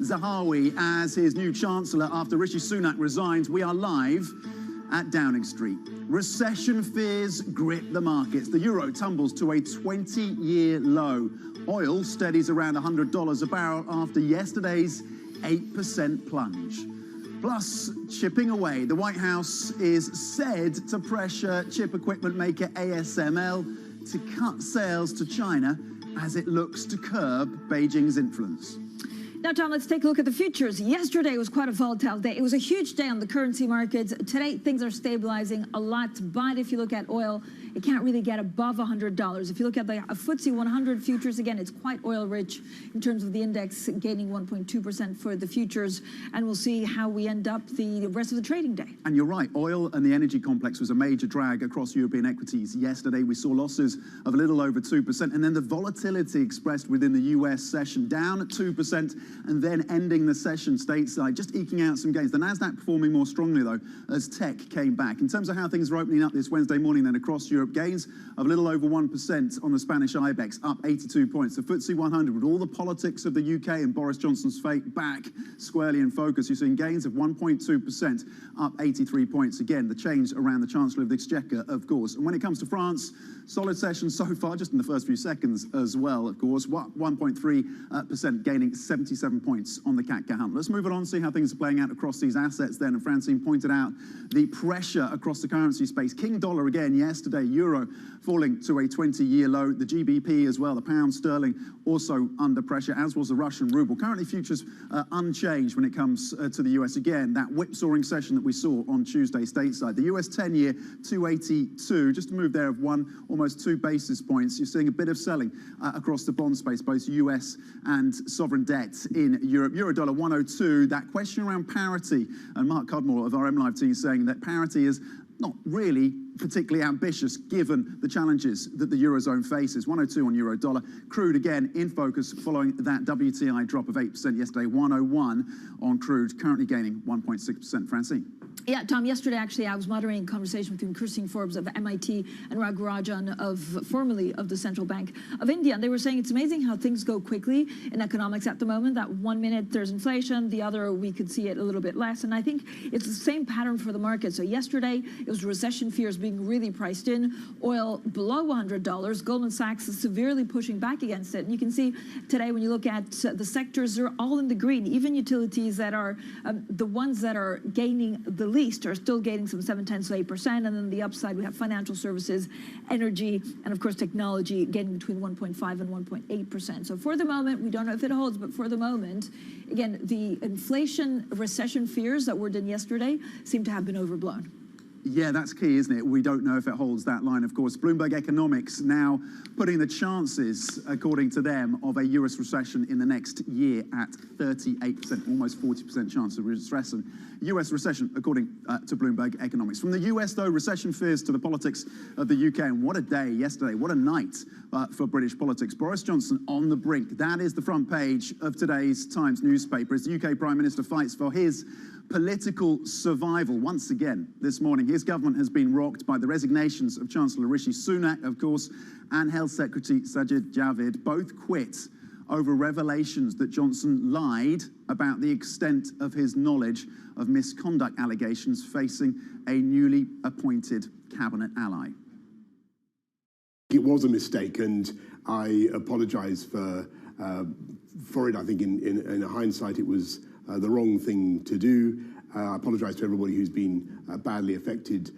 Zahawi as his new chancellor after Rishi Sunak resigns. We are live at Downing Street. Recession fears grip the markets. The euro tumbles to a 20-year low. Oil steadies around $100 a barrel after yesterday's 8% plunge. Plus, chipping away, the White House is said to pressure chip equipment maker ASML to cut sales to China as it looks to curb Beijing's influence. Now, Tom, let's take a look at the futures. Yesterday was quite a volatile day. It was a huge day on the currency markets. Today, things are stabilizing a lot, but if you look at oil, it can't really get above $100. If you look at the FTSE 100 futures, again, it's quite oil-rich in terms of the index gaining 1.2% for the futures, and we'll see how we end up the rest of the trading day. And you're right, oil and the energy complex was a major drag across European equities. Yesterday, we saw losses of a little over 2%, and then the volatility expressed within the US session, down at 2%, and then ending the session stateside, just eking out some gains. The Nasdaq performing more strongly, though, as tech came back. In terms of how things are opening up this Wednesday morning, then across Europe, gains of a little over 1% on the Spanish IBEX, up 82 points. The FTSE 100, with all the politics of the UK and Boris Johnson's fate back squarely in focus, you're seeing gains of 1.2%, up 83 points. Again, the change around the Chancellor of the Exchequer, of course. And when it comes to France, solid session so far, just in the first few seconds as well, of course. 1.3%, gaining 77 points on the CAC 40. Let's move it on, see how things are playing out across these assets then. And Francine pointed out the pressure across the currency space. King dollar again yesterday, euro falling to a 20-year low. The GBP as well, the pound sterling also under pressure, as was the Russian ruble. Currently futures unchanged when it comes to the US. Again, that whipsawing session that we saw on Tuesday stateside. The US 10-year 282, just a move there of almost 2 basis points. You're seeing a bit of selling across the bond space, both US and sovereign debt in Europe. Euro dollar 102, that question around parity, and Mark Cudmore of our MLive team is saying that parity is not really particularly ambitious given the challenges that the Eurozone faces. 102 on euro dollar. Crude again in focus following that WTI drop of 8% yesterday. 101 on crude, currently gaining 1.6%. Francine. Yeah, Tom, yesterday, actually, I was moderating a conversation between Christine Forbes of MIT and Raghurajan, formerly of the Central Bank of India. And they were saying it's amazing how things go quickly in economics at the moment, that 1 minute there's inflation, the other we could see it a little bit less. And I think it's the same pattern for the market. So yesterday, it was recession fears being really priced in, oil below $100, Goldman Sachs is severely pushing back against it. And you can see today when you look at the sectors, they're all in the green, even utilities that are the ones that are gaining the least are still gaining some 0.7 to 8%, and then the upside we have financial services, energy, and of course technology gaining between 1.5 and 1.8%. So for the moment, we don't know if it holds, but for the moment, again, the inflation recession fears that were done yesterday seem to have been overblown. Yeah, that's key, isn't it? We don't know if it holds that line, of course. Bloomberg Economics now putting the chances, according to them, of a US recession in the next year at 38%, almost 40% chance of recession. US recession, according to Bloomberg Economics. From the US, though, recession fears to the politics of the UK. And what a day yesterday. What a night for British politics. Boris Johnson on the brink. That is the front page of today's Times newspaper as the UK Prime Minister fights for his political survival. Once again, this morning, his government has been rocked by the resignations of Chancellor Rishi Sunak, of course, and Health Secretary Sajid Javid. Both quit over revelations that Johnson lied about the extent of his knowledge of misconduct allegations facing a newly appointed cabinet ally. It was a mistake, and I apologise for it. I think in hindsight it was the wrong thing to do. I apologise to everybody who's been badly affected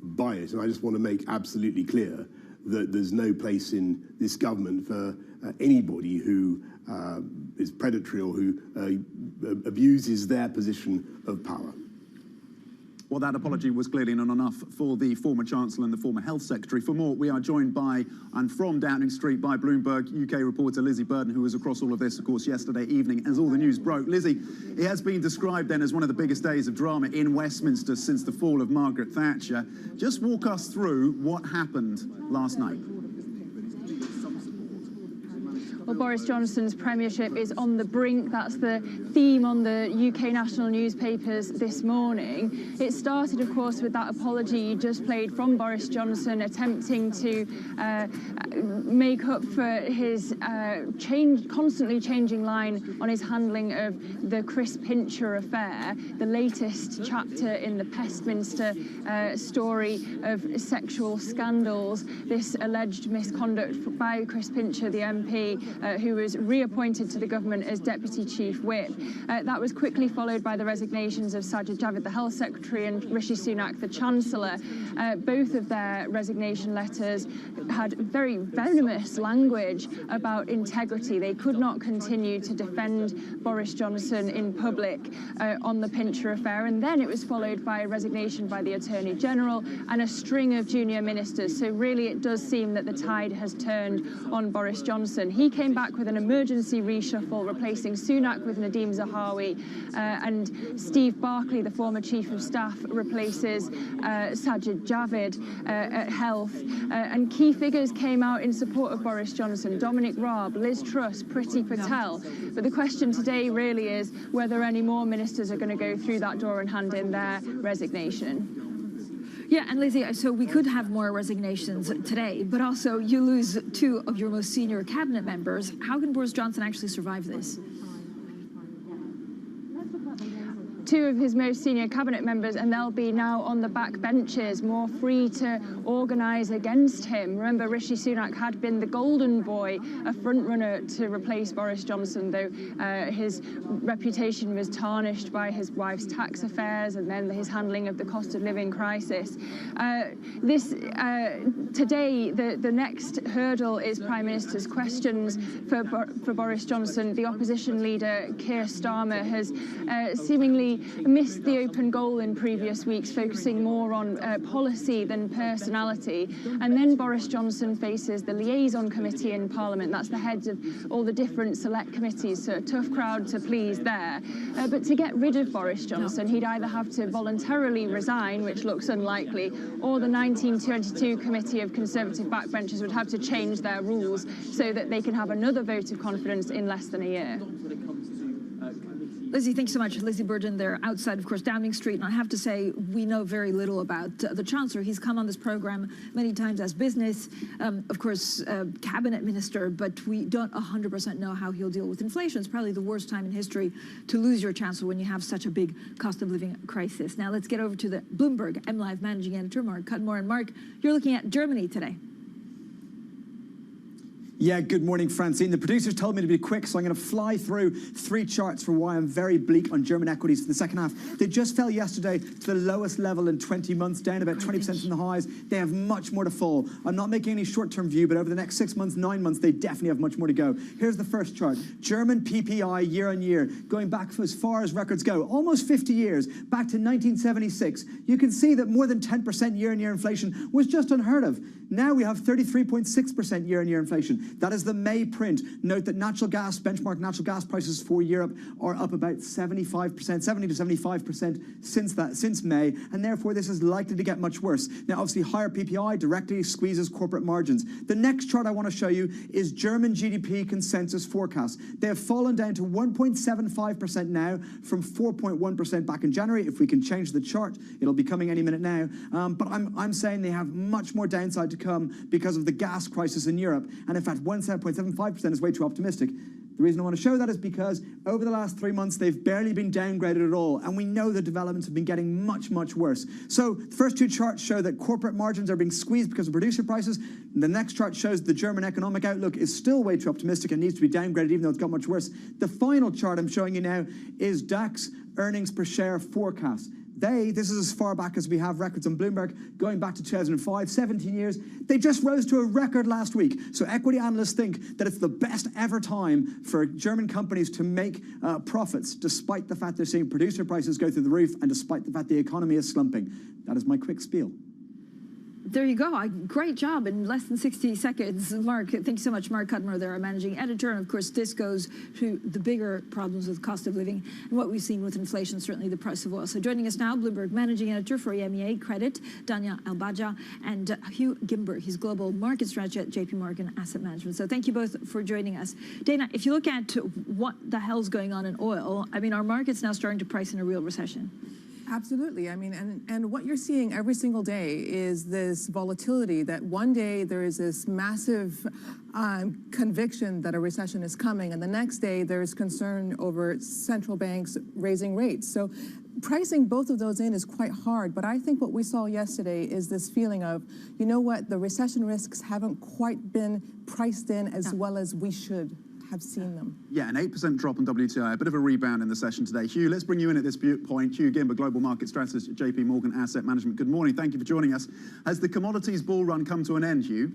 by it, and I just want to make absolutely clear that there's no place in this government for anybody who is predatory or who abuses their position of power. Well, that apology was clearly not enough for the former Chancellor and the former Health Secretary. For more, we are joined by, and from Downing Street, by Bloomberg UK reporter Lizzie Burden, who was across all of this, of course, yesterday evening as all the news broke. Lizzie, it has been described then as one of the biggest days of drama in Westminster since the fall of Margaret Thatcher. Just walk us through what happened last night. Well, Boris Johnson's premiership is on the brink. That's the theme on the UK national newspapers this morning. It started, of course, with that apology you just played from Boris Johnson, attempting to make up for his constantly changing line on his handling of the Chris Pincher affair, the latest chapter in the Westminster story of sexual scandals, this alleged misconduct by Chris Pincher, the MP, who was reappointed to the government as Deputy Chief Whip. That was quickly followed by the resignations of Sajid Javid, the Health Secretary, and Rishi Sunak, the Chancellor. Both of their resignation letters had very venomous language about integrity. They could not continue to defend Boris Johnson in public on the Pincher affair, and then it was followed by a resignation by the Attorney General and a string of junior ministers. So really it does seem that the tide has turned on Boris Johnson. He came back with an emergency reshuffle, replacing Sunak with Nadeem Zahawi, and Steve Barclay, the former Chief of Staff, replaces Sajid Javid at Health. And key figures came out in support of Boris Johnson: Dominic Raab, Liz Truss, Priti Patel. But the question today really is whether any more ministers are going to go through that door and hand in their resignation. Yeah, and Lizzie, so we could have more resignations today, but also you lose two of your most senior cabinet members. How can Boris Johnson actually survive this? Two of his most senior cabinet members, and they'll be now on the back benches, more free to organise against him. Remember, Rishi Sunak had been the golden boy, a front-runner to replace Boris Johnson, though his reputation was tarnished by his wife's tax affairs and then his handling of the cost of living crisis. Today, the next hurdle is Prime Minister's questions for Boris Johnson. The opposition leader, Keir Starmer, has seemingly missed the open goal in previous weeks, focusing more on policy than personality. And then Boris Johnson faces the liaison committee in Parliament. That's the heads of all the different select committees, so a tough crowd to please there. But to get rid of Boris Johnson, he'd either have to voluntarily resign, which looks unlikely, or the 1922 Committee of Conservative Backbenchers would have to change their rules so that they can have another vote of confidence in less than a year. Lizzie, thanks so much. Lizzie Burden there outside, of course, Downing Street. And I have to say, we know very little about the Chancellor. He's come on this program many times as business, of course, cabinet minister, but we don't 100% know how he'll deal with inflation. It's probably the worst time in history to lose your Chancellor when you have such a big cost of living crisis. Now let's get over to the Bloomberg MLive managing editor, Mark Cudmore. And Mark, you're looking at Germany today. Yeah, good morning, Francine. The producers told me to be quick, so I'm going to fly through three charts for why I'm very bleak on German equities for the second half. They just fell yesterday to the lowest level in 20 months, down about 20% from the highs. They have much more to fall. I'm not making any short-term view, but over the next 6 months, 9 months, they definitely have much more to go. Here's the first chart. German PPI year on year, going back as far as records go, almost 50 years, back to 1976. You can see that more than 10% year-on-year inflation was just unheard of. Now we have 33.6% year-on-year inflation. That is the May print. Note that natural gas, benchmark natural gas prices for Europe are up about 75%, 70 to 75% since May, and therefore this is likely to get much worse. Now, obviously, higher PPI directly squeezes corporate margins. The next chart I want to show you is German GDP consensus forecast. They have fallen down to 1.75% now from 4.1% back in January. If we can change the chart, it'll be coming any minute now. But I'm saying they have much more downside to come because of the gas crisis in Europe. And if it That 17.75% is way too optimistic. The reason I want to show that is because over the last 3 months, they've barely been downgraded at all. And we know the developments have been getting much, much worse. So the first two charts show that corporate margins are being squeezed because of producer prices. And the next chart shows the German economic outlook is still way too optimistic and needs to be downgraded, even though it's got much worse. The final chart I'm showing you now is DAX earnings per share forecast. This is as far back as we have records on Bloomberg, going back to 2005, 17 years. They just rose to a record last week. So equity analysts think that it's the best ever time for German companies to make profits, despite the fact they're seeing producer prices go through the roof and despite the fact the economy is slumping. That is my quick spiel. There you go. Great job in less than 60 seconds. Mark, thank you so much. Mark Cudmore, there, our managing editor. And of course, this goes to the bigger problems with cost of living and what we've seen with inflation, certainly the price of oil. So joining us now, Bloomberg managing editor for EMEA Credit, Danya Albaja, and Hugh Gimber. He's global market strategist at JP Morgan Asset Management. So thank you both for joining us. Dana, if you look at what the hell's going on in oil, I mean, our market's now starting to price in a real recession. Absolutely. I mean, and what you're seeing every single day is this volatility that one day there is this massive conviction that a recession is coming, and the next day there's concern over central banks raising rates. So pricing both of those in is quite hard, but I think what we saw yesterday is this feeling of, you know what, the recession risks haven't quite been priced in as well as we should have seen them. Yeah, an 8% drop on WTI, a bit of a rebound in the session today. Hugh, let's bring you in at this point. Hugh Gimber, Global Market Strategist at JP Morgan Asset Management. Good morning. Thank you for joining us. Has the commodities bull run come to an end, Hugh?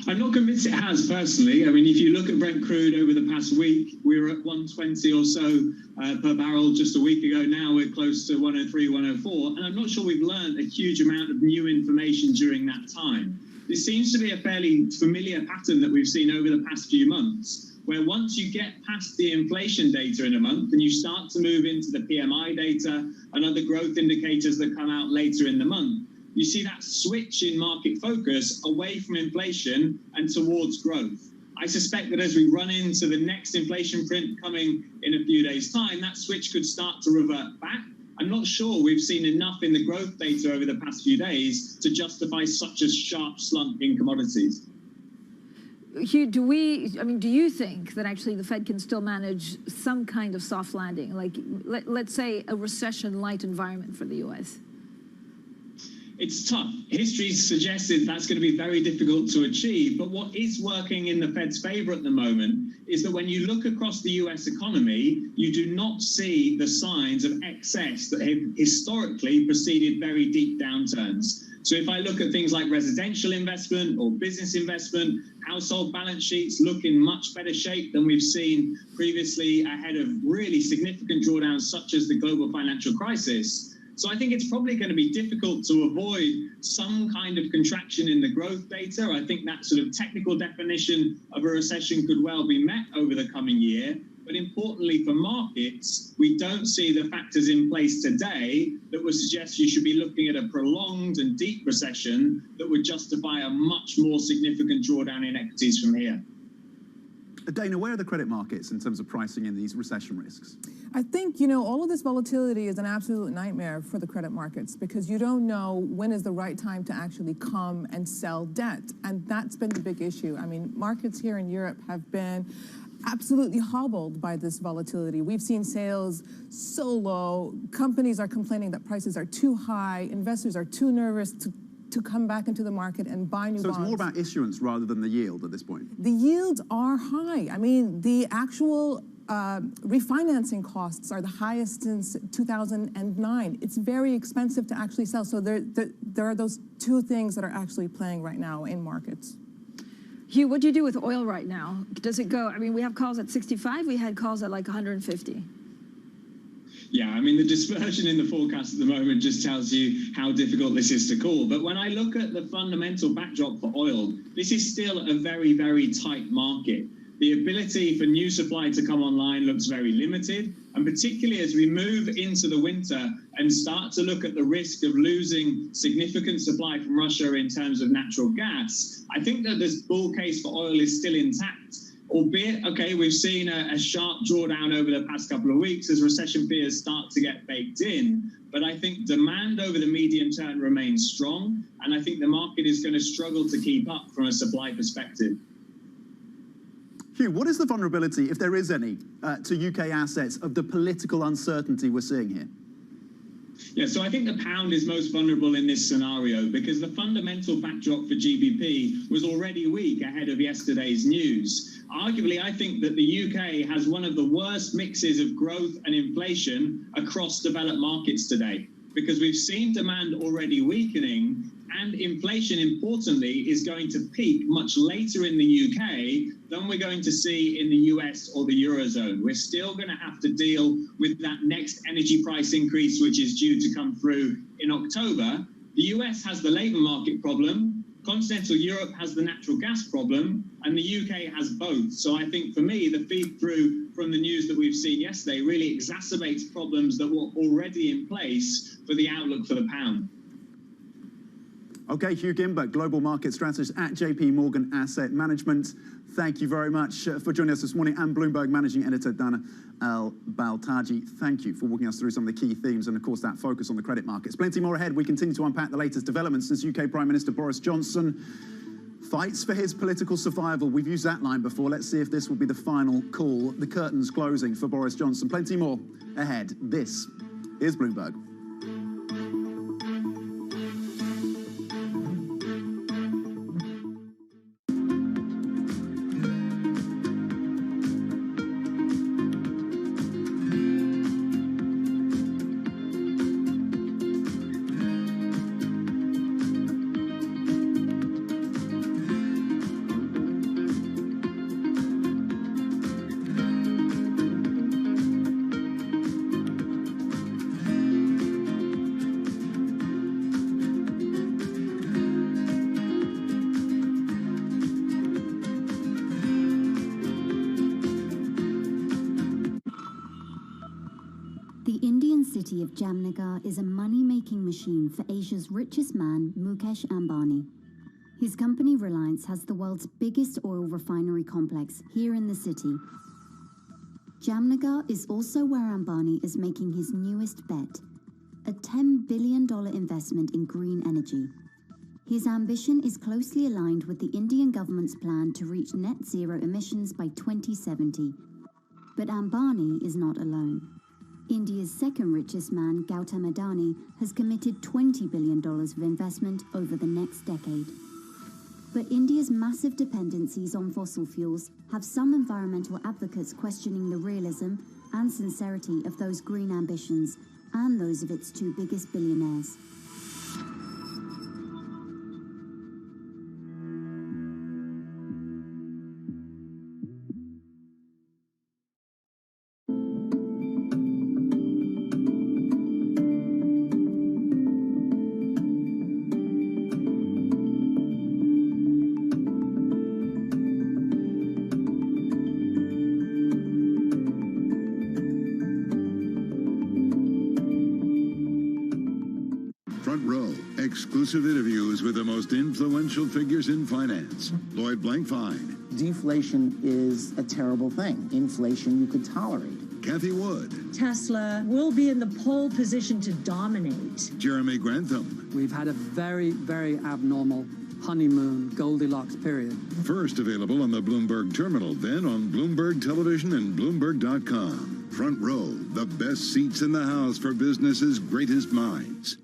I'm not convinced it has, personally. I mean, if you look at Brent crude over the past week, we were at 120 or so per barrel just a week ago. Now we're close to 103, 104. And I'm not sure we've learned a huge amount of new information during that time. This seems to be a fairly familiar pattern that we've seen over the past few months, where once you get past the inflation data in a month and you start to move into the PMI data and other growth indicators that come out later in the month, you see that switch in market focus away from inflation and towards growth. I suspect that as we run into the next inflation print coming in a few days' time, that switch could start to revert back. I'm not sure we've seen enough in the growth data over the past few days to justify such a sharp slump in commodities. Hugh, do you think that actually the Fed can still manage some kind of soft landing, like let's say a recession-light environment for the U.S.? It's tough. History suggested that's going to be very difficult to achieve. But what is working in the Fed's favor at the moment is that when you look across the US economy, you do not see the signs of excess that have historically preceded very deep downturns. So if I look at things like residential investment or business investment, household balance sheets look in much better shape than we've seen previously ahead of really significant drawdowns such as the global financial crisis. So I think it's probably going to be difficult to avoid some kind of contraction in the growth data. I think that sort of technical definition of a recession could well be met over the coming year. But importantly for markets, we don't see the factors in place today that would suggest you should be looking at a prolonged and deep recession that would justify a much more significant drawdown in equities from here. Dana, where are the credit markets in terms of pricing in these recession risks? I think, you know, all of this volatility is an absolute nightmare for the credit markets because you don't know when is the right time to actually come and sell debt. And that's been the big issue. I mean, markets here in Europe have been absolutely hobbled by this volatility. We've seen sales so low. Companies are complaining that prices are too high. Investors are too nervous to come back into the market and buy new bonds. So it's more about issuance rather than the yield at this point? The yields are high. I mean, the actual refinancing costs are the highest since 2009. It's very expensive to actually sell. So there are those two things that are actually playing right now in markets. Hugh, what do you do with oil right now? Does it go, I mean, we have calls at 65, we had calls at like 150. Yeah, I mean, the dispersion in the forecast at the moment just tells you how difficult this is to call. But when I look at the fundamental backdrop for oil, this is still a very, very tight market. The ability for new supply to come online looks very limited. And particularly as we move into the winter and start to look at the risk of losing significant supply from Russia in terms of natural gas, I think that this bull case for oil is still intact. albeit, okay, we've seen a sharp drawdown over the past couple of weeks as recession fears start to get baked in. But I think demand over the medium term remains strong, and I think the market is going to struggle to keep up from a supply perspective. Hugh, what is the vulnerability, if there is any, to UK assets of the political uncertainty we're seeing here? Yeah, so I think the pound is most vulnerable in this scenario because the fundamental backdrop for GBP was already weak ahead of yesterday's news. Arguably, I think that the UK has one of the worst mixes of growth and inflation across developed markets today because we've seen demand already weakening and inflation, importantly, is going to peak much later in the UK than we're going to see in the US or the Eurozone. We're still going to have to deal with that next energy price increase, which is due to come through in October. The US has the labour market problem, continental Europe has the natural gas problem, and the UK has both. So I think for me, the feed through from the news that we've seen yesterday really exacerbates problems that were already in place for the outlook for the pound. Okay, Hugh Gimbert, Global Market Strategist at JP Morgan Asset Management. Thank you very much for joining us this morning. And Bloomberg Managing Editor Dana Al-Baltaji, thank you for walking us through some of the key themes and, of course, that focus on the credit markets. Plenty more ahead. We continue to unpack the latest developments since UK Prime Minister Boris Johnson fights for his political survival. We've used that line before. Let's see if this will be the final call. The curtain's closing for Boris Johnson. Plenty more ahead. This is Bloomberg. city of Jamnagar is a money-making machine for Asia's richest man, Mukesh Ambani. His company Reliance has the world's biggest oil refinery complex here in the city. Jamnagar is also where Ambani is making his newest bet, a $10 billion investment in green energy. His ambition is closely aligned with the Indian government's plan to reach net zero emissions by 2070. But Ambani is not alone. India's second richest man, Gautam Adani, has committed $20 billion of investment over the next decade. But India's massive dependencies on fossil fuels have some environmental advocates questioning the realism and sincerity of those green ambitions and those of its two biggest billionaires. Exclusive interviews with the most influential figures in finance. Lloyd Blankfein. Deflation is a terrible thing. Inflation you could tolerate. Kathy Wood. Tesla will be in the pole position to dominate. Jeremy Grantham. We've had a very, very abnormal honeymoon Goldilocks period. First available on the Bloomberg Terminal, then on Bloomberg Television and Bloomberg.com. Front Row, the best seats in the house for business's greatest minds.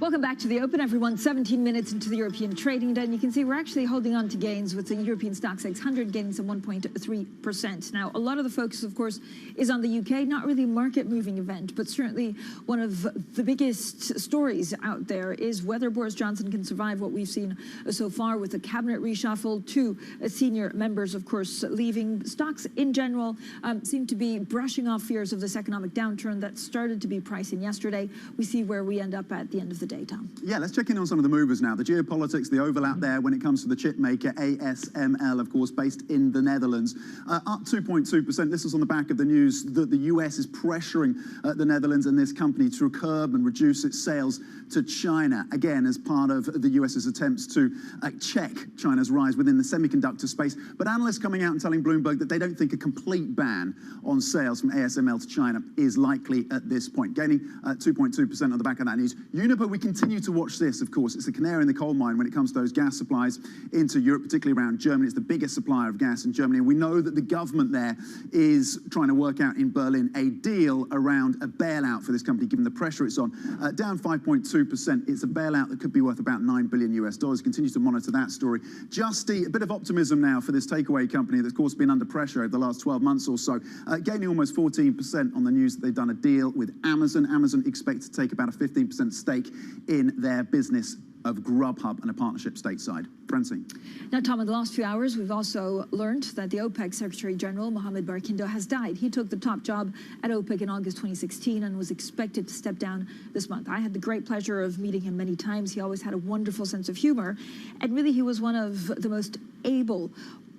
Welcome back to the Open, everyone. 17 minutes into the European trading day, and you can see we're actually holding on to gains with the European Stoxx 600 gaining some 1.3%. Now, a lot of the focus, of course, is on the UK. Not really a market-moving event, but certainly one of the biggest stories out there is whether Boris Johnson can survive what we've seen so far with the cabinet reshuffle. Two senior members, of course, leaving. Stocks in general seem to be brushing off fears of this economic downturn that started to be priced in yesterday. We see where we end up at the end of the day. day, Tom. Yeah, let's check in on some of the movers now. The geopolitics, the overlap there when it comes to the chip maker ASML, of course, based in the Netherlands. Up 2.2%. This is on the back of the news that the US is pressuring the Netherlands and this company to curb and reduce its sales to China, again, as part of the US's attempts to check China's rise within the semiconductor space. But analysts coming out and telling Bloomberg that they don't think a complete ban on sales from ASML to China is likely at this point, gaining 2.2% on the back of that news. Uniper, we continue to watch this, of course. It's a canary in the coal mine when it comes to those gas supplies into Europe, particularly around Germany. It's the biggest supplier of gas in Germany. And we know that the government there is trying to work out in Berlin a deal around a bailout for this company, given the pressure it's on. Down 5.2%. It's a bailout that could be worth about $9 billion US. Continue to monitor that story. Justy, a bit of optimism now for this takeaway company that's, of course, been under pressure over the last 12 months or so, gaining almost 14% on the news that they've done a deal with Amazon. Amazon expects to take about a 15% stake in their business of Grubhub and a partnership stateside. Francine. Now, Tom, in the last few hours, we've also learned that the OPEC Secretary General, Mohammed Barkindo, has died. He took the top job at OPEC in August 2016 and was expected to step down this month. I had the great pleasure of meeting him many times. He always had a wonderful sense of humor. And really, he was one of the most able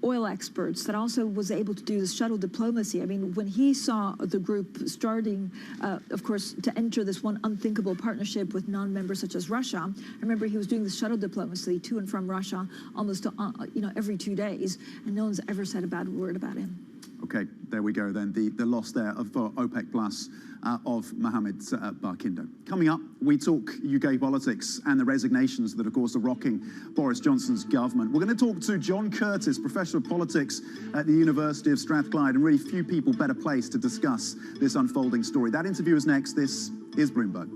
oil experts that also was able to do this shuttle diplomacy. I mean, when he saw the group starting, of course, to enter this one unthinkable partnership with non-members such as Russia, I remember he was doing the shuttle diplomacy to and from Russia almost, every 2 days, and no one's ever said a bad word about him. Okay, there we go then. The loss there of OPEC Plus of Mohammed Barkindo. Coming up, we talk UK politics and the resignations that, of course, are rocking Boris Johnson's government. We're going to talk to John Curtis, Professor of Politics at the University of Strathclyde, and really few people better placed to discuss this unfolding story. That interview is next. This is Bloomberg.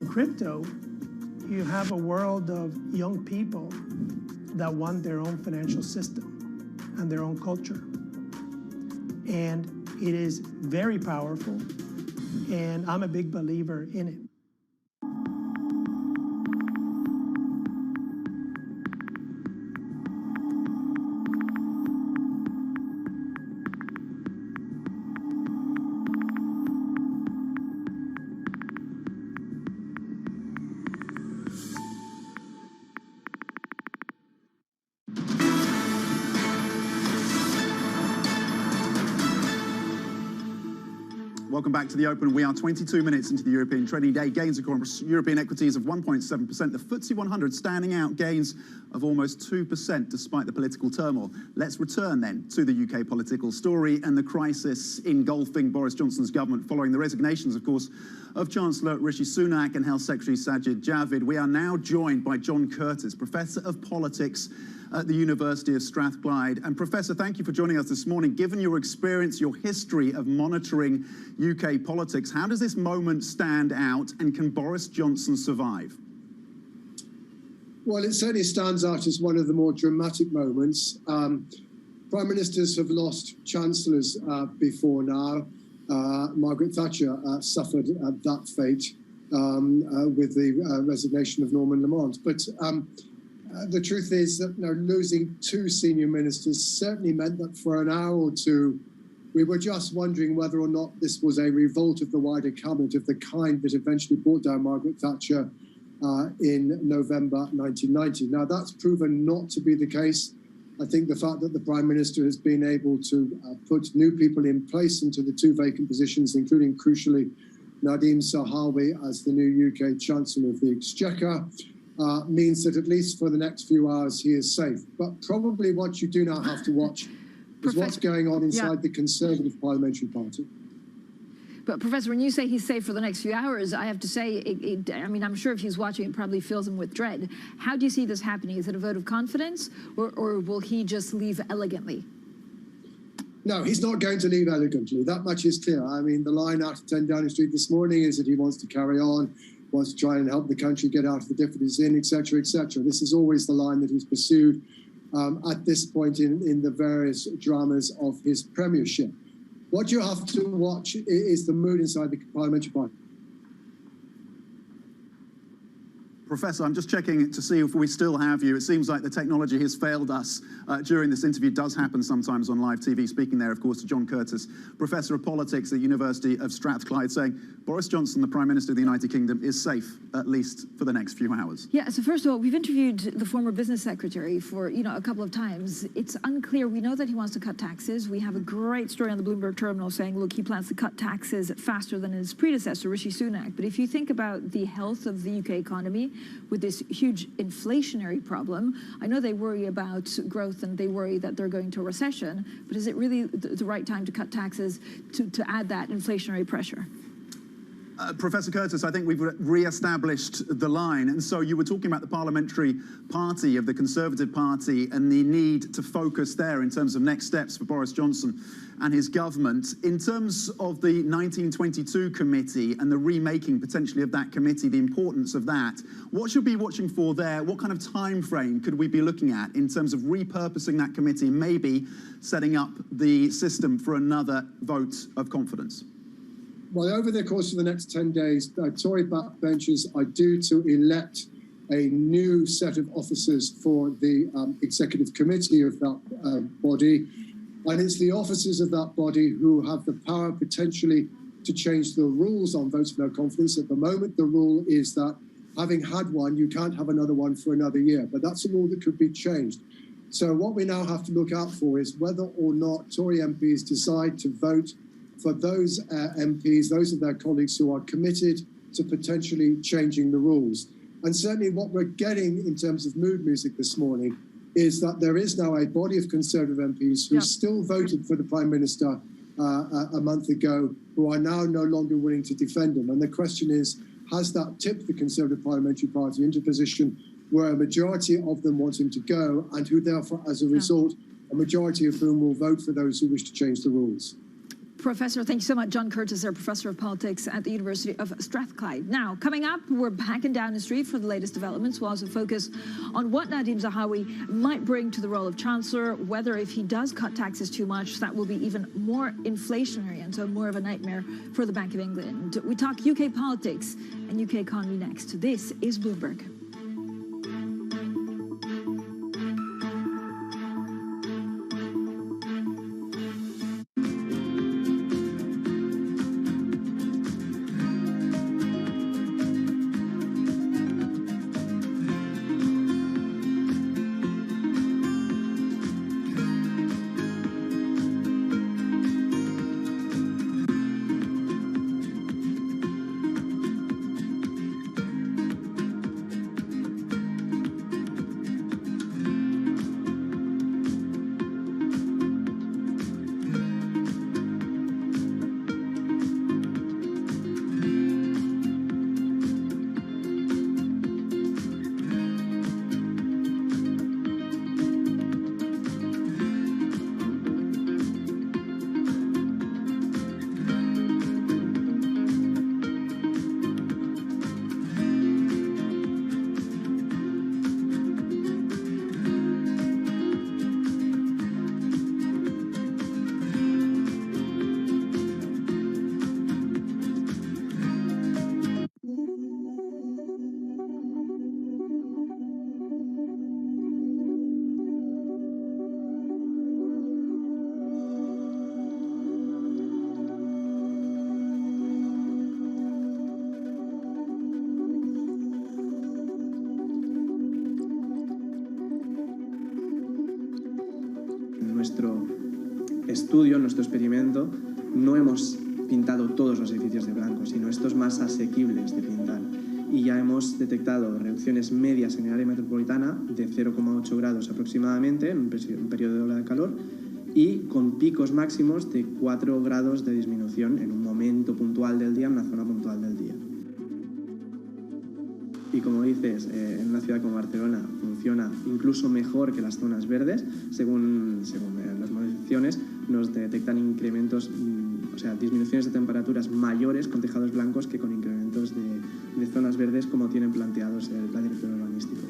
Crypto, you have a world of young people that want their own financial system and their own culture. And it is very powerful, and I'm a big believer in it. Welcome back to the Open. We are 22 minutes into the European trading day. Gains across European equities of 1.7%. The FTSE 100 standing out, gains of almost 2% despite the political turmoil. Let's return then to the UK political story and the crisis engulfing Boris Johnson's government following the resignations, of course, of Chancellor Rishi Sunak and Health Secretary Sajid Javid. We are now joined by John Curtis, Professor of Politics at the University of Strathclyde. And Professor, thank you for joining us this morning. Given your experience, your history of monitoring UK politics, how does this moment stand out, and can Boris Johnson survive? Well, it certainly stands out as one of the more dramatic moments. Prime ministers have lost chancellors before now. Margaret Thatcher suffered that fate with the resignation of Norman Lamont. But the truth is that losing two senior ministers certainly meant that for an hour or two, we were just wondering whether or not this was a revolt of the wider cabinet of the kind that eventually brought down Margaret Thatcher in November 1990. Now, that's proven not to be the case. I think the fact that the Prime Minister has been able to put new people in place into the two vacant positions, including, crucially, Nadhim Zahawi as the new UK Chancellor of the Exchequer, means that at least for the next few hours he is safe. But probably what you do now have to watch is what's going on inside the Conservative Parliamentary Party. But Professor, when you say he's safe for the next few hours, I have to say, I mean, I'm sure if he's watching, it probably fills him with dread. How do you see this happening? Is it a vote of confidence, or will he just leave elegantly? No, he's not going to leave elegantly. That much is clear. I mean, the line out of 10 Downing Street this morning is that he wants to carry on, wants to try and help the country get out of the difficulty it's in, etc., etc. This is always the line that he's pursued at this point in the various dramas of his premiership. What you have to watch is the mood inside the parliamentary party. Professor, I'm just checking to see if we still have you. It seems like the technology has failed us during this interview. It does happen sometimes on live TV. Speaking there, of course, to John Curtis, Professor of Politics at the University of Strathclyde, saying Boris Johnson, the Prime Minister of the United Kingdom, is safe, at least for the next few hours. Yeah, so first of all, we've interviewed the former business secretary for, a couple of times. It's unclear. We know that he wants to cut taxes. We have a great story on the Bloomberg terminal saying, look, he plans to cut taxes faster than his predecessor, Rishi Sunak. But if you think about the health of the UK economy, with this huge inflationary problem, I know they worry about growth and they worry that they're going to a recession, but is it really the right time to cut taxes to add that inflationary pressure? Professor Curtis, I think we've re-established the line. And so you were talking about the parliamentary party of the Conservative Party and the need to focus there in terms of next steps for Boris Johnson and his government. In terms of the 1922 committee and the remaking potentially of that committee, the importance of that, what should we be watching for there? What kind of time frame could we be looking at in terms of repurposing that committee, maybe setting up the system for another vote of confidence? Well, over the course of the next 10 days, Tory backbenchers are due to elect a new set of officers for the executive committee of that body. And it's the officers of that body who have the power potentially to change the rules on votes of no confidence. At the moment, the rule is that having had one, you can't have another one for another year. But that's a rule that could be changed. So what we now have to look out for is whether or not Tory MPs decide to vote for those MPs, those of their colleagues who are committed to potentially changing the rules. And certainly what we're getting in terms of mood music this morning is that there is now a body of Conservative MPs who still voted for the Prime Minister a month ago, who are now no longer willing to defend him. And the question is, has that tipped the Conservative Parliamentary Party into a position where a majority of them want him to go, and who therefore, as a result, a majority of whom will vote for those who wish to change the rules? Professor, thank you so much. John Curtis, our Professor of Politics at the University of Strathclyde. Now, coming up, we're back in Downing Street for the latest developments. We'll also focus on what Nadhim Zahawi might bring to the role of Chancellor, whether if he does cut taxes too much, that will be even more inflationary and so more of a nightmare for the Bank of England. We talk UK politics and UK economy next. This is Bloomberg. nuestro estudio, en nuestro experimento, no hemos pintado todos los edificios de blanco, sino estos más asequibles de pintar. Y ya hemos detectado reducciones medias en el área metropolitana de 0,8 grados aproximadamente en un periodo de ola de calor y con picos máximos de 4 grados de disminución en un momento puntual del día, en una zona puntual del día. Y como dices, en una ciudad como Barcelona funciona incluso mejor que las zonas verdes, según las modificaciones nos detectan incrementos, o sea, disminuciones de temperaturas mayores con tejados blancos que con incrementos de zonas verdes como tienen planteados el plan director urbanístico.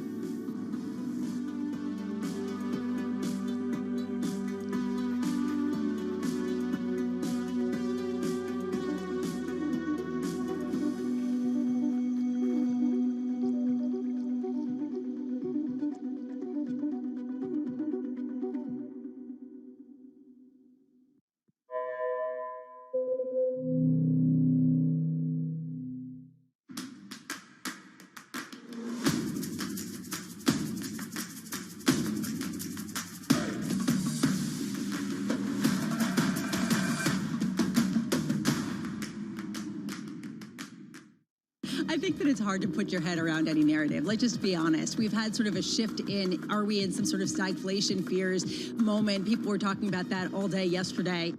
I think that it's hard to put your head around any narrative. Let's just be honest. We've had sort of a shift in, are we in some sort of stagflation fears moment? People were talking about that all day yesterday.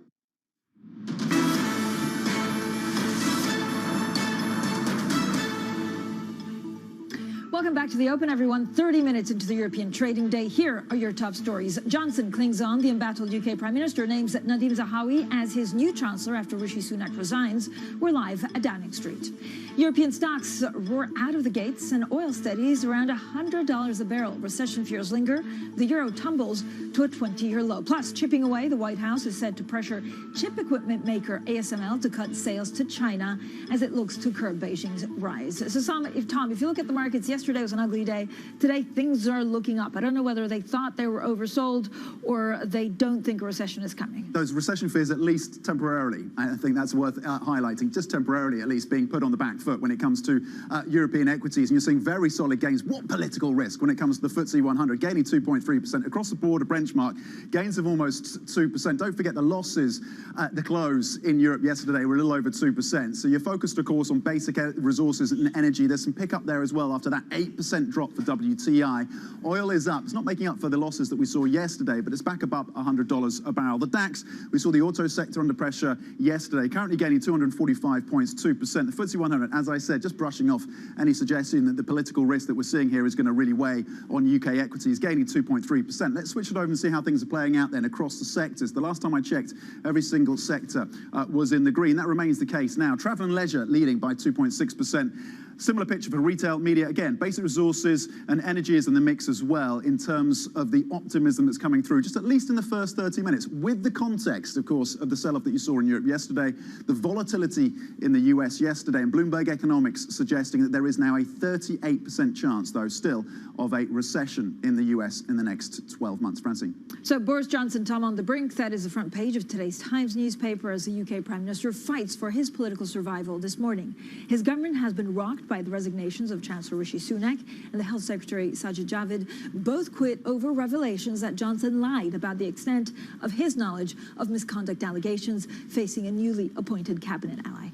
Welcome back to the Open, everyone. 30 minutes into the European trading day. Here are your top stories. Johnson clings on. The embattled UK Prime Minister names Nadhim Zahawi as his new Chancellor after Rishi Sunak resigns. We're live at Downing Street. European stocks roar out of the gates and oil steadies around $100 a barrel. Recession fears linger. The euro tumbles to a 20-year low. Plus, chipping away, the White House is said to pressure chip equipment maker ASML to cut sales to China as it looks to curb Beijing's rise. So, Tom, if you look at the markets, yesterday was an ugly day. Today, things are looking up. I don't know whether they thought they were oversold or they don't think a recession is coming. Those recession fears, at least temporarily, I think that's worth highlighting, just temporarily at least, being put on the back foot when it comes to European equities. And you're seeing very solid gains. What political risk when it comes to the FTSE 100, gaining 2.3%. Across the board, a benchmark, gains of almost 2%. Don't forget the losses at the close in Europe yesterday were a little over 2%. So you're focused, of course, on basic resources and energy. There's some pickup there as well after that 8% drop for WTI. Oil is up. It's not making up for the losses that we saw yesterday, but it's back above $100 a barrel. The DAX, we saw the auto sector under pressure yesterday, currently gaining 245 points, 2%. The FTSE 100, as I said, just brushing off any suggestion that the political risk that we're seeing here is going to really weigh on UK equities, gaining 2.3%. Let's switch it over and see how things are playing out then across the sectors. The last time I checked, every single sector was in the green. That remains the case now. Travel and leisure leading by 2.6%. Similar picture for retail, media. Again, basic resources and energy is in the mix as well in terms of the optimism that's coming through, just at least in the first 30 minutes, with the context, of course, of the sell-off that you saw in Europe yesterday, the volatility in the US yesterday, and Bloomberg Economics suggesting that there is now a 38% chance, though, still, of a recession in the US in the next 12 months. Francine. So Boris Johnson, Tom, on the brink. That is the front page of today's Times newspaper as the UK Prime Minister fights for his political survival this morning. His government has been rocked by the resignations of Chancellor Rishi Sunak and the Health Secretary Sajid Javid. Both quit over revelations that Johnson lied about the extent of his knowledge of misconduct allegations facing a newly appointed cabinet ally.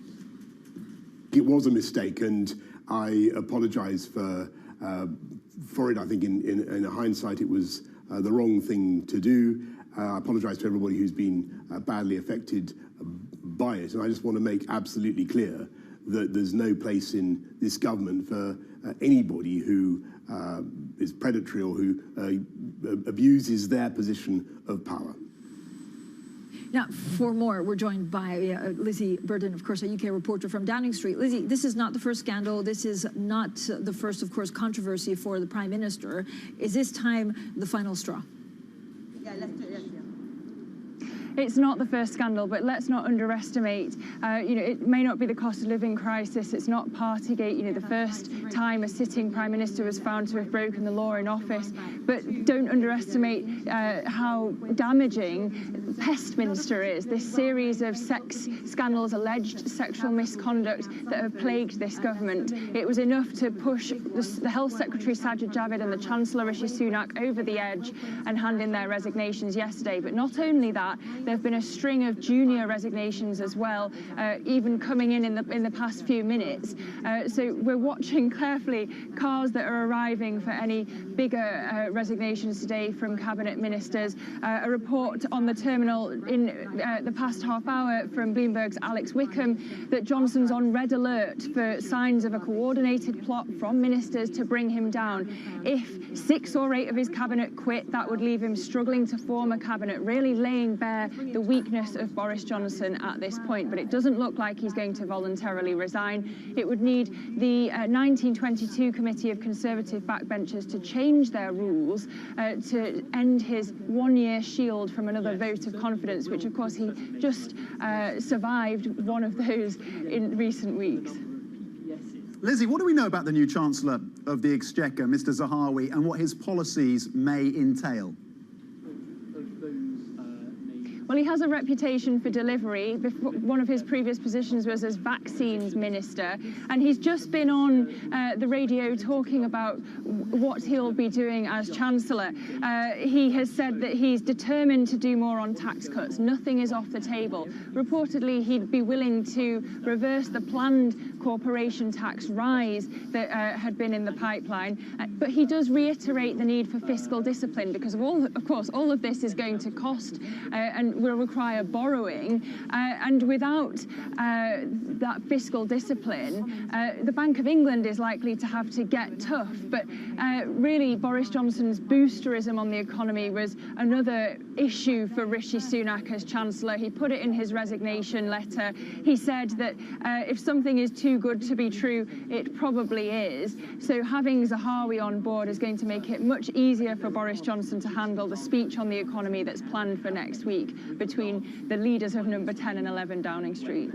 It was a mistake, and I apologise for it. I think in hindsight it was the wrong thing to do. I apologise to everybody who's been badly affected by it, and I just want to make absolutely clear that there's no place in this government for anybody who is predatory or who abuses their position of power. Now, for more, we're joined by Lizzie Burden, of course, a UK reporter from Downing Street. Lizzie, this is not the first scandal. This is not the first, of course, controversy for the Prime Minister. Is this time the final straw? Yeah, let's do it. it's not the first scandal, but let's not underestimate, it may not be the cost of living crisis, it's not Partygate, the first time a sitting Prime Minister was found to have broken the law in office, but don't underestimate how damaging Pestminster is, this series of sex scandals, alleged sexual misconduct that have plagued this government. It was enough to push the Health Secretary Sajid Javid and the Chancellor Rishi Sunak over the edge and hand in their resignations yesterday. But not only that, there have been a string of junior resignations as well, even coming in the past few minutes. So we're watching carefully cars that are arriving for any bigger resignations today from cabinet ministers. A report on the terminal in the past half hour from Bloomberg's Alex Wickham that Johnson's on red alert for signs of a coordinated plot from ministers to bring him down. If 6 or 8 of his cabinet quit, that would leave him struggling to form a cabinet, really laying bare the weakness of Boris Johnson at this point. But it doesn't look like he's going to voluntarily resign. It would need the 1922 Committee of Conservative backbenchers to change their rules to end his one-year shield from another vote of confidence, which of course he just survived one of those in recent weeks. Lizzie, what do we know about the new Chancellor of the Exchequer, Mr. Zahawi, and what his policies may entail? Well, he has a reputation for delivery. One of his previous positions was as vaccines minister, and he's just been on the radio talking about what he'll be doing as Chancellor. He has said that he's determined to do more on tax cuts. Nothing is off the table. Reportedly, he'd be willing to reverse the planned corporation tax rise that had been in the pipeline. But he does reiterate the need for fiscal discipline because of course, all of this is going to cost and will require borrowing, and without that fiscal discipline, the Bank of England is likely to have to get tough. But really, Boris Johnson's boosterism on the economy was another issue for Rishi Sunak as Chancellor. He put it in his resignation letter. He said that if something is too good to be true, it probably is. So having Zahawi on board is going to make it much easier for Boris Johnson to handle the speech on the economy that's planned for next week between the leaders of number 10 and 11 Downing Street.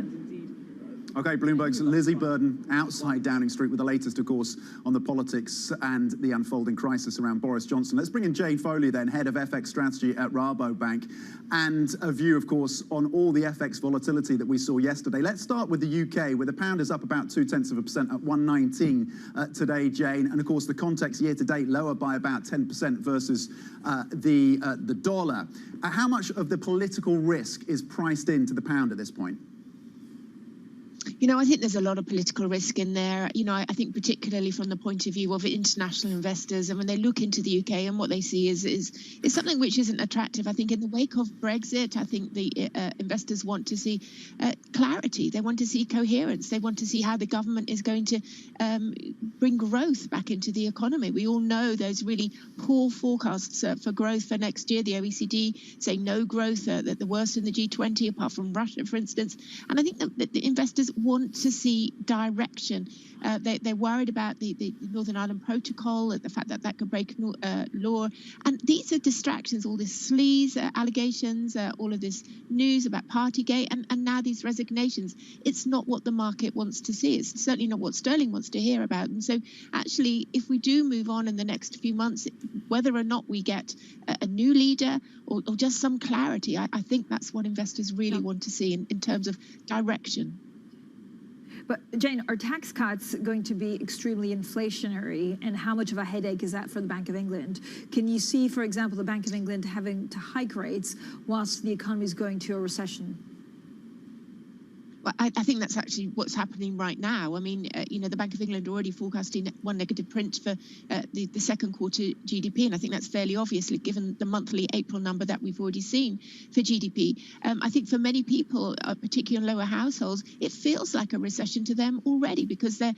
Okay, Bloomberg's Lizzie Burden outside Downing Street with the latest, of course, on the politics and the unfolding crisis around Boris Johnson. Let's bring in Jane Foley then, head of FX strategy at Rabobank, and a view, of course, on all the FX volatility that we saw yesterday. Let's start with the UK, where the pound is up about 0.2% at 119 today, Jane. And of course, the context year to date lower by about 10% versus the dollar. How much of the political risk is priced into the pound at this point? I think there's a lot of political risk in there. I think particularly from the point of view of international investors, and when they look into the UK and what they see is something which isn't attractive. I think in the wake of Brexit, I think the investors want to see clarity. They want to see coherence. They want to see how the government is going to bring growth back into the economy. We all know there's really poor forecasts for growth for next year. The OECD say no growth, the worst in the G20, apart from Russia, for instance. And I think that the investors want to see direction. They're worried about the Northern Ireland Protocol, the fact that could break law. And these are distractions, all this sleaze allegations, all of this news about Partygate, and now these resignations. It's not what the market wants to see. It's certainly not what sterling wants to hear about. And so actually, if we do move on in the next few months, whether or not we get a new leader or just some clarity, I think that's what investors really want to see in terms of direction. But Jane, are tax cuts going to be extremely inflationary, and how much of a headache is that for the Bank of England? Can you see, for example, the Bank of England having to hike rates whilst the economy is going to a recession? Well, I think that's actually what's happening right now. I mean, the Bank of England already forecasting one negative print for the second quarter GDP, and I think that's fairly obvious given the monthly April number that we've already seen for GDP. I think for many people, particularly in lower households, it feels like a recession to them already because their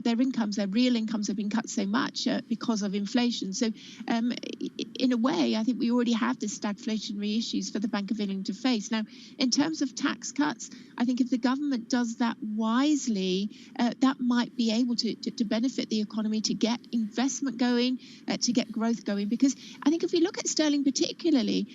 incomes, their real incomes have been cut so much because of inflation. So in a way, I think we already have this stagflationary issues for the Bank of England to face. Now, in terms of tax cuts, I think if the government government does that wisely, that might be able to benefit the economy, to get investment going, to get growth going. Because I think if we look at sterling particularly,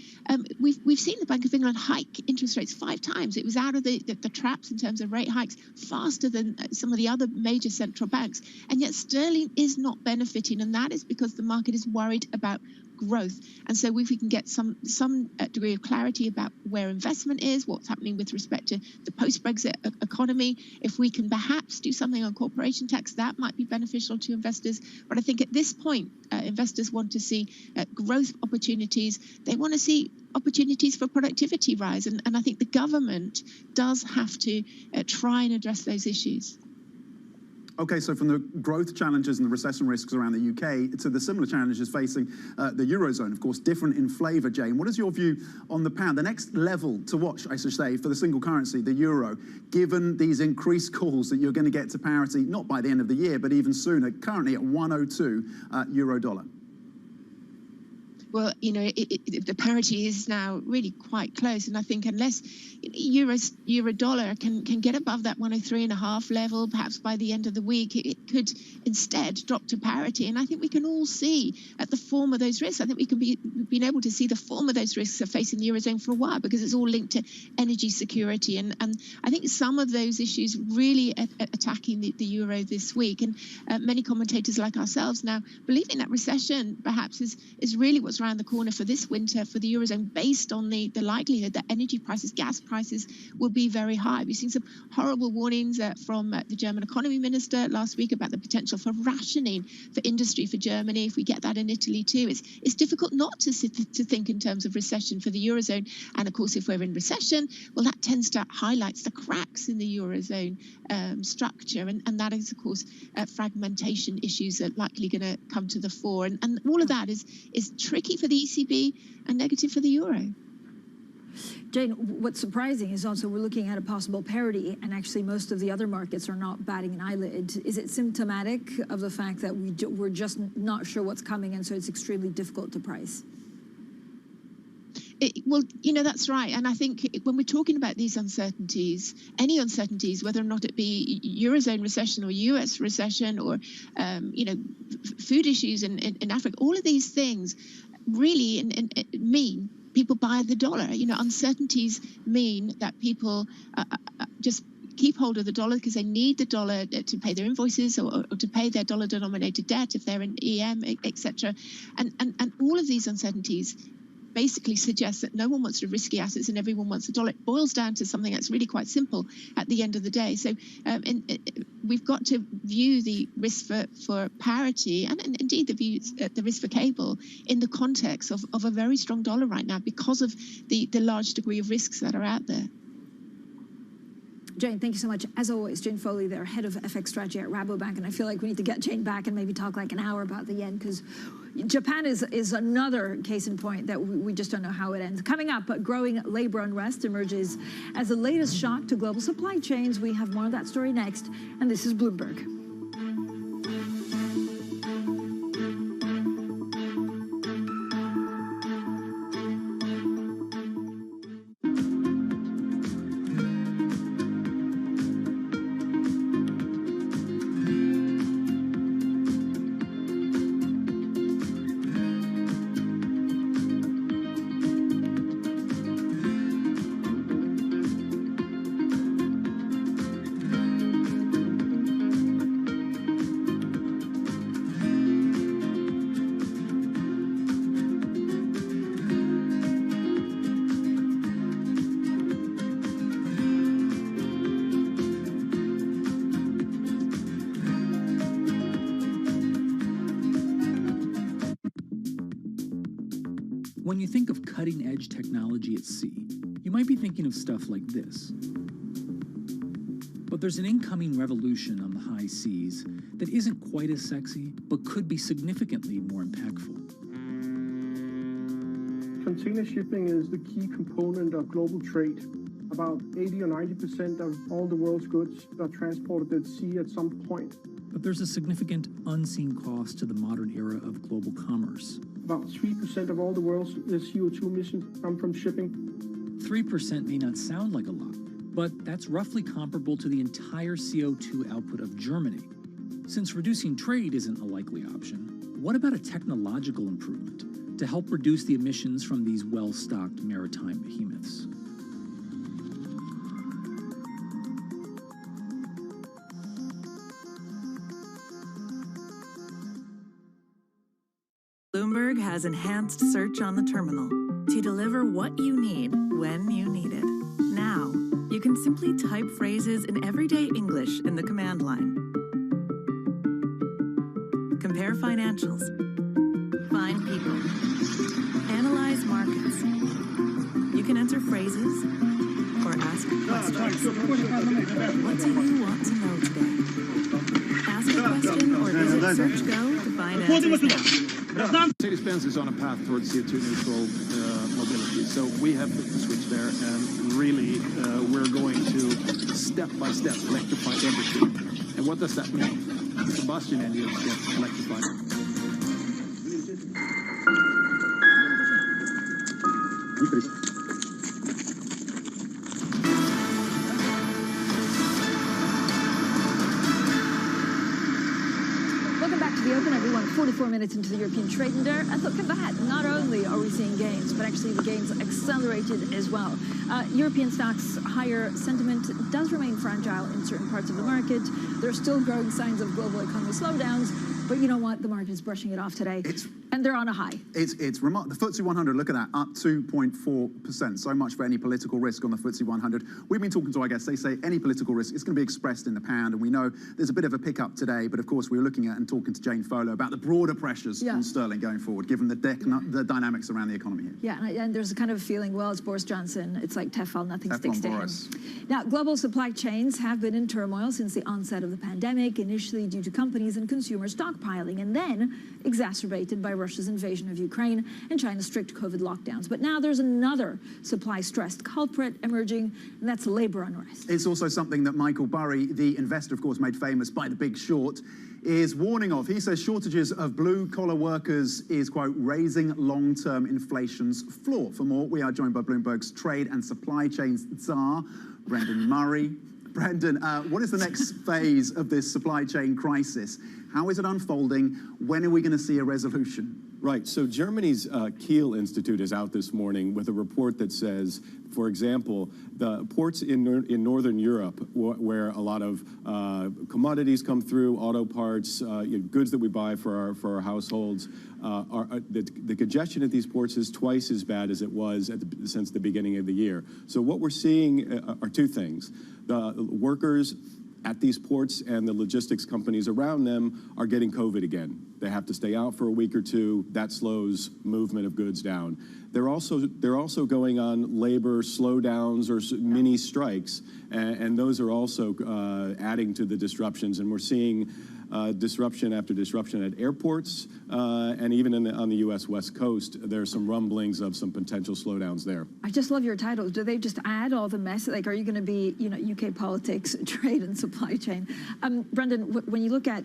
we've seen the Bank of England hike interest rates 5 times. It was out of the traps in terms of rate hikes faster than some of the other major central banks. And yet sterling is not benefiting, and that is because the market is worried about growth. And so if we can get some degree of clarity about where investment is, what's happening with respect to the post-Brexit economy, if we can perhaps do something on corporation tax, that might be beneficial to investors. But I think at this point, investors want to see growth opportunities. They want to see opportunities for productivity rise. And I think the government does have to try and address those issues. Okay, so from the growth challenges and the recession risks around the UK to the similar challenges facing the Eurozone, of course, different in flavour, Jane. What is your view on the pound? The next level to watch, I should say, for the single currency, the euro, given these increased calls that you're going to get to parity, not by the end of the year, but even sooner, currently at 102 euro dollar. Well, the parity is now really quite close. And I think unless euro dollar can get above that 103.5 level, perhaps by the end of the week, it could instead drop to parity. And I think we can all see at the form of those risks. I think we've been able to see the form of those risks are facing the Eurozone for a while, because it's all linked to energy security. And I think some of those issues really attacking the euro this week. And many commentators like ourselves now believing that recession perhaps is really what's around the corner for this winter for the Eurozone, based on the likelihood that energy prices, gas prices, will be very high. We've seen some horrible warnings from the German economy minister last week about the potential for rationing for industry for Germany. If we get that in Italy too, it's difficult not to think in terms of recession for the Eurozone. And of course, if we're in recession, well, that tends to highlight the cracks in the Eurozone structure, and that is, of course, fragmentation issues are likely going to come to the fore. And all of that is tricky for the ECB and negative for the euro. Jane, what's surprising is also we're looking at a possible parity, and actually most of the other markets are not batting an eyelid. Is it symptomatic of the fact that we're just not sure what's coming, and so it's extremely difficult to price? Well, that's right. And I think when we're talking about these uncertainties, any uncertainties, whether or not it be Eurozone recession or US recession or, food issues in Africa, all of these things really mean people buy the dollar. Uncertainties mean that people just keep hold of the dollar because they need the dollar to pay their invoices or to pay their dollar-denominated debt if they're in EM, etc. And all of these uncertainties basically suggests that no one wants to risky assets and everyone wants a dollar. It boils down to something that's really quite simple at the end of the day. So we've got to view the risk for parity and indeed the risk for cable in the context of a very strong dollar right now because of the large degree of risks that are out there. Jane, thank you so much. As always, Jane Foley, their head of FX strategy at Rabobank, and I feel like we need to get Jane back and maybe talk like an hour about the yen, because Japan is another case in point that we just don't know how it ends. Coming up, growing labor unrest emerges as the latest shock to global supply chains. We have more of that story next, and this is Bloomberg. When you think of cutting-edge technology at sea, you might be thinking of stuff like this. But there's an incoming revolution on the high seas that isn't quite as sexy, but could be significantly more impactful. Container shipping is the key component of global trade. About 80 or 90% of all the world's goods are transported at sea at some point. But there's a significant unseen cost to the modern era of global commerce. About 3% of all the world's CO2 emissions come from shipping. 3% may not sound like a lot, but that's roughly comparable to the entire CO2 output of Germany. Since reducing trade isn't a likely option, what about a technological improvement to help reduce the emissions from these well-stocked maritime behemoths? Bloomberg has enhanced search on the terminal to deliver what you need when you need it. Now, you can simply type phrases in everyday English in the command line. Compare financials. Find people. Analyze markets. You can enter phrases or ask questions. What do you want to know today? Ask a question or visit SearchGo to find answers now. Mercedes-Benz is on a path towards CO2 neutral mobility, so we have to switch there, and really we're going to step by step electrify everything. And what does that mean? Combustion engines get electrified. Welcome back to The Open, everyone. 44 minutes into the European trading day. And look at that. Not only are we seeing gains, but actually the gains accelerated as well. European stocks, higher sentiment does remain fragile in certain parts of the market. There are still growing signs of global economy slowdowns. But you know what? The market is brushing it off today. And they're on a high. It's remarkable. The FTSE 100, look at that, up 2.4%. So much for any political risk on the FTSE 100. We've been talking to our guests. They say any political risk is going to be expressed in the pound. And we know there's a bit of a pickup today. But of course, we were looking at and talking to Jane Fowler about the broader pressures on sterling going forward, given the dynamics around the economy here. Yeah, and there's a kind of feeling, well, it's Boris Johnson. It's like Tefal, nothing sticks to Boris. him. Now, global supply chains have been in turmoil since the onset of the pandemic, initially due to companies and consumers stockpiling, and then exacerbated by Russia's invasion of Ukraine and China's strict COVID lockdowns. But now there's another supply-stressed culprit emerging, and that's labor unrest. It's also something that Michael Burry, the investor, of course, made famous by The Big Short, is warning of. He says shortages of blue-collar workers is, quote, raising long-term inflation's floor. For more, we are joined by Bloomberg's trade and supply chains czar, Brendan Murray. Brendan, what is the next phase of this supply chain crisis? How is it unfolding? When are we going to see a resolution? Right. So Germany's Kiel Institute is out this morning with a report that says, for example, the ports in Northern Europe, where a lot of commodities come through, auto parts, goods that we buy for our households, the congestion at these ports is twice as bad as it was since the beginning of the year. So what we're seeing are two things. The workers at these ports and the logistics companies around them are getting COVID again. They have to stay out for a week or two. That slows movement of goods down. They're also going on labor slowdowns or mini strikes, and those are also adding to the disruptions. And we're seeing disruption after disruption at airports, and even on the U.S. West Coast, there's some rumblings of some potential slowdowns there. I just love your titles. Do they just add all the mess? Like, are you going to be, UK politics, trade and supply chain? Brendan, when you look at,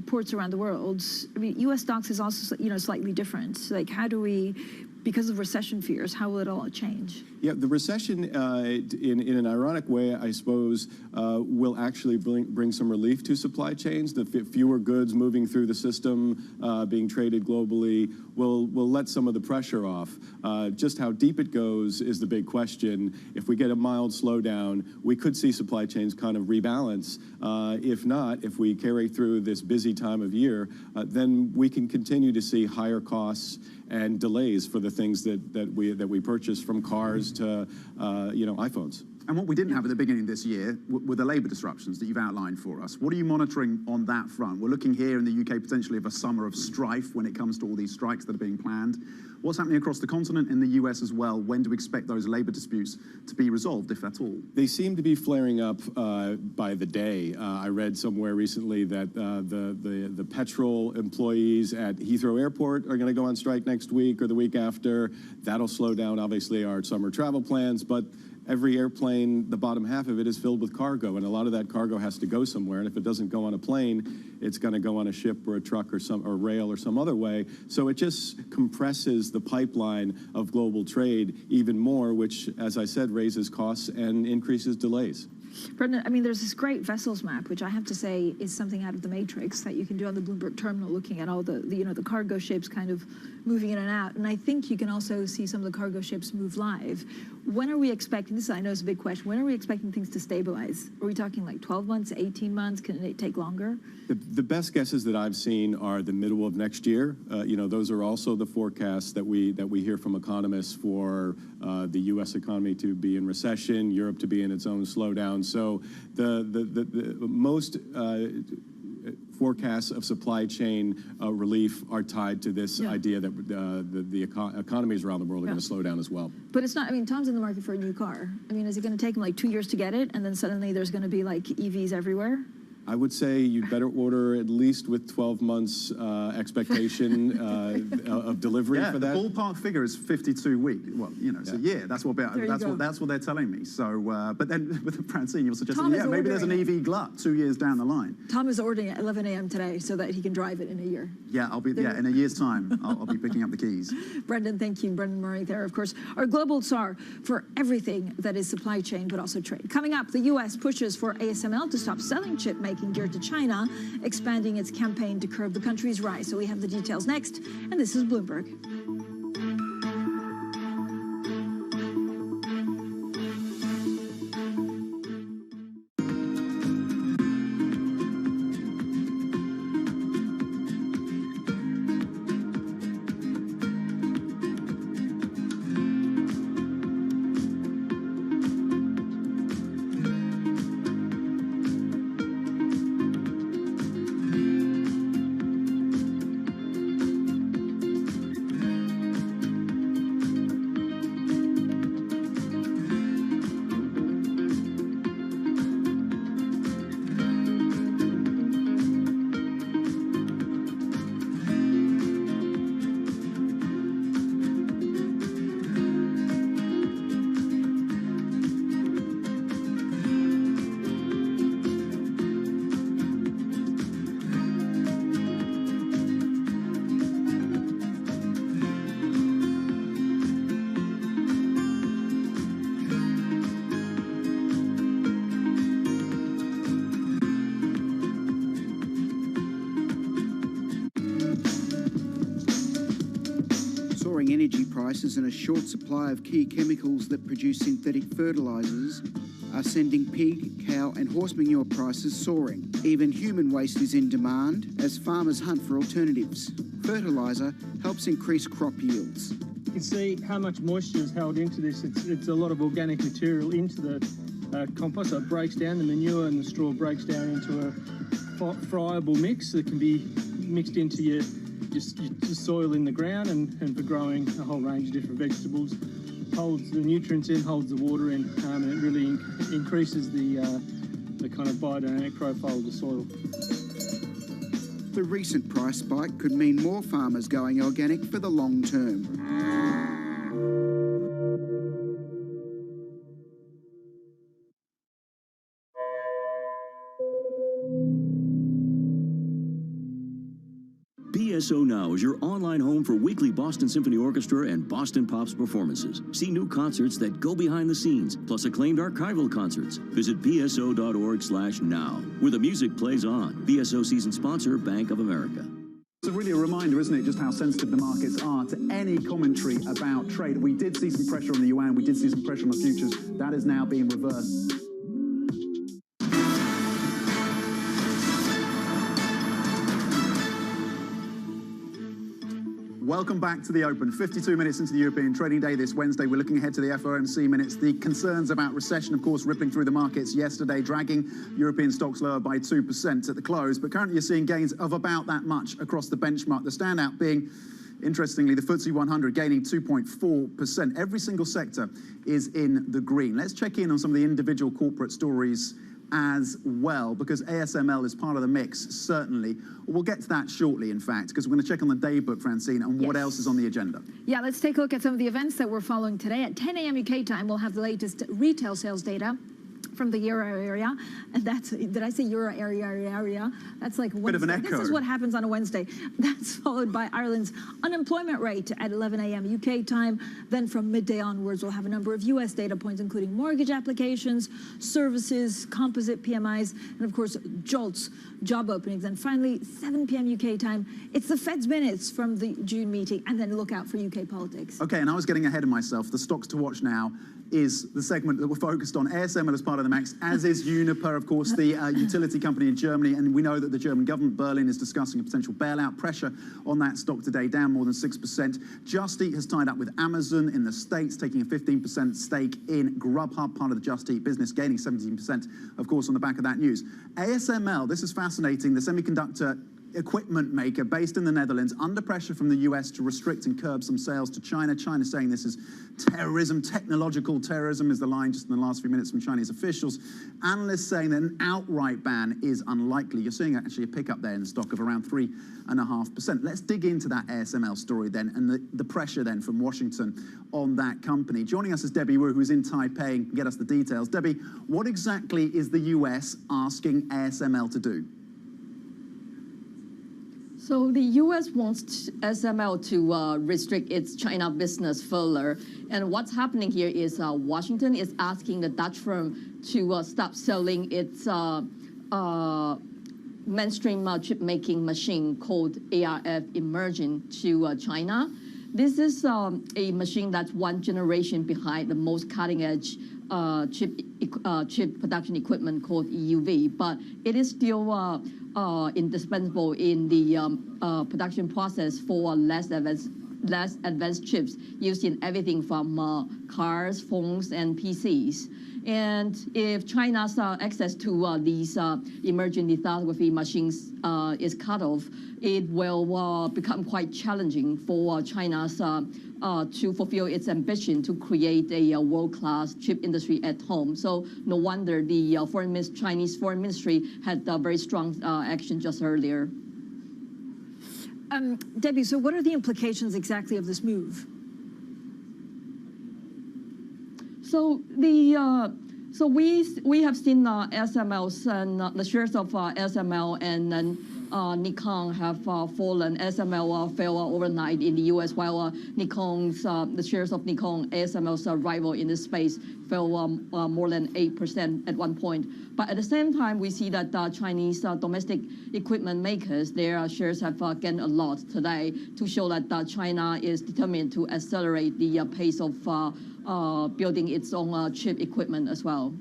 ports around the world, I mean, U.S. stocks is also, slightly different. Like, how do we, because of recession fears, how will it all change? Yeah, the recession, in an ironic way, I suppose, will actually bring some relief to supply chains. The fewer goods moving through the system, being traded globally, will let some of the pressure off. Just how deep it goes is the big question. If we get a mild slowdown, we could see supply chains kind of rebalance. If not, if we carry through this busy time of year, then we can continue to see higher costs and delays for the things that we purchase, from cars to iPhones. And what we didn't have at the beginning of this year were the labour disruptions that you've outlined for us. What are you monitoring on that front? We're looking here in the UK potentially of a summer of strife when it comes to all these strikes that are being planned. What's happening across the continent, in the US as well? When do we expect those labour disputes to be resolved, if at all? They seem to be flaring up by the day. I read somewhere recently that the petrol employees at Heathrow Airport are going to go on strike next week or the week after. That'll slow down, obviously, our summer travel plans, but every airplane, the bottom half of it is filled with cargo, and a lot of that cargo has to go somewhere. And if it doesn't go on a plane, it's going to go on a ship or a truck or rail or some other way. So it just compresses the pipeline of global trade even more, which, as I said, raises costs and increases delays. Brendan, I mean, there's this great vessels map, which I have to say is something out of the Matrix that you can do on the Bloomberg terminal, looking at all the cargo ships kind of moving in and out. And I think you can also see some of the cargo ships move live. When are we expecting, this I know is a big question, when are we expecting things to stabilize? Are we talking like 12 months, 18 months? Can it take longer? The best guesses that I've seen are the middle of next year. Those are also the forecasts that we hear from economists for the U.S. economy to be in recession, Europe to be in its own slowdown. So the most forecasts of supply chain relief are tied to this idea that the economies around the world are going to slow down as well. But it's not, I mean, Tom's in the market for a new car. I mean, is it going to take him like 2 years to get it, and then suddenly there's going to be like EVs everywhere? I would say you'd better order at least with 12 months expectation of delivery for that. The ballpark figure is 52 weeks. Well, it's a year. That's what they're telling me. So, but then with Francine, you're suggesting, maybe there's an EV glut 2 years down the line. Tom is ordering at 11 a.m. today so that he can drive it in a year. Yeah, I'll be. In a year's time, I'll be picking up the keys. Brendan, thank you. Brendan Murray there, of course, our global czar for everything that is supply chain, but also trade. Coming up, the U.S. pushes for ASML to stop selling chip making geared to China, expanding its campaign to curb the country's rise. So we have the details next, and this is Bloomberg. Energy prices and a short supply of key chemicals that produce synthetic fertilizers are sending pig, cow and horse manure prices soaring. Even human waste is in demand as farmers hunt for alternatives. Fertilizer helps increase crop yields. You can see how much moisture is held into this. It's a lot of organic material into the compost, so it breaks down. The manure and the straw breaks down into a friable mix that can be mixed into your soil in the ground and for growing a whole range of different vegetables. Holds the nutrients in, holds the water in, and it really increases the kind of biodynamic profile of the soil. The recent price spike could mean more farmers going organic for the long term. BSO Now is your online home for weekly Boston Symphony Orchestra and Boston Pops performances. See new concerts that go behind the scenes, plus acclaimed archival concerts. Visit bso.org/now, where the music plays on. BSO season sponsor, Bank of America. It's really a reminder, isn't it, just how sensitive the markets are to any commentary about trade. We did see some pressure on the yuan, we did see some pressure on the futures. That is now being reversed. Welcome back to the Open. 52 minutes into the European trading day this Wednesday. We're looking ahead to the FOMC minutes. The concerns about recession, of course, rippling through the markets yesterday, dragging European stocks lower by 2% at the close. But currently you're seeing gains of about that much across the benchmark. The standout being, interestingly, the FTSE 100 gaining 2.4%. Every single sector is in the green. Let's check in on some of the individual corporate stories as well, because ASML is part of the mix, certainly. We'll get to that shortly, in fact, because we're going to check on the daybook, Francine, and what else is on the agenda. Yeah, let's take a look at some of the events that we're following today. At 10 a.m. UK time, we'll have the latest retail sales data from the euro area, and that's, did I say euro area? That's like Wednesday. Bit of an echo. This is what happens on a Wednesday. That's followed by Ireland's unemployment rate at 11 a.m. UK time. Then from midday onwards, we'll have a number of US data points, including mortgage applications, services, composite PMIs, and of course, JOLTS, job openings. And finally, 7 p.m. UK time, it's the Fed's minutes from the June meeting, and then look out for UK politics. Okay, and I was getting ahead of myself. The stocks to watch now is the segment that we're focused on. ASML as part of the MAX, as is Uniper, of course, the utility company in Germany. And we know that the German government, Berlin, is discussing a potential bailout. Pressure on that stock today, down more than 6%. Just Eat has tied up with Amazon in the States, taking a 15% stake in Grubhub, part of the Just Eat business, gaining 17%, of course, on the back of that news. ASML, this is fascinating, the semiconductor equipment maker based in the Netherlands, under pressure from the US to restrict and curb some sales to China. China saying this is terrorism, technological terrorism is the line just in the last few minutes from Chinese officials. Analysts saying that an outright ban is unlikely. You're seeing actually a pickup there in the stock of around 3.5%. Let's dig into that ASML story then, and the pressure then from Washington on that company. Joining us is Debbie Wu, who's in Taipei, and can get us the details. Debbie, what exactly is the US asking ASML to do? So the U.S. wants ASML to restrict its China business further. And what's happening here is Washington is asking the Dutch firm to stop selling its mainstream chip-making machine called ARF Emerging to China. This is a machine that's one generation behind the most cutting-edge chip production equipment called EUV, but it is still indispensable in the production process for less advanced chips used in everything from cars, phones, and PCs. And if China's access to these emerging lithography machines is cut off, it will become quite challenging for China's to fulfill its ambition to create a world-class chip industry at home. So no wonder the Chinese Foreign Ministry had a very strong action just earlier. Debbie, so what are the implications exactly of this move? So we have seen ASML's and the shares of ASML and then Nikon have fallen. ASML fell overnight in the U.S., while the shares of Nikon, ASML's rival in this space, fell more than 8% at one point. But at the same time, we see that Chinese domestic equipment makers, their shares have gained a lot today to show that China is determined to accelerate the pace of building its own chip equipment as well.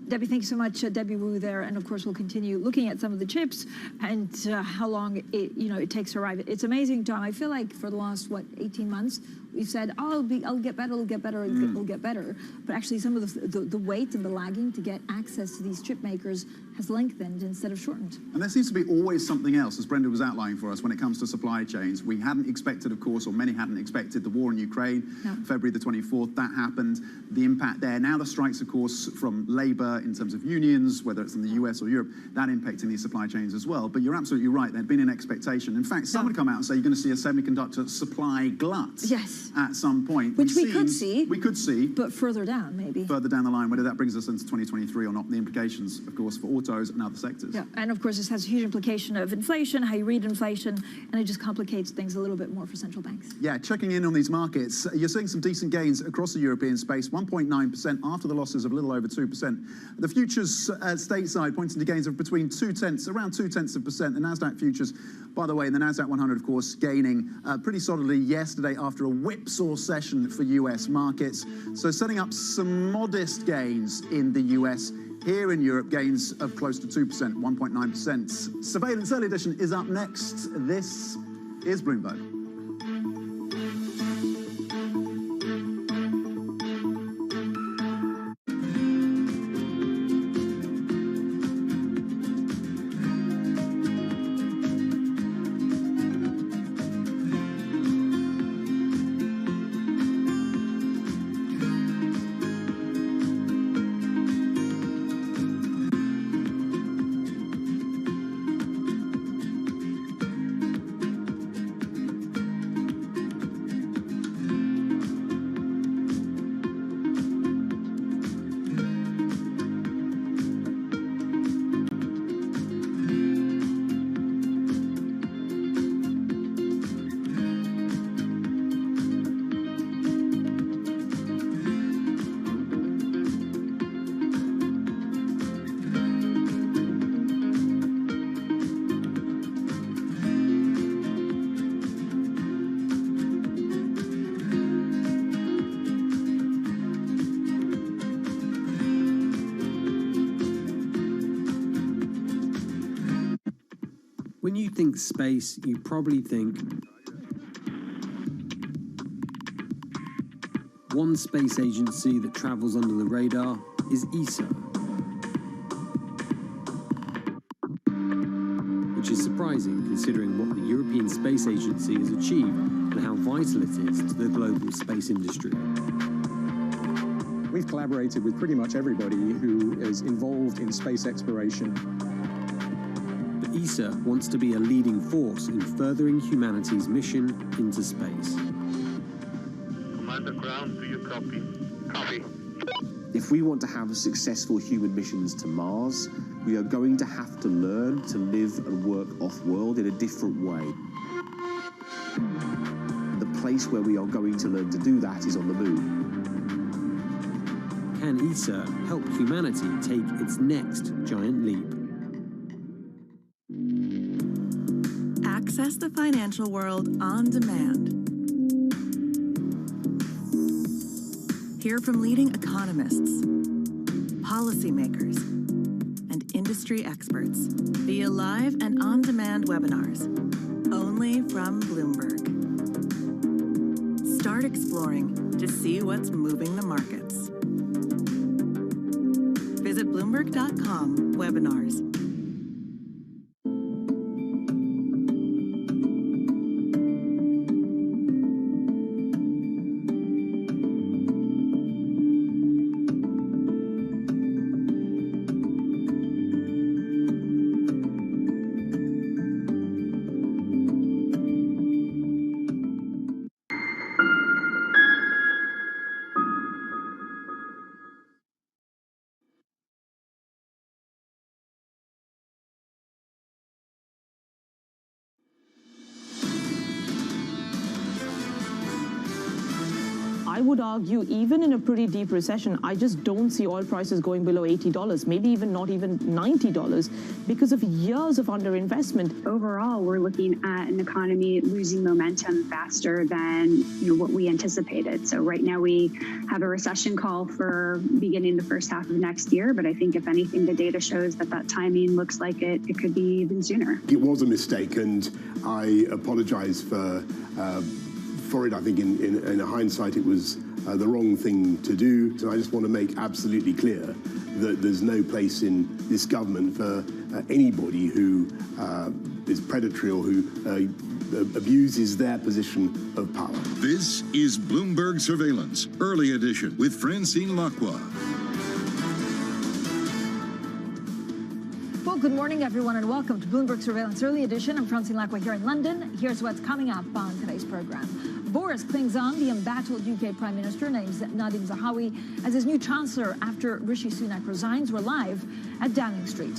Debbie, thanks so much, Debbie Wu there, and of course we'll continue looking at some of the chips and how long it takes to arrive. It's amazing, Tom. I feel like for the last 18 months we've said, oh, it'll get better, it'll get better, it'll get better. But actually, some of the wait and the lagging to get access to these chip makers has lengthened instead of shortened. And there seems to be always something else, as Brenda was outlining for us, when it comes to supply chains. We hadn't expected, of course, or many hadn't expected, the war in Ukraine, February the 24th. That happened. The impact there. Now the strikes, of course, from labour in terms of unions, whether it's in the US or Europe, that impacting these supply chains as well. But you're absolutely right. There'd been an expectation. In fact, some would come out and say you're going to see a semiconductor supply glut. Yes. At some point. Which we could see. We could see. But further down, maybe. Further down the line, whether that brings us into 2023 or not, the implications, of course, for autos and other sectors. Yeah, and of course, this has a huge implication of inflation, how you read inflation, and it just complicates things a little bit more for central banks. Yeah, checking in on these markets, you're seeing some decent gains across the European space, 1.9% after the losses of a little over 2%. The futures stateside pointing to gains of between around 0.2%. The Nasdaq futures, by the way, the Nasdaq 100, of course, gaining pretty solidly yesterday after a whipsaw session for US markets. So setting up some modest gains in the US. Here in Europe, gains of close to 2%, 1.9%. Surveillance Early Edition is up next. This is Bloomberg. When you think space, you probably think one space agency that travels under the radar is ESA, which is surprising considering what the European Space Agency has achieved and how vital it is to the global space industry. We've collaborated with pretty much everybody who is involved in space exploration. But ESA wants to be a leading force in furthering humanity's mission into space. Commander Ground, do you copy? Copy. If we want to have successful human missions to Mars, we are going to have to learn to live and work off-world in a different way. The place where we are going to learn to do that is on the moon. Can ESA help humanity take its next giant leap? Access the financial world on demand. Hear from leading economists, policymakers, and industry experts via live and on-demand webinars, only from Bloomberg. Start exploring to see what's moving the markets. Visit Bloomberg.com/webinars. I would argue even in a pretty deep recession, I just don't see oil prices going below $80, maybe even not even $90 because of years of underinvestment. Overall, we're looking at an economy losing momentum faster than what we anticipated. So right now we have a recession call for beginning the first half of next year, but I think if anything, the data shows that timing looks like it could be even sooner. It was a mistake, and I apologize for it. I think in hindsight it was the wrong thing to do. So I just want to make absolutely clear that there's no place in this government for anybody who is predatory or who abuses their position of power. This is Bloomberg Surveillance, Early Edition with Francine Lacqua. Well, good morning, everyone, and welcome to Bloomberg Surveillance Early Edition. I'm Francine Lacqua here in London. Here's what's coming up on today's program. Boris clings on, the embattled UK Prime Minister names Nadhim Zahawi as his new Chancellor after Rishi Sunak resigns. We're live at Downing Street.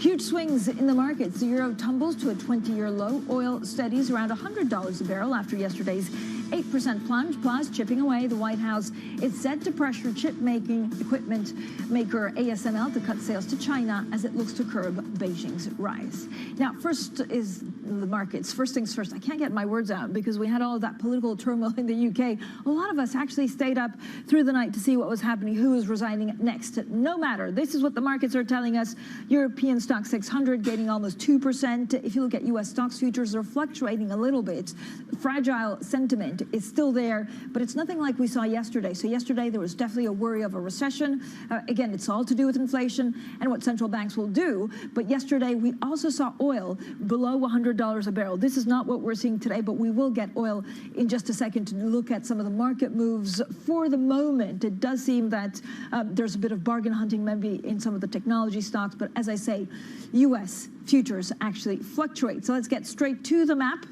Huge swings in the markets. The euro tumbles to a 20-year low. Oil steadies around $100 a barrel after yesterday's 8% plunge. Plus, chipping away, the White House is set to pressure chip-making equipment maker ASML to cut sales to China as it looks to curb Beijing's rise. Now, first is the markets. First things first, I can't get my words out because we had all of that political turmoil in the UK. A lot of us actually stayed up through the night to see what was happening, who was resigning next. No matter, this is what the markets are telling us. European stock 600 gaining almost 2%. If you look at U.S. stocks futures, they're fluctuating a little bit. Fragile sentiment is still there, but it's nothing like we saw yesterday. So yesterday there was definitely a worry of a recession. Again, it's all to do with inflation and what central banks will do. But yesterday we also saw oil below $100 a barrel. This is not what we're seeing today, but we will get oil in just a second to look at some of the market moves. For the moment, it does seem that there's a bit of bargain hunting maybe in some of the technology stocks. But as I say, U.S. futures actually fluctuate. So let's get straight to the map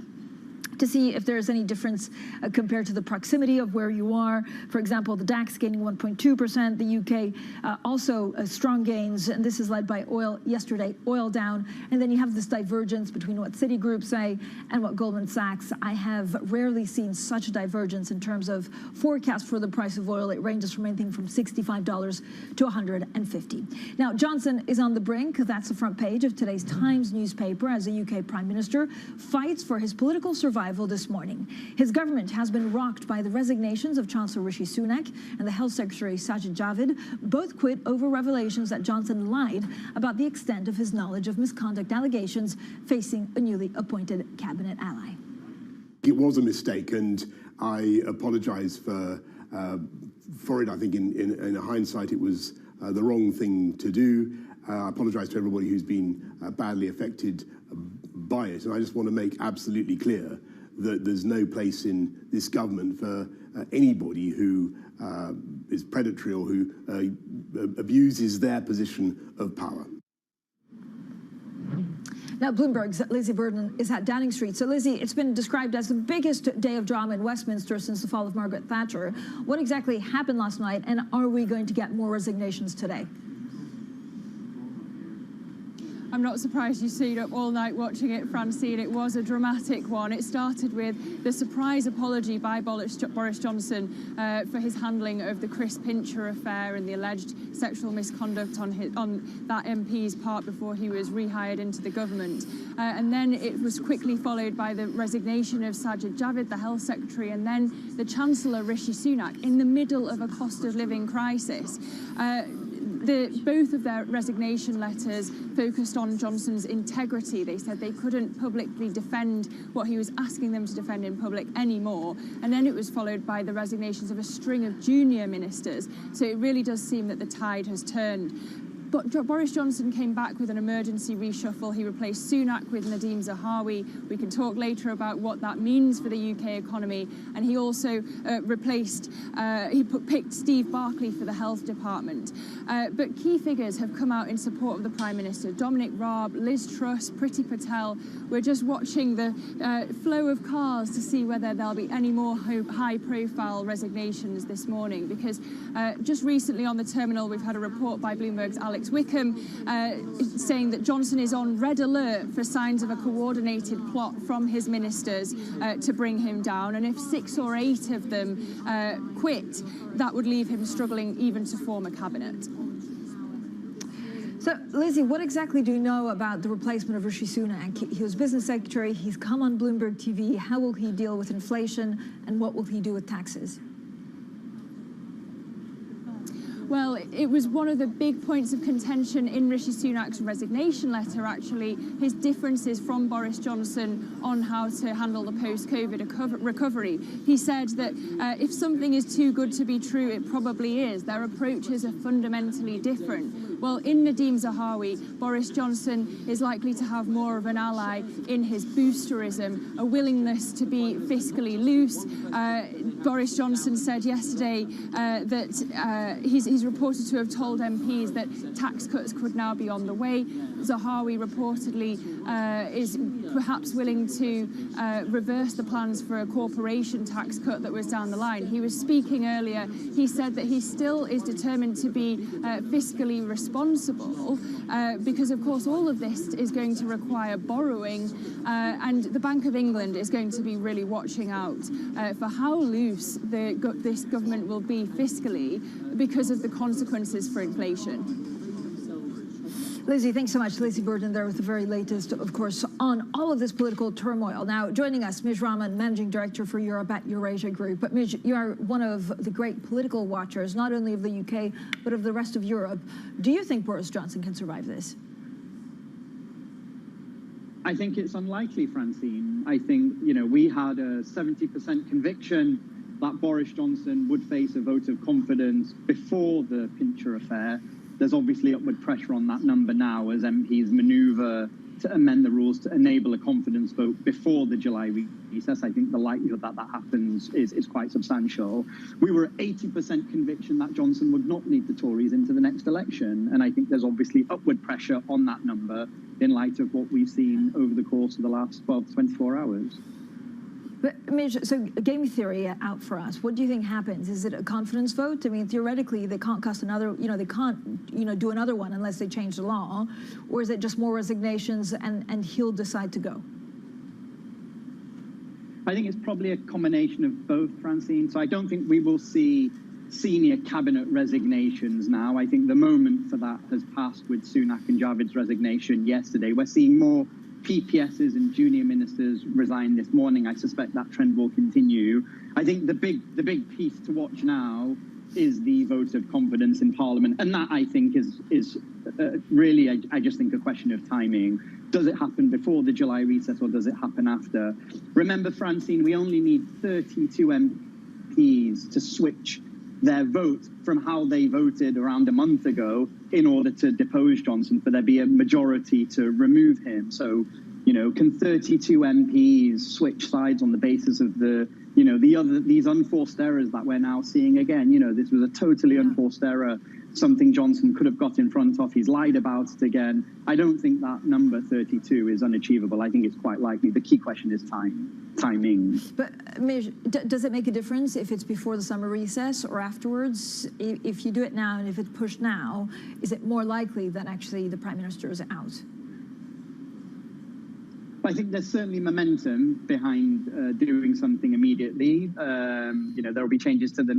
to see if there's any difference compared to the proximity of where you are. For example, the DAX gaining 1.2%, the UK also strong gains, and this is led by oil yesterday, oil down. And then you have this divergence between what Citigroup say and what Goldman Sachs. I have rarely seen such a divergence in terms of forecast for the price of oil. It ranges from anything from $65 to $150. Now, Johnson is on the brink. That's the front page of today's Times newspaper as the UK Prime Minister fights for his political survival arrival this morning. His government has been rocked by the resignations of Chancellor Rishi Sunak and the Health Secretary Sajid Javid. Both quit over revelations that Johnson lied about the extent of his knowledge of misconduct allegations facing a newly appointed cabinet ally. It was a mistake, and I apologise for it. I think in hindsight it was the wrong thing to do. I apologise to everybody who's been badly affected by it, and I just want to make absolutely clear that there's no place in this government for anybody who is predatory or who abuses their position of power. Now, Bloomberg's Lizzie Burden is at Downing Street. So, Lizzie, it's been described as the biggest day of drama in Westminster since the fall of Margaret Thatcher. What exactly happened last night, and are we going to get more resignations today? I'm not surprised you stayed up all night watching it, Francine. It was a dramatic one. It started with the surprise apology by Boris Johnson for his handling of the Chris Pincher affair and the alleged sexual misconduct on that MP's part before he was rehired into the government. And then it was quickly followed by the resignation of Sajid Javid, the Health Secretary, and then the Chancellor Rishi Sunak in the middle of a cost of living crisis. Both of their resignation letters focused on Johnson's integrity. They said they couldn't publicly defend what he was asking them to defend in public anymore. And then it was followed by the resignations of a string of junior ministers. So it really does seem that the tide has turned. But Boris Johnson came back with an emergency reshuffle. He replaced Sunak with Nadhim Zahawi. We can talk later about what that means for the UK economy. And he also picked Steve Barclay for the health department. But key figures have come out in support of the Prime Minister. Dominic Raab, Liz Truss, Priti Patel. We're just watching the flow of cars to see whether there'll be any more high-profile resignations this morning. Because just recently on the terminal, we've had a report by Bloomberg's Alex Wickham saying that Johnson is on red alert for signs of a coordinated plot from his ministers to bring him down. And if 6 or 8 of them quit, that would leave him struggling even to form a cabinet. So, Lizzie, what exactly do you know about the replacement of Rishi Sunak? He was business secretary. He's come on Bloomberg TV. How will he deal with inflation, and what will he do with taxes? Well, it was one of the big points of contention in Rishi Sunak's resignation letter, actually, his differences from Boris Johnson on how to handle the post-COVID recovery. He said that if something is too good to be true, it probably is. Their approaches are fundamentally different. Well, in Nadhim Zahawi, Boris Johnson is likely to have more of an ally in his boosterism, a willingness to be fiscally loose. Boris Johnson said yesterday that he's reported to have told MPs that tax cuts could now be on the way. Zahawi reportedly is perhaps willing to reverse the plans for a corporation tax cut that was down the line. He was speaking earlier. He said that he still is determined to be fiscally responsible because, of course, all of this is going to require borrowing, and the Bank of England is going to be really watching out for how loose this government will be fiscally because of the consequences for inflation. Lizzie, thanks so much. Lizzie Burden there with the very latest, of course, on all of this political turmoil. Now, joining us, Mij Rahman, Managing Director for Europe at Eurasia Group. But Mij, you are one of the great political watchers, not only of the UK, but of the rest of Europe. Do you think Boris Johnson can survive this? I think it's unlikely, Francine. I think, we had a 70% conviction that Boris Johnson would face a vote of confidence before the Pincher affair. There's obviously upward pressure on that number now as MPs manoeuvre to amend the rules to enable a confidence vote before the July recess. I think the likelihood that that happens is quite substantial. We were at 80% conviction that Johnson would not lead the Tories into the next election, and I think there's obviously upward pressure on that number in light of what we've seen over the course of the last 12 to 24 hours. But, Mij, so game theory out for us. What do you think happens? Is it a confidence vote? I mean, theoretically, they can't cast another, they can't, do another one unless they change the law. Or is it just more resignations and he'll decide to go? I think it's probably a combination of both, Francine. So I don't think we will see senior cabinet resignations now. I think the moment for that has passed with Sunak and Javid's resignation yesterday. We're seeing more PPSs and junior ministers resigned this morning. I suspect that trend will continue. I think the big piece to watch now is the vote of confidence in Parliament, and that I think is really, I just think, a question of timing. Does it happen before the July recess or does it happen after? Remember, Francine, we only need 32 MPs to switch their vote from how they voted around a month ago in order to depose Johnson, for there be a majority to remove him. So, you know, can 32 MPs switch sides on the basis of these unforced errors that we're now seeing again? You know, this was a totally unforced error, something Johnson could have got in front of. He's lied about it again. I don't think that number 32 is unachievable. I think it's quite likely. The key question is timing. But does it make a difference if it's before the summer recess or afterwards? If you do it now and if it's pushed now, is it more likely that actually the Prime Minister is out? I think there's certainly momentum behind doing something immediately. You know, there will be changes to the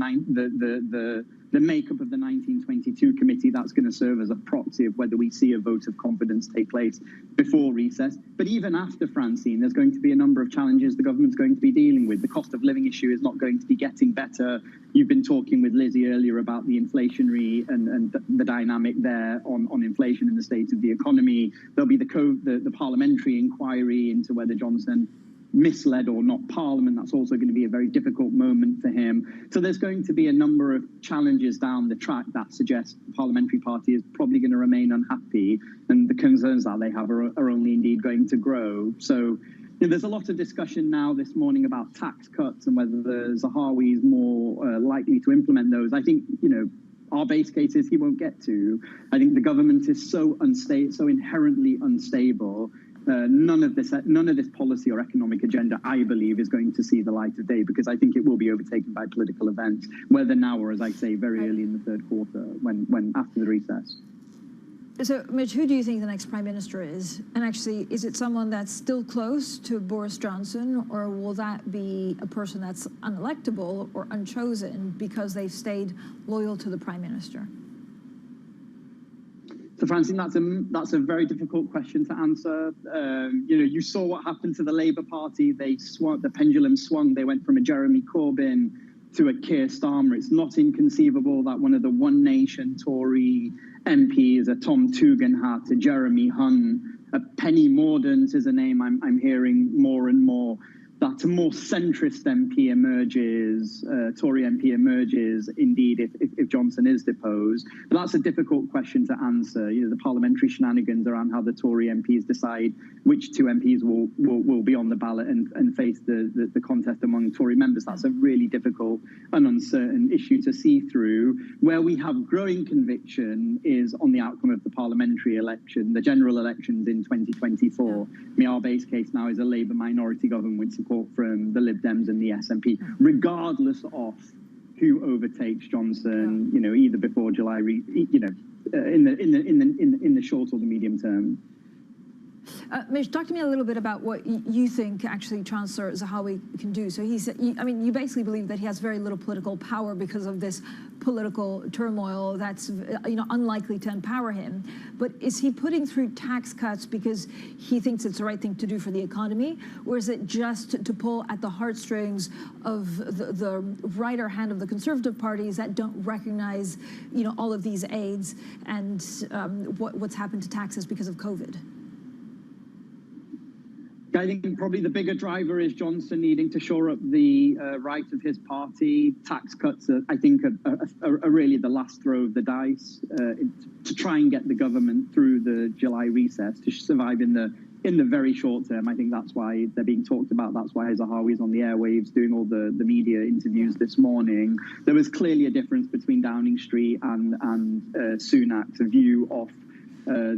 makeup of the 1922 committee. That's going to serve as a proxy of whether we see a vote of confidence take place before recess. But even after, Francine, there's going to be a number of challenges the government's going to be dealing with. The cost of living issue is not going to be getting better. You've been talking with Lizzie earlier about the inflationary and the dynamic there on inflation in the state of the economy. There'll be the parliamentary inquiry into whether Johnson misled or not Parliament. That's also going to be a very difficult moment for him. So there's going to be a number of challenges down the track that suggest the parliamentary party is probably going to remain unhappy, and the concerns that they have are only indeed going to grow. So you know, there's a lot of discussion now this morning about tax cuts and whether the Zahawi is more likely to implement those. I think, you know, our base case is he won't get to. I think the government is so unstable, so inherently unstable. None of this policy or economic agenda, I believe, is going to see the light of day, because I think it will be overtaken by political events, whether now or, as I say, very early in the third quarter, when after the recess. So, Mitch, who do you think the next Prime Minister is? And actually, is it someone that's still close to Boris Johnson, or will that be a person that's unelectable or unchosen because they've stayed loyal to the Prime Minister? So, Francine, that's a very difficult question to answer. You know, you saw what happened to the Labour Party. The pendulum swung. They went from a Jeremy Corbyn to a Keir Starmer. It's not inconceivable that one of the One Nation Tory MPs, a Tom Tugendhat, a Jeremy Hunt, a Penny Mordaunt is a name I'm hearing more and more, that a more centrist MP emerges, Tory MP emerges, indeed, if Johnson is deposed. But that's a difficult question to answer. You know, the parliamentary shenanigans around how the Tory MPs decide which two MPs will be on the ballot and face the contest among Tory members. That's a really difficult and uncertain issue to see through. Where we have growing conviction is on the outcome of the parliamentary election, the general elections in 2024. I mean, our base case now is a Labour minority government with support from the Lib Dems and the SNP, regardless of who overtakes Johnson. You know, either before July, in the short or the medium term. Mitch, talk to me a little bit about what you think actually Chancellor Zahawi can do. So you basically believe that he has very little political power because of this political turmoil that's unlikely to empower him. But is he putting through tax cuts because he thinks it's the right thing to do for the economy, or is it just to pull at the heartstrings of the righter hand of the Conservative parties that don't recognize all of these aids and what's happened to taxes because of COVID? I think probably the bigger driver is Johnson needing to shore up the right of his party. Tax cuts, I think, are really the last throw of the dice to try and get the government through the July recess to survive in the very short term. I think that's why they're being talked about. That's why Zahawi's on the airwaves doing all the media interviews this morning. There was clearly a difference between Downing Street and Sunak's view of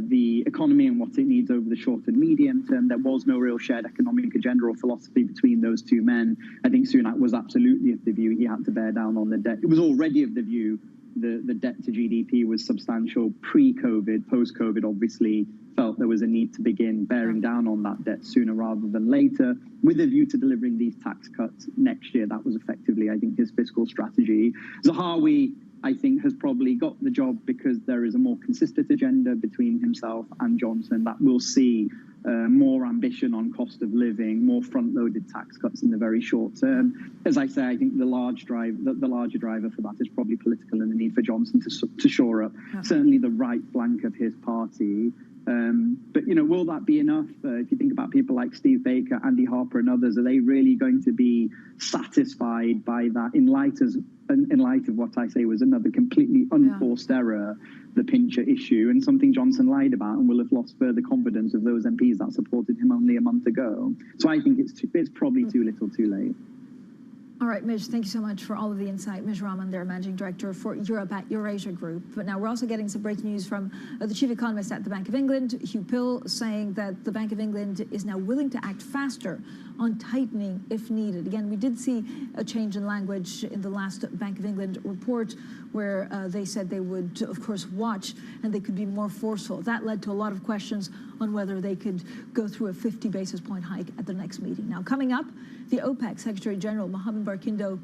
the economy and what it needs over the short and medium term. There was no real shared economic agenda or philosophy between those two men. I think Sunak was absolutely of the view he had to bear down on the debt. It was already of the view the debt to GDP was substantial pre-COVID. Post-COVID, obviously, felt there was a need to begin bearing down on that debt sooner rather than later, with a view to delivering these tax cuts next year. That was effectively, I think, his fiscal strategy. Zahawi I think has probably got the job because there is a more consistent agenda between himself and Johnson that will see more ambition on cost of living, more front-loaded tax cuts in the very short term. As I say, I think the larger driver for that is probably political and the need for Johnson to shore up certainly the right flank of his party. But, you know, will that be enough? If you think about people like Steve Baker, Andy Harper and others, are they really going to be satisfied by that in light of what I say was another completely unforced error, the Pincher issue, and something Johnson lied about, and will have lost further confidence of those MPs that supported him only a month ago. So I think it's probably too little too late. All right, Mij, thank you so much for all of the insight. Mij Rahman, their Managing Director for Europe at Eurasia Group. But now we're also getting some breaking news from the Chief Economist at the Bank of England, Hugh Pill, saying that the Bank of England is now willing to act faster on tightening if needed. Again, we did see a change in language in the last Bank of England report where they said they would, of course, watch and they could be more forceful. That led to a lot of questions on whether they could go through a 50 basis point hike at the next meeting. Now, coming up, the OPEC Secretary General, Mohammed Barkindo,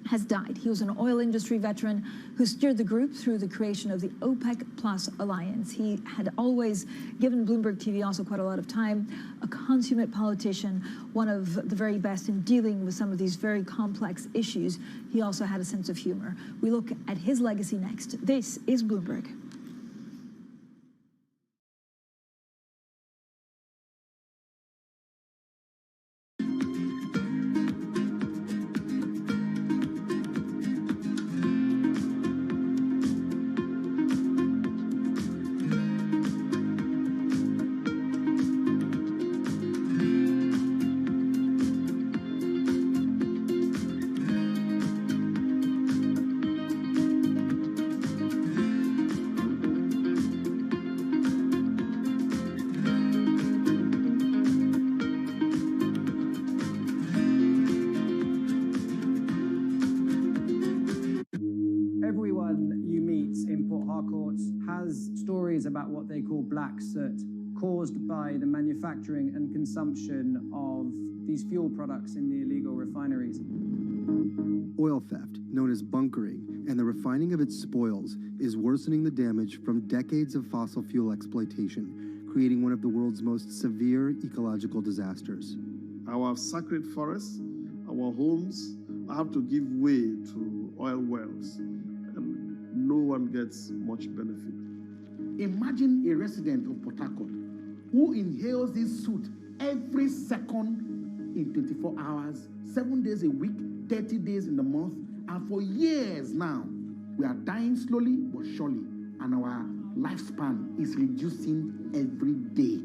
has died. He was an oil industry veteran who steered the group through the creation of the OPEC Plus alliance. He had always given Bloomberg TV also quite a lot of time, a consummate politician, one of the very best in dealing with some of these very complex issues. He also had a sense of humor. We look at his legacy next. This is Bloomberg. About what they call black soot caused by the manufacturing and consumption of these fuel products in the illegal refineries. Oil theft, known as bunkering, and the refining of its spoils is worsening the damage from decades of fossil fuel exploitation, creating one of the world's most severe ecological disasters. Our sacred forests, our homes have to give way to oil wells, and no one gets much benefit. Imagine a resident of Port Harcourt who inhales this soot every second in 24 hours, 7 days a week, 30 days in the month, and for years now, we are dying slowly but surely, and our lifespan is reducing every day.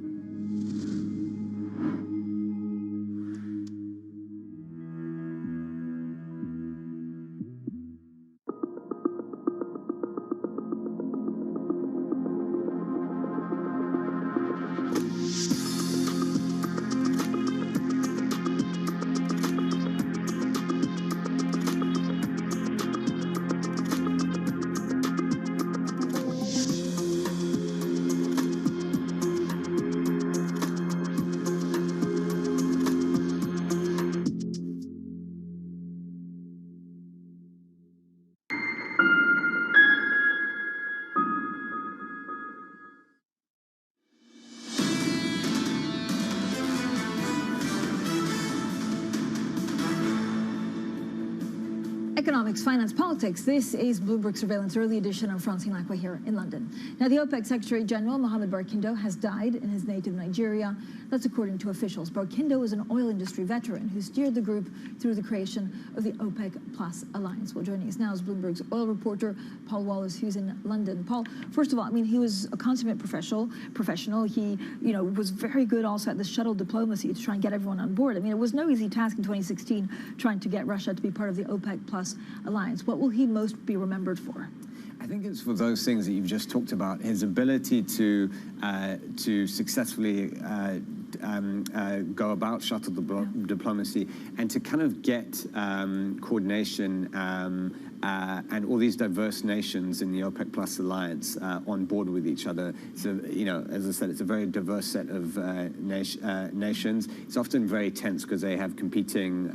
Economics, finance, politics. This is Bloomberg Surveillance Early Edition. I'm Francine Lacqua here in London. Now, the OPEC Secretary General, Mohammed Barkindo, has died in his native Nigeria. That's according to officials. Barkindo is an oil industry veteran who steered the group through the creation of the OPEC Plus alliance. Well, joining us now is Bloomberg's oil reporter, Paul Wallace, who's in London. Paul, first of all, I mean, he was a consummate professional. He, was very good also at the shuttle diplomacy to try and get everyone on board. I mean, it was no easy task in 2016 trying to get Russia to be part of the OPEC Plus alliance. What will he most be remembered for? I think it's for those things that you've just talked about, his ability to successfully go about shuttle diplomacy and to kind of get coordination and all these diverse nations in the OPEC Plus alliance on board with each other. So, you know, as I said, it's a very diverse set of nations. It's often very tense because they have competing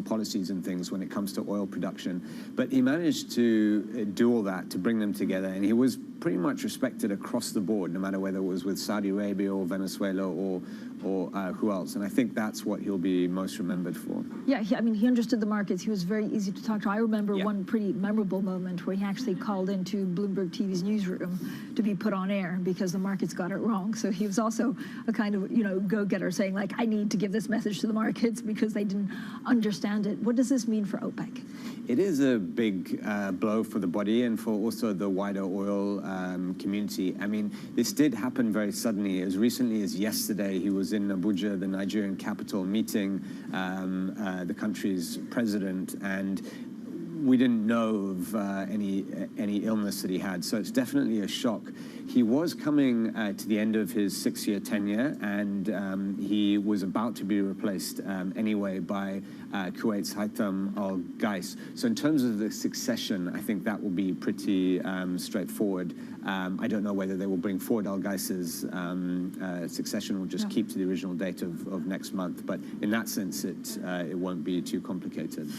policies and things when it comes to oil production. But he managed to do all that, to bring them together, and he was pretty much respected across the board, no matter whether it was with Saudi Arabia or Venezuela or who else. And I think that's what he'll be most remembered for. Yeah, I mean, he understood the markets. He was very easy to talk to. I remember one pretty memorable moment where he actually called into Bloomberg TV's newsroom to be put on air because the markets got it wrong. So he was also a kind of, you know, go-getter saying, like, I need to give this message to the markets because they didn't understand it. What does this mean for OPEC? It is a big blow for the body and for also the wider oil community. I mean, this did happen very suddenly. As recently as yesterday, he was in Abuja, the Nigerian capital, meeting the country's president, and we didn't know of any illness that he had. So it's definitely a shock. He was coming to the end of his 6-year tenure, and he was about to be replaced anyway by Kuwait's Haitham al-Ghais. So in terms of the succession, I think that will be pretty straightforward. I don't know whether they will bring forward al-Ghais's succession or just keep to the original date of next month. But in that sense, it won't be too complicated.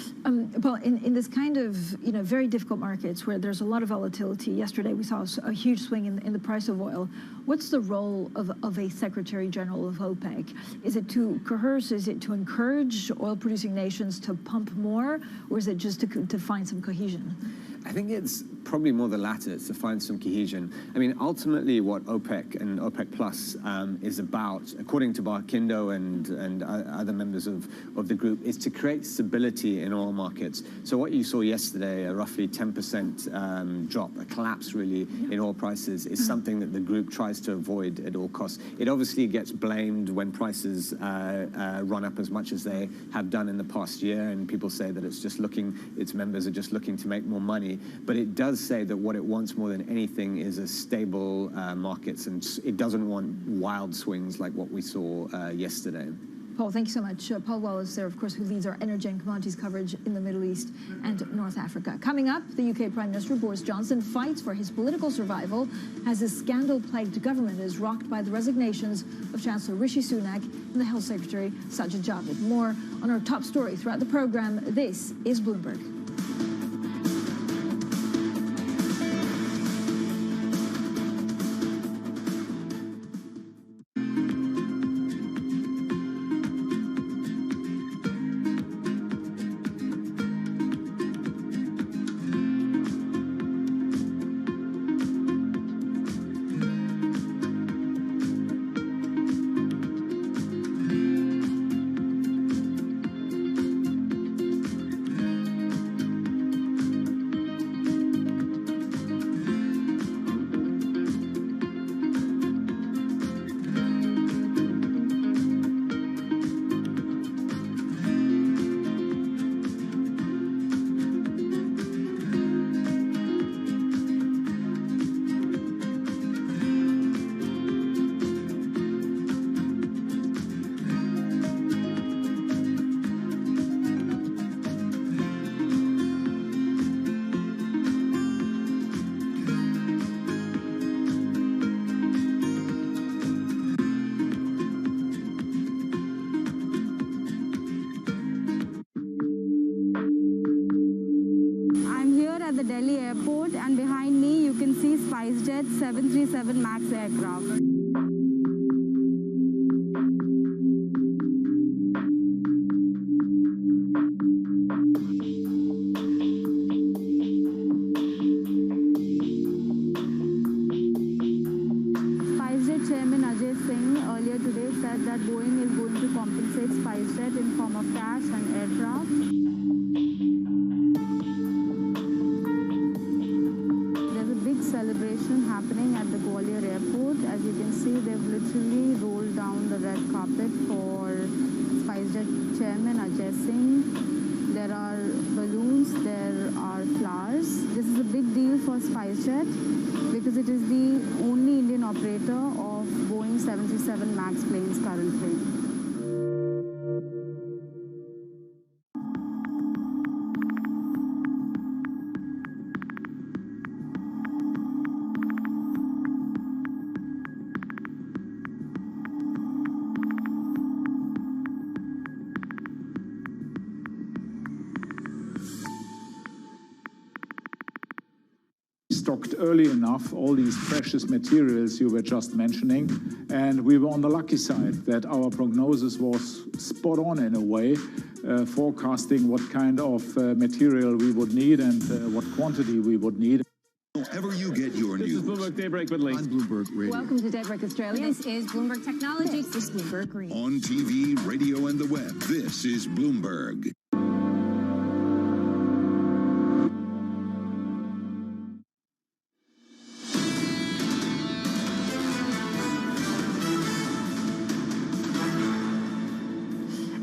Paul, in this kind of, you know, very difficult markets where there's a lot of volatility, yesterday we saw a huge swing in the price of oil. What's the role of a Secretary General of OPEC? Is it to coerce? Is it to encourage oil-producing nations to pump more? Or is it just to find some cohesion? I think it's probably more the latter, to find some cohesion. I mean, ultimately what OPEC and OPEC Plus is about, according to Barkindo and other members of the group, is to create stability in oil markets. So what you saw yesterday, a roughly 10% drop, a collapse really in oil prices, is something that the group tries to avoid at all costs. It obviously gets blamed when prices run up as much as they have done in the past year, and people say that its members are just looking to make more money. But it does say that what it wants more than anything is a stable markets, and it doesn't want wild swings like what we saw yesterday. Paul, thank you so much. Paul Wallace there, of course, who leads our energy and commodities coverage in the Middle East and North Africa. Coming up, the UK Prime Minister Boris Johnson fights for his political survival as his scandal-plagued government is rocked by the resignations of Chancellor Rishi Sunak and the Health Secretary Sajid Javid. More on our top story throughout the program. This is Bloomberg. the Delhi airport, and behind me you can see SpiceJet 737 MAX aircraft. There are balloons, there are for flowers. This is a big deal for SpiceJet because it is the only Indian operator of Boeing 737 MAX planes currently. Stocked early enough all these precious materials you were just mentioning, and we were on the lucky side that our prognosis was spot on in a way, forecasting what kind of material we would need and what quantity we would need. Wherever you get your news. This is Bloomberg Daybreak with Lee. On Bloomberg Radio. Welcome to Daybreak Australia. This is Bloomberg Technology. This is Bloomberg Green. On TV, radio, and the web, this is Bloomberg.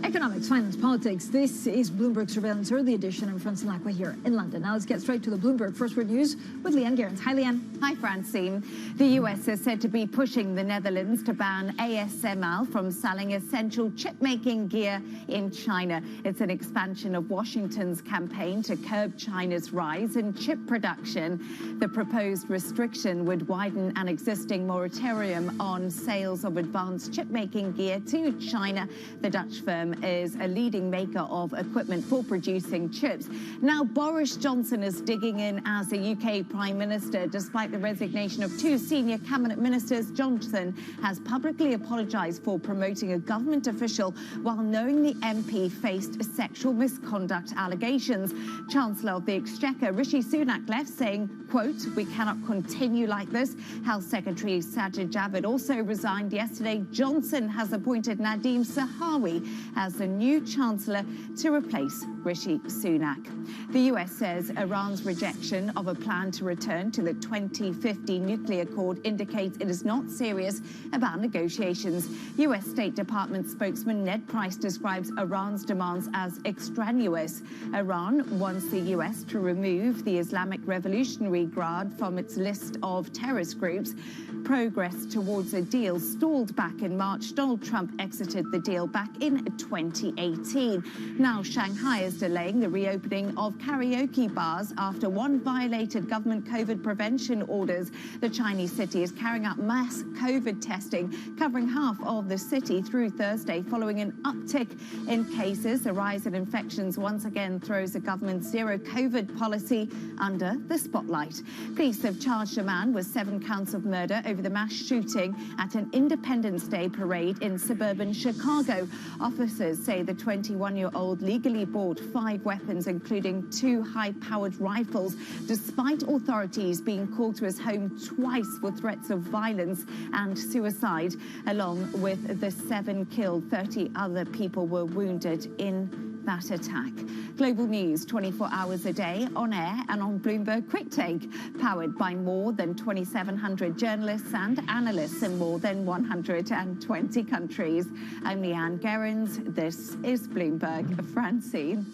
Economics, finance, politics. This is Bloomberg Surveillance Early Edition. I'm Francine Lacqua here in London. Now let's get straight to the Bloomberg First Word News with Leanne Gerrans. Hi, Leanne. Hi, Francine. The US is said to be pushing the Netherlands to ban ASML from selling essential chip-making gear in China. It's an expansion of Washington's campaign to curb China's rise in chip production. The proposed restriction would widen an existing moratorium on sales of advanced chip-making gear to China. The Dutch firm is a leading maker of equipment for producing chips. Now, Boris Johnson is digging in as a UK Prime Minister. Despite the resignation of two senior cabinet ministers, Johnson has publicly apologised for promoting a government official while knowing the MP faced sexual misconduct allegations. Chancellor of the Exchequer, Rishi Sunak, left saying, quote, "We cannot continue like this." Health Secretary Sajid Javid also resigned yesterday. Johnson has appointed Nadeem Sahawi as the new Chancellor to replace Rishi Sunak. The US says Iran's rejection of a plan to return to the 2015 nuclear accord indicates it is not serious about negotiations. US State Department spokesman Ned Price describes Iran's demands as extraneous. Iran wants the US to remove the Islamic Revolutionary Guard from its list of terrorist groups. Progress towards a deal stalled back in March. Donald Trump exited the deal back in 2018. Now Shanghai is delaying the reopening of karaoke bars after one violated government COVID prevention orders. The Chinese city is carrying out mass COVID testing, covering half of the city through Thursday, following an uptick in cases. A rise in infections once again throws the government's zero COVID policy under the spotlight. Police have charged a man with 7 counts of murder over the mass shooting at an Independence Day parade in suburban Chicago. Officers say the 21-year-old legally bought 5 weapons, including 2 high-powered rifles, despite authorities being called to his home twice for threats of violence and suicide. Along with the 7 killed, 30 other people were wounded in that attack. Global news 24 hours a day, on air and on Bloomberg Quick Take, powered by more than 2,700 journalists and analysts in more than 120 countries. I'm Leanne Gerrans. This is Bloomberg. Francine.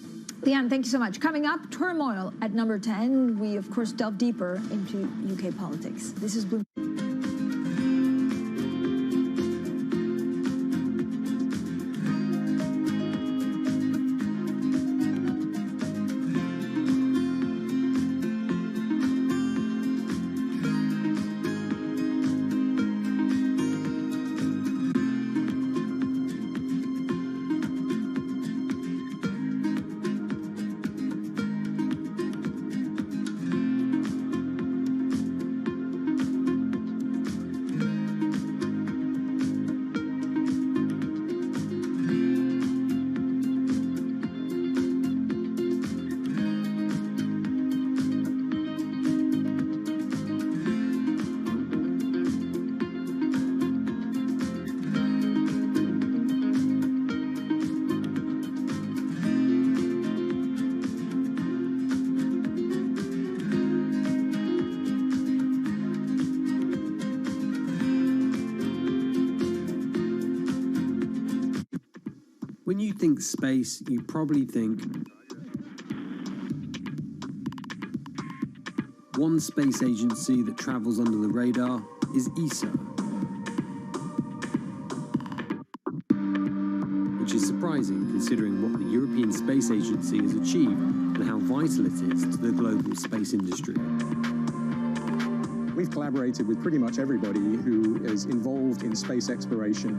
Leanne, thank you so much. Coming up, turmoil at number 10. We, of course, delve deeper into UK politics. This is Bloomberg. When you think space, you probably think One space agency that travels under the radar is ESA, which is surprising considering what the European Space Agency has achieved and how vital it is to the global space industry. We've collaborated with pretty much everybody who is involved in space exploration.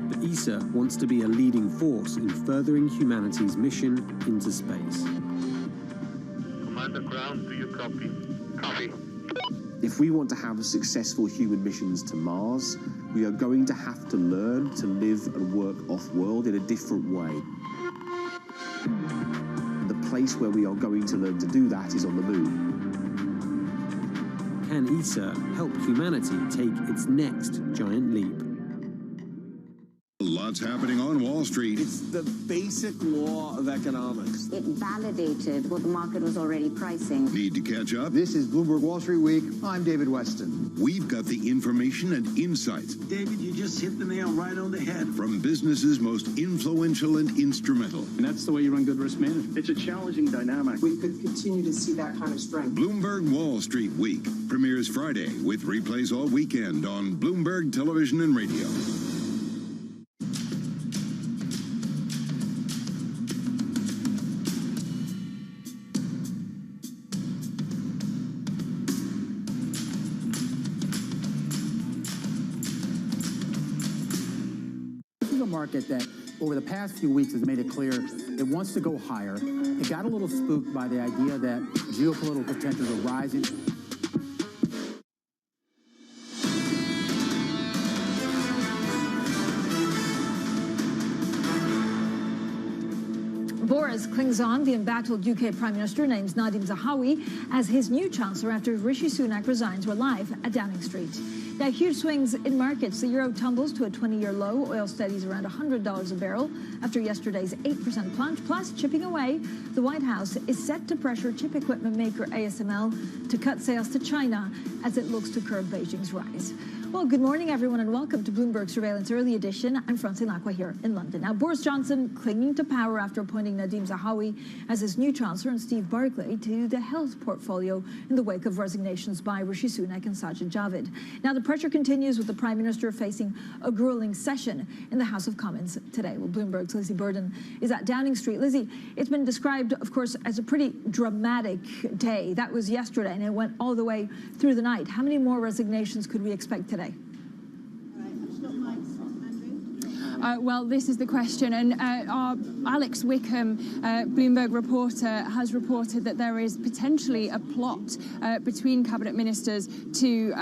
But ESA wants to be a leading force in furthering humanity's mission into space. Commander Ground, do you copy? Copy. If we want to have successful human missions to Mars, we are going to have to learn to live and work off-world in a different way. The place where we are going to learn to do that is on the moon. Can ESA help humanity take its next giant leap? Lots happening on Wall Street. It's the basic law of economics. It validated what the market was already pricing. Need to catch up? This is Bloomberg Wall Street Week. I'm David Weston. We've got the information and insights. David, you just hit the nail right on the head. From businesses most influential and instrumental. And that's the way you run good risk management. It's a challenging dynamic. We could continue to see that kind of strength. Bloomberg Wall Street Week premieres Friday with replays all weekend on Bloomberg Television and Radio. Market that over the past few weeks has made it clear it wants to go higher. It got a little spooked by the idea that geopolitical tensions are rising. Boris clings on. The embattled UK Prime Minister names Nadhim Zahawi as his new Chancellor after Rishi Sunak resigns. We're live at Downing Street. Now, huge swings in markets. The euro tumbles to a 20-year low. Oil steadies around $100 a barrel after yesterday's 8% plunge. Plus, chipping away, the White House is set to pressure chip equipment maker ASML to cut sales to China as it looks to curb Beijing's rise. Well, good morning, everyone, and welcome to Bloomberg Surveillance Early Edition. I'm Francine Lacqua here in London. Now, Boris Johnson clinging to power after appointing Nadhim Zahawi as his new Chancellor and Steve Barclay to the health portfolio in the wake of resignations by Rishi Sunak and Sajid Javid. Now, the pressure continues with the Prime Minister facing a grueling session in the House of Commons today. Well, Bloomberg's Lizzie Burden is at Downing Street. Lizzie, it's been described, of course, as a pretty dramatic day. That was yesterday, and it went all the way through the night. How many more resignations could we expect today? Well, this is the question, and our Alex Wickham, Bloomberg reporter, has reported that there is potentially a plot between cabinet ministers to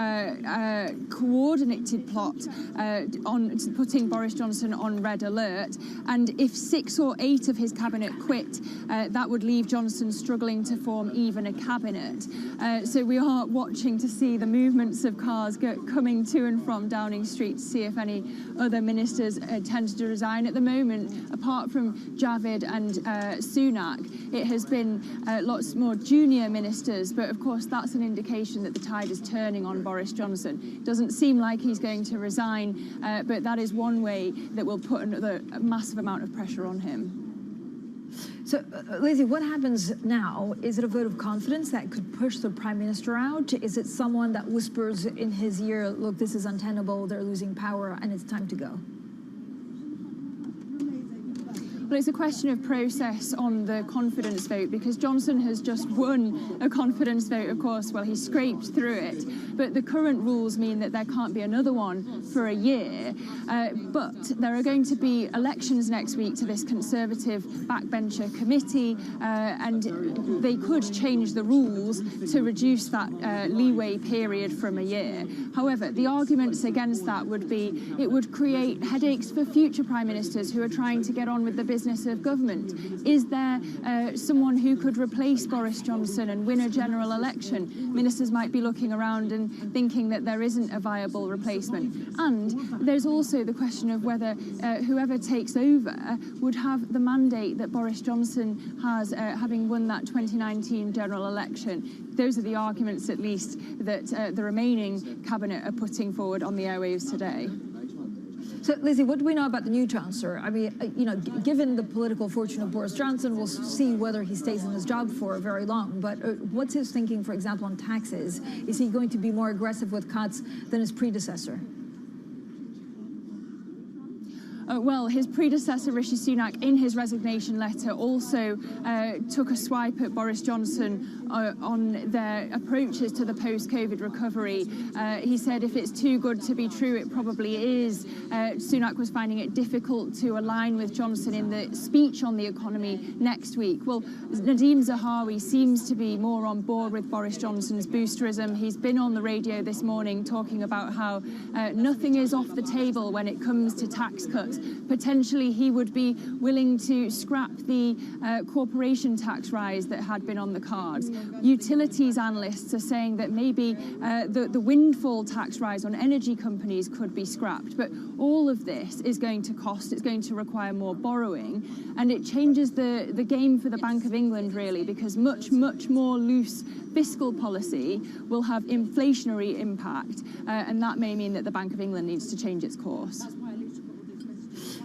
coordinated plot on putting Boris Johnson on red alert, and if 6 or 8 of his cabinet quit, that would leave Johnson struggling to form even a cabinet. So we are watching to see the movements of cars coming to and from Downing Street to see if any other ministers tend to resign. At the moment, apart from Javid and Sunak, it has been lots more junior ministers, but of course that's an indication that the tide is turning on Boris Johnson. It doesn't seem like he's going to resign, but that is one way that will put another massive amount of pressure on him. So, Lizzie, what happens now? Is it a vote of confidence that could push the Prime Minister out? Is it someone that whispers in his ear, look, this is untenable, they're losing power, and it's time to go? Well, it's a question of process on the confidence vote, because Johnson has just won a confidence vote, of course. Well, he scraped through it. But the current rules mean that there can't be another one for a year. But there are going to be elections next week to this Conservative backbencher committee, and they could change the rules to reduce that leeway period from a year. However, the arguments against that would be it would create headaches for future prime ministers who are trying to get on with the business of government. Is there someone who could replace Boris Johnson and win a general election? Ministers might be looking around and thinking that there isn't a viable replacement. And there's also the question of whether whoever takes over would have the mandate that Boris Johnson has, having won that 2019 general election. Those are the arguments, at least, that the remaining cabinet are putting forward on the airwaves today. So, Lizzie, what do we know about the new chancellor? I mean, given the political fortune of Boris Johnson, we'll see whether he stays in his job for very long. But what's his thinking, for example, on taxes? Is he going to be more aggressive with cuts than his predecessor? Well, his predecessor, Rishi Sunak, in his resignation letter also took a swipe at Boris Johnson on their approaches to the post-COVID recovery. He said if it's too good to be true, it probably is. Sunak was finding it difficult to align with Johnson in the speech on the economy next week. Well, Nadhim Zahawi seems to be more on board with Boris Johnson's boosterism. He's been on the radio this morning talking about how nothing is off the table when it comes to tax cuts. Potentially, he would be willing to scrap the corporation tax rise that had been on the cards. Utilities analysts are saying that maybe the windfall tax rise on energy companies could be scrapped. But all of this is going to cost, it's going to require more borrowing. And it changes the game for the Bank of England, really, because much more loose fiscal policy will have inflationary impact. And that may mean that the Bank of England needs to change its course.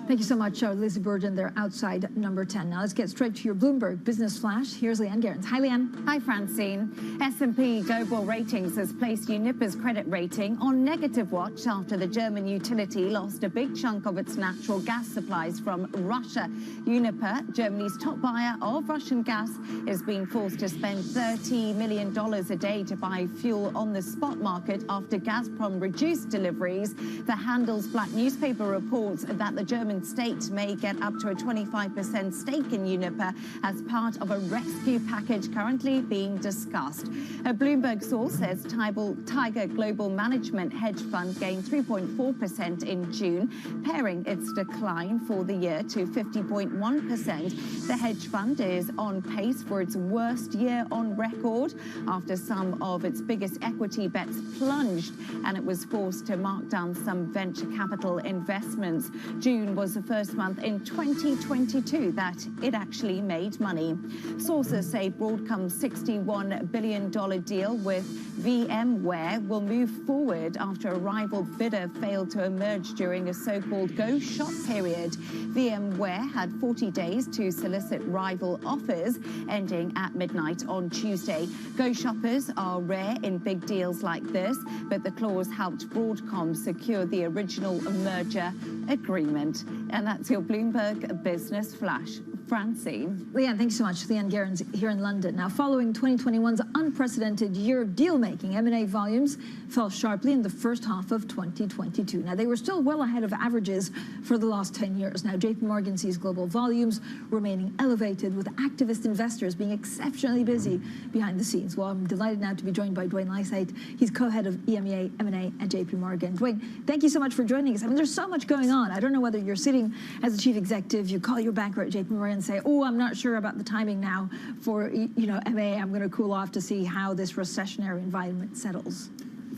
Thank you so much, Lizzie Burden there outside number 10. Now let's get straight to your Bloomberg Business Flash. Here's Leanne Gerrans. Hi, Leanne. Hi, Francine. S&P Global Ratings has placed Uniper's credit rating on negative watch after the German utility lost a big chunk of its natural gas supplies from Russia. Uniper, Germany's top buyer of Russian gas, is being forced to spend $30 million a day to buy fuel on the spot market after Gazprom reduced deliveries. The Handelsblatt newspaper reports that the German state may get up to a 25% stake in Uniper as part of a rescue package currently being discussed. A Bloomberg source says Tiger Global Management hedge fund gained 3.4% in June, pairing its decline for the year to 50.1%. The hedge fund is on pace for its worst year on record after some of its biggest equity bets plunged and it was forced to mark down some venture capital investments. June was the first month in 2022 that it actually made money. Sources say Broadcom's $61 billion deal with VMware will move forward after a rival bidder failed to emerge during a so-called go shop period. VMware had 40 days to solicit rival offers, ending at midnight on Tuesday. Go shoppers are rare in big deals like this, but the clause helped Broadcom secure the original merger agreement. And that's your Bloomberg Business Flash. Francine. Leanne, thanks so much. Leanne Gerrans here in London. Now, following 2021's unprecedented year of deal-making, M&A volumes fell sharply in the first half of 2022. Now, they were still well ahead of averages for the last 10 years. Now, JP Morgan sees global volumes remaining elevated, with activist investors being exceptionally busy behind the scenes. Well, I'm delighted now to be joined by Dwayne Lysite. He's co-head of EMEA M&A at JP Morgan. Dwayne, thank you so much for joining us. I mean, there's so much going on. I don't know whether you're sitting as the chief executive, you call your banker at JP Morgan and say, oh, I'm not sure about the timing now for, MA. I'm going to cool off to see how this recessionary environment settles.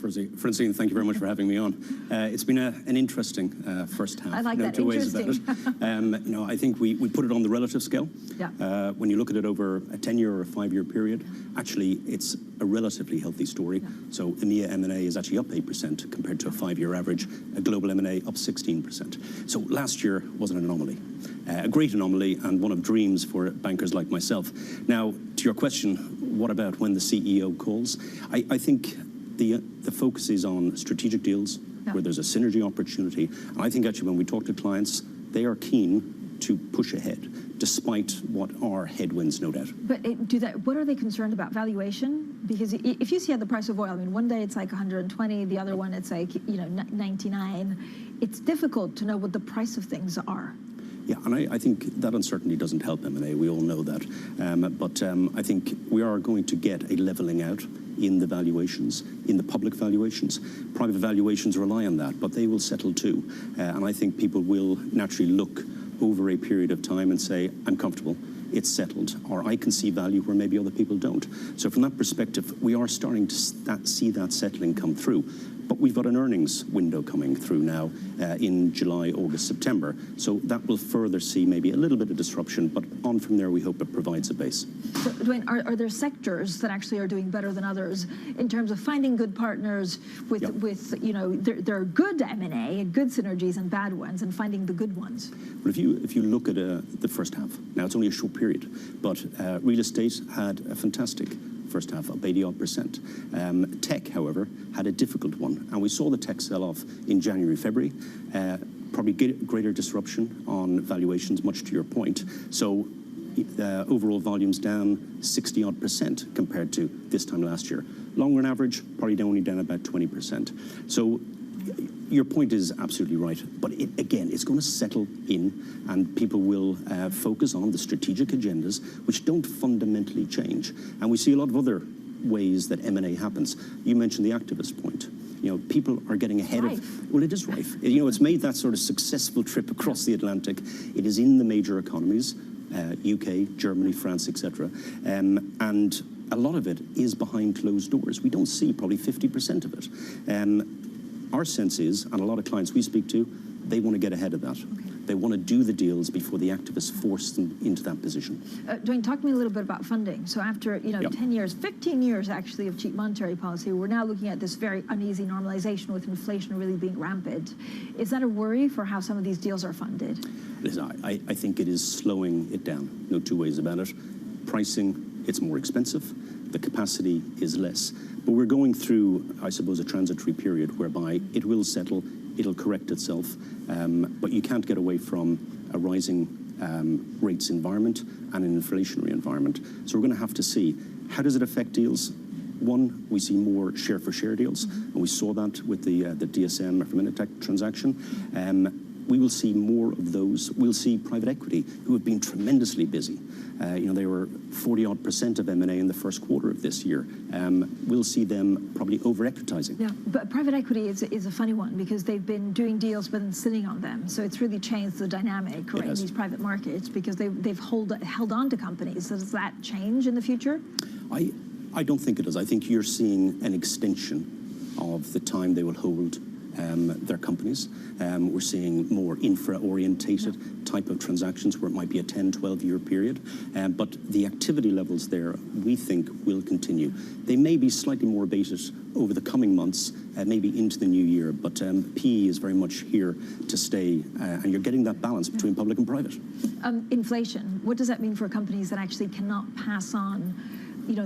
Francine, thank you very much for having me on. It's been an interesting first half. I like that, two ways about it. I think we put it on the relative scale. Yeah. When you look at it over a 10-year or a 5-year period, actually, it's a relatively healthy story. Yeah. So EMEA M&A is actually up 8% compared to a 5-year average. A global M&A up 16%. So last year was an anomaly, a great anomaly, and one of dreams for bankers like myself. Now, to your question, what about when the CEO calls? I think the focus is on strategic deals where there's a synergy opportunity. And I think actually when we talk to clients, they are keen to push ahead, despite what are headwinds, no doubt. But what are they concerned about? Valuation? Because if you see the price of oil, I mean, one day it's like 120, the other one it's like 99. It's difficult to know what the price of things are. Yeah, and I think that uncertainty doesn't help M&A. We all know that. But I think we are going to get a leveling out in the valuations, in the public valuations. Private valuations rely on that, but they will settle too. And I think people will naturally look over a period of time and say, I'm comfortable, it's settled, or I can see value where maybe other people don't. So from that perspective, we are starting to see that settling come through. But we've got an earnings window coming through now in July, August, September. So that will further see maybe a little bit of disruption, but on from there we hope it provides a base. So, Dwayne, are there sectors that actually are doing better than others in terms of finding good partners with you know, there are good M&A, good synergies and bad ones, and finding the good ones? Well, if you look at the first half, now it's only a short period, but real estate had a fantastic first half, up 80-odd%. Tech, however, had a difficult one, and we saw the tech sell-off in January, February. Probably greater disruption on valuations, much to your point. So overall volumes down 60-odd% compared to this time last year. Long run average, probably only down about 20%. So your point is absolutely right, but again, it's going to settle in, and people will focus on the strategic agendas, which don't fundamentally change. And we see a lot of other ways that M&A happens. You mentioned the activist point. You know, people are getting ahead of... Well, it is rife. You know, it's made that sort of successful trip across the Atlantic. It is in the major economies, UK, Germany, France, etc. And a lot of it is behind closed doors. We don't see probably 50% of it. Our sense is, and a lot of clients we speak to, they want to get ahead of that. Okay. They want to do the deals before the activists force them into that position. Dwayne, talk to me a little bit about funding. So after 10 years, 15 years actually of cheap monetary policy, we're now looking at this very uneasy normalization with inflation really being rampant. Is that a worry for how some of these deals are funded? Listen, I think it is slowing it down. No two ways about it. Pricing, it's more expensive. The capacity is less. But we're going through, I suppose, a transitory period whereby it will settle, it'll correct itself, but you can't get away from a rising rates environment and an inflationary environment. So we're going to have to see, how does it affect deals? One, we see more share-for-share deals, and we saw that with the DSM Minitech transaction. We will see more of those. We'll see private equity, who have been tremendously busy. You know, they were 40-odd% of M&A in the first quarter of this year. We'll see them probably over-equitizing. Yeah, but private equity is a funny one, because they've been doing deals but then sitting on them. So it's really changed the dynamic, right, in these private markets, because they've held on to companies. So does that change in the future? I don't think it does. I think you're seeing an extension of the time they will hold their companies. We're seeing more infra-orientated type of transactions where it might be a 10, 12-year period. But the activity levels there, we think, will continue. They may be slightly more abated over the coming months, maybe into the new year, but PE is very much here to stay, and you're getting that balance between public and private. Inflation, what does that mean for companies that actually cannot pass on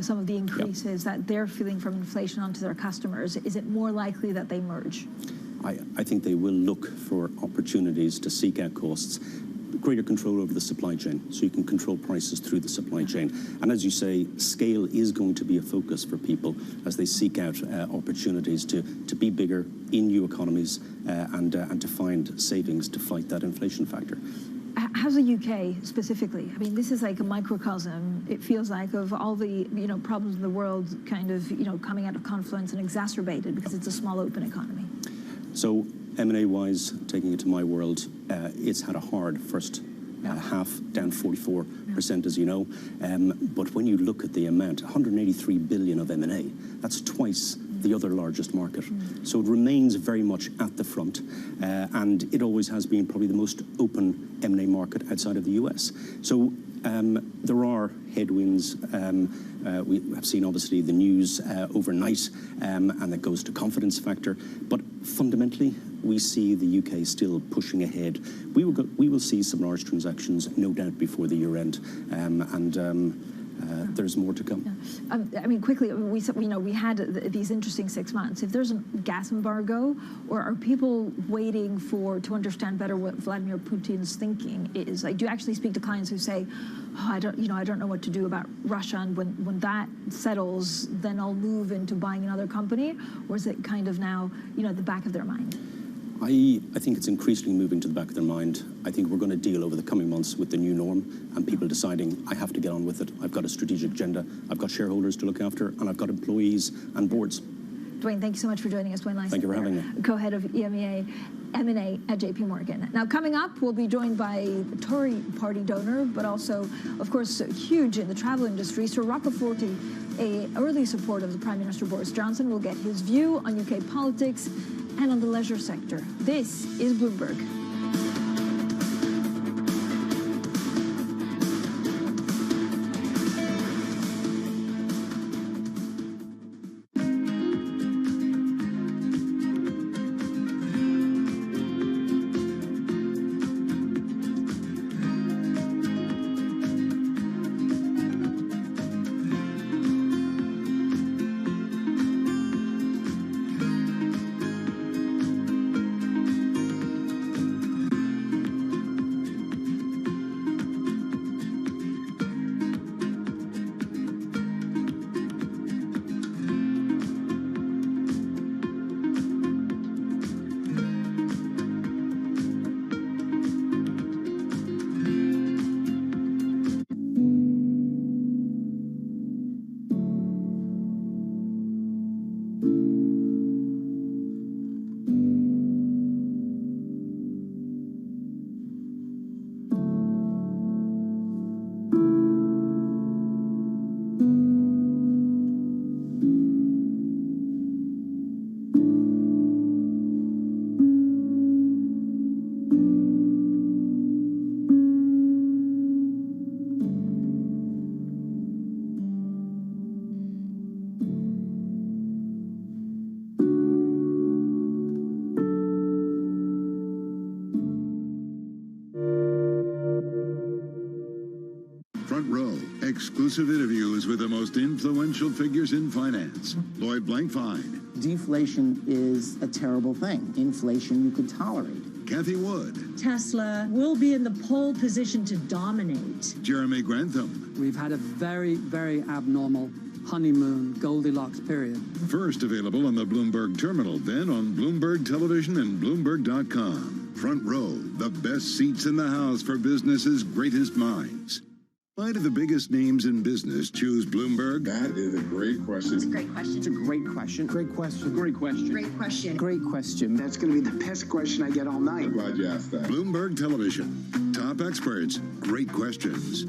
some of the increases that they're feeling from inflation onto their customers? Is it more likely that they merge? I think they will look for opportunities to seek out costs, greater control over the supply chain, so you can control prices through the supply chain. And as you say, scale is going to be a focus for people as they seek out opportunities to be bigger in new economies and to find savings to fight that inflation factor. How's the UK specifically? I mean, this is like a microcosm, it feels like, of all the problems in the world kind of coming out of confluence and exacerbated because it's a small open economy. So M&A-wise, taking it to my world, it's had a hard first half, down 44%, as you know. But when you look at the amount, 183 billion of M&A, that's twice the other largest market. So it remains very much at the front, and it always has been probably the most open M&A market outside of the US. So there are headwinds. We have seen, obviously, the news overnight, and that goes to confidence factor. But fundamentally, we see the UK still pushing ahead. We will see some large transactions, no doubt, before the year end, there's more to come. Yeah. I mean, quickly, we had these interesting 6 months. If there's a gas embargo, or are people waiting to understand better what Vladimir Putin's thinking is? Like, do you actually speak to clients who say, "Oh, I don't know what to do about Russia, and when that settles, then I'll move into buying another company"? Or is it kind of now, at the back of their mind? I think it's increasingly moving to the back of their mind. I think we're going to deal over the coming months with the new norm and people deciding, I have to get on with it. I've got a strategic agenda. I've got shareholders to look after, and I've got employees and boards. Dwayne, thank you so much for joining us. Dwayne Lyson. Thank you for having me. Co-head of EMEA M&A at JP Morgan. Now, coming up, we'll be joined by a Tory party donor, but also, of course, huge in the travel industry, Sir Rocco Forte, an early supporter of the Prime Minister Boris Johnson. We'll get his view on UK politics and on the leisure sector. This is Bloomberg. Front Row, exclusive interviews with the most influential figures in finance. Lloyd Blankfein. Deflation is a terrible thing. Inflation you could tolerate. Kathy Wood. Tesla will be in the pole position to dominate. Jeremy Grantham. We've had a very, very abnormal honeymoon Goldilocks period. First available on the Bloomberg Terminal, then on Bloomberg Television and Bloomberg.com. Front Row, the best seats in the house for business's greatest minds. Why do the biggest names in business choose Bloomberg? That is a great question. It's a great question. It's a great question. Great question. Great question. Great question. Great question. That's going to be the best question I get all night. I'm glad you asked that. Bloomberg Television. Top experts. Great questions.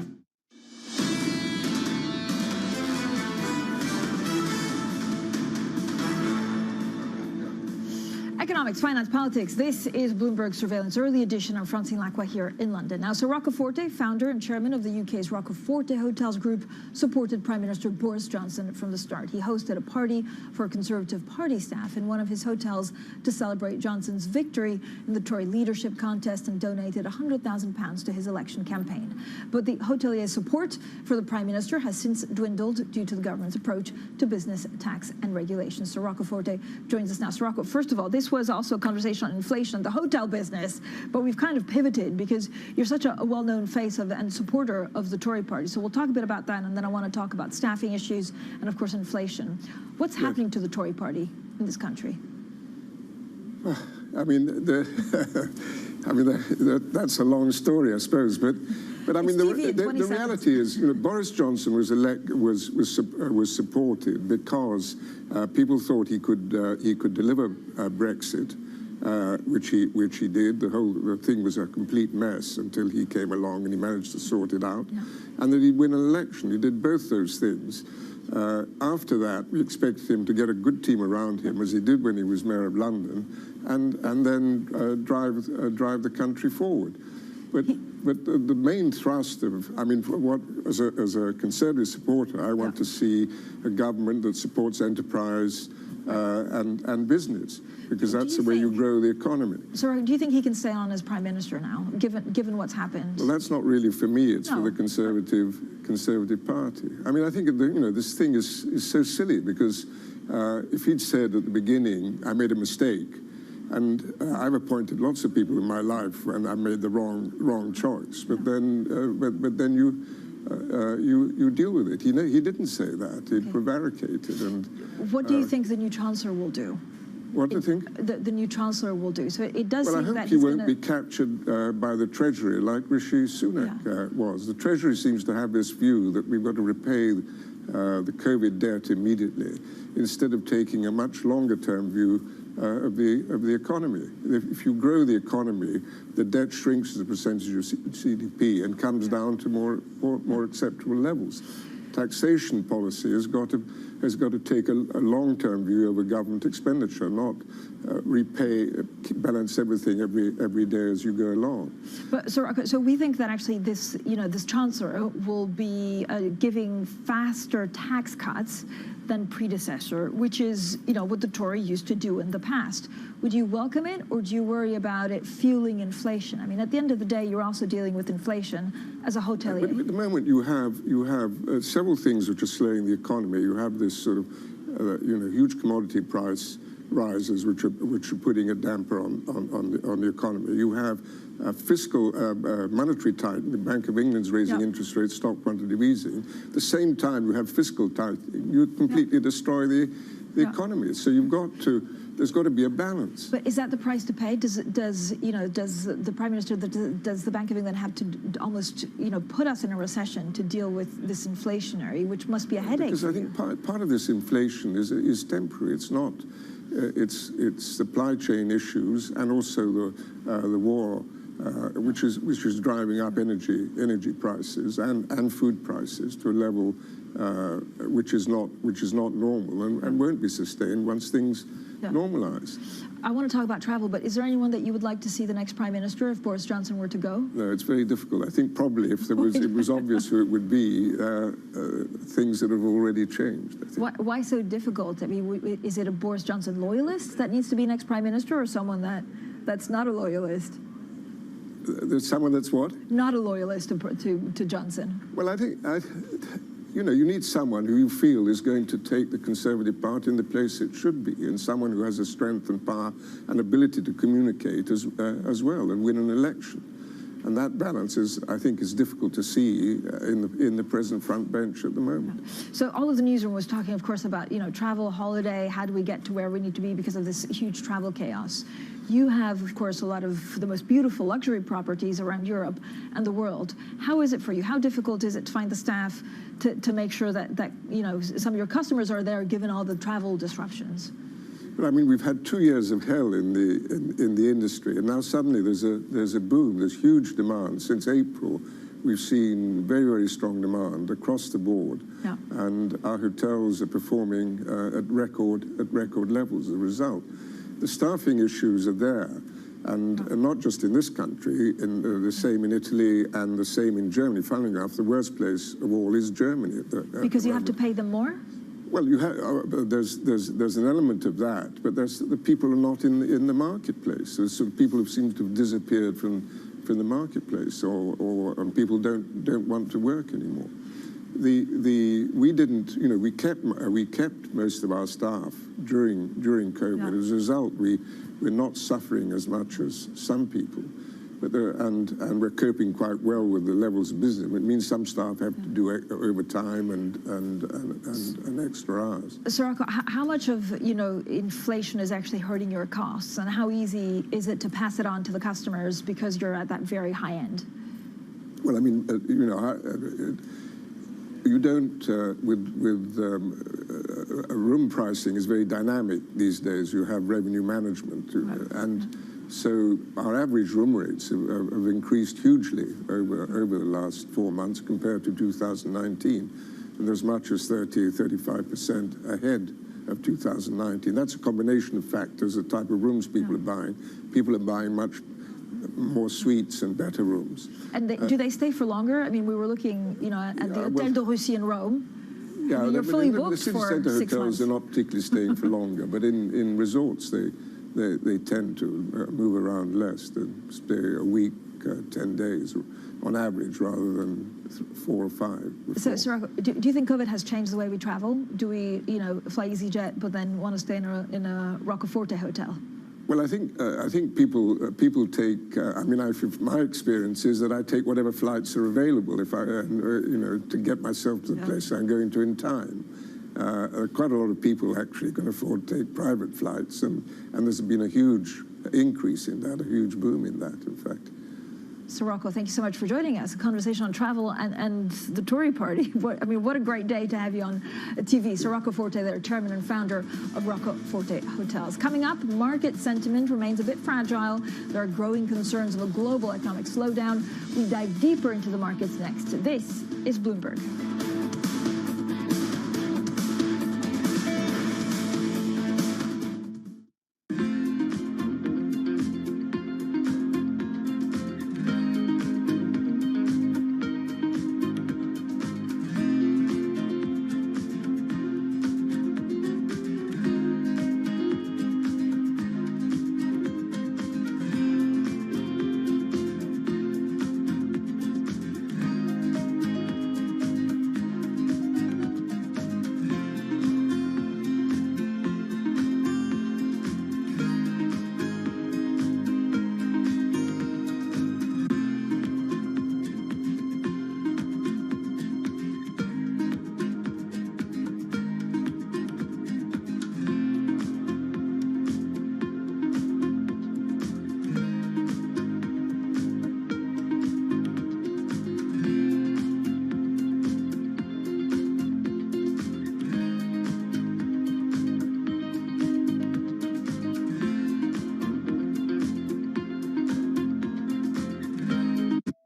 Economics, finance, politics. This is Bloomberg Surveillance Early Edition. I'm Francine Lacqua here in London. Now, Sir Rocco Forte, founder and chairman of the UK's Rocco Forte Hotels Group, supported Prime Minister Boris Johnson from the start. He hosted a party for Conservative Party staff in one of his hotels to celebrate Johnson's victory in the Tory leadership contest and donated £100,000 to his election campaign. But the hotelier's support for the Prime Minister has since dwindled due to the government's approach to business, tax and regulations. Sir Rocco Forte joins us now. Sir Rocco, first of all, this was also a conversation on inflation and the hotel business, but we've kind of pivoted because you're such a well-known face of and supporter of the Tory party. So we'll talk a bit about that, and then I want to talk about staffing issues and, of course, inflation. What's happening to the Tory party in this country? I mean, that's a long story, I suppose. But I mean, the reality is, you know, Boris Johnson was supported because people thought he could deliver Brexit, which he did. The thing was a complete mess until he came along and he managed to sort it out, and that he'd win an election. He did both those things. After that, we expected him to get a good team around him, as he did when he was mayor of London, and then drive the country forward. But the main thrust of, I mean, as a Conservative supporter, I want to see a government that supports enterprise and business, because that's the way you grow the economy. So do you think he can stay on as Prime Minister now, given what's happened? Well, that's not really for me. It's for the Conservative Party. I mean, I think this thing is so silly, because if he'd said at the beginning, I made a mistake, and I've appointed lots of people in my life when I made the wrong choice, but then you deal with it. He didn't say that. He prevaricated. And what do you think the new Chancellor will do? What do you think? The new Chancellor will do. So it does seem that I hope he won't be captured by the Treasury like Rishi Sunak was. The Treasury seems to have this view that we've got to repay the COVID debt immediately, instead of taking a much longer-term view of the economy. If you grow the economy, the debt shrinks as a percentage of GDP and comes down to more acceptable levels. Taxation policy has got to take a long-term view of a government expenditure, not balance everything every day as you go along. But so we think that actually this chancellor will be giving faster tax cuts than predecessor, which is what the Tory used to do in the past. Would you welcome it, or do you worry about it fueling inflation? I mean, at the end of the day, you're also dealing with inflation as a hotelier. But at the moment, you have several things which are slowing the economy. You have this sort of huge commodity price rises, which are putting a damper on the economy. You have fiscal monetary tightening. The Bank of England's raising interest rates, stock quantitative easing. At the same time, you have fiscal tightening. You completely destroy the economy. So there's got to be a balance. But is that the price to pay? Does the Prime Minister, does the Bank of England have to almost put us in a recession to deal with this inflationary, which must be a headache? Because I think part of this inflation is temporary. It's not. It's supply chain issues and also the war, which is driving up energy prices and food prices to a level which is not normal and won't be sustained once things normalize. I want to talk about travel, but is there anyone that you would like to see the next Prime Minister if Boris Johnson were to go? No, it's very difficult. I think probably if it was obvious who it would be, things that have already changed. I think. Why so difficult? I mean, is it a Boris Johnson loyalist that needs to be next Prime Minister, or someone that's not a loyalist? There's someone that's what? Not a loyalist to Johnson. Well, I think you need someone who you feel is going to take the Conservative Party in the place it should be, and someone who has the strength and power and ability to communicate as well and win an election. And that balance I think is difficult to see in the present front bench at the moment. So all of the newsroom was talking, of course, about travel, holiday, how do we get to where we need to be because of this huge travel chaos. You have, of course, a lot of the most beautiful luxury properties around Europe and the world. How is it for you? How difficult is it to find the staff to make sure that some of your customers are there given all the travel disruptions? But I mean, we've had 2 years of hell in the industry, and now suddenly there's a boom. There's huge demand. Since April, we've seen very, very strong demand across the board, and our hotels are performing at record levels as a result. The staffing issues are there, and not just in this country, the same in Italy and the same in Germany. Funnily enough, the worst place of all is Germany. Because you have to pay them more? Well, there's an element of that, but the people are not in the marketplace. There's sort of people who seem to have disappeared from the marketplace, or people don't want to work anymore. We kept most of our staff during COVID. As a result, we're not suffering as much as some people. But and we're coping quite well with the levels of business. It means some staff have to do overtime and extra hours. So, Rocco, how much of inflation is actually hurting your costs, and how easy is it to pass it on to the customers because you're at that very high end? Well, I mean, you don't room pricing is very dynamic these days. You have revenue management and. So our average room rates have increased hugely over the last 4 months compared to 2019, and there's much as 35% ahead of 2019. That's a combination of factors, the type of rooms people are buying. People are buying much more suites and better rooms. And do they stay for longer? I mean, we were looking, at the Hotel de Russie in Rome. Yeah, you're fully booked the city for centre 6 months. hotels are not particularly staying for longer, but in resorts they tend to move around less. They stay a week, 10 days on average, rather than 4 or 5. So Rocco, do you think COVID has changed the way we travel? Do we, fly EasyJet, but then want to stay in a Roccaforte hotel? Well, I think people take. My experience is that I take whatever flights are available if I, to get myself to the place I'm going to in time. Quite a lot of people actually can afford to take private flights, and there's been a huge increase in that, a huge boom in that, in fact. Sirocco, thank you so much for joining us. A conversation on travel and the Tory party. What a great day to have you on TV. Sirocco Forte, their chairman and founder of Rocco Forte Hotels. Coming up, market sentiment remains a bit fragile. There are growing concerns of a global economic slowdown. We dive deeper into the markets next. This is Bloomberg.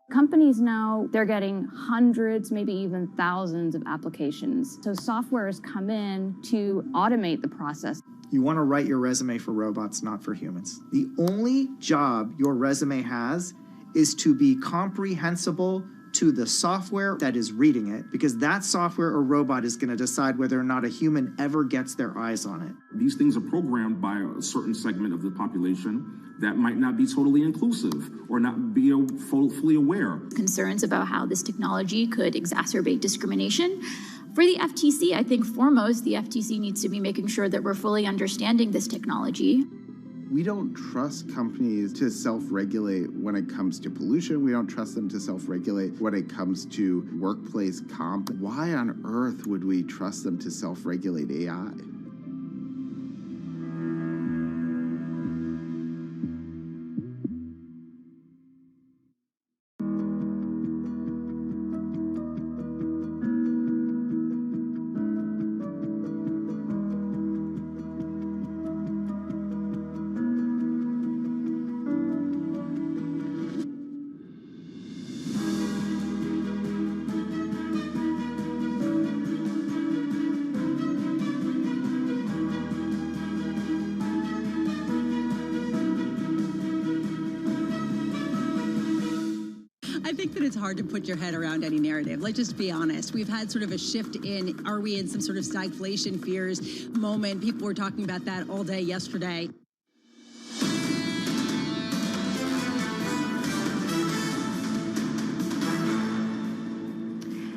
Companies now, they're getting hundreds, maybe even thousands of applications. So software has come in to automate the process. You want to write your resume for robots, not for humans. The only job your resume has is to be comprehensible to the software that is reading it, because that software or robot is going to decide whether or not a human ever gets their eyes on it. These things are programmed by a certain segment of the population that might not be totally inclusive or not be fully aware. Concerns about how this technology could exacerbate discrimination. For the FTC, I think foremost, the FTC needs to be making sure that we're fully understanding this technology. We don't trust companies to self-regulate when it comes to pollution. We don't trust them to self-regulate when it comes to workplace comp. Why on earth would we trust them to self-regulate AI? I think that it's hard to put your head around any narrative. Let's just be honest. We've had sort of a shift in, are we in some sort of stagflation fears moment? People were talking about that all day yesterday.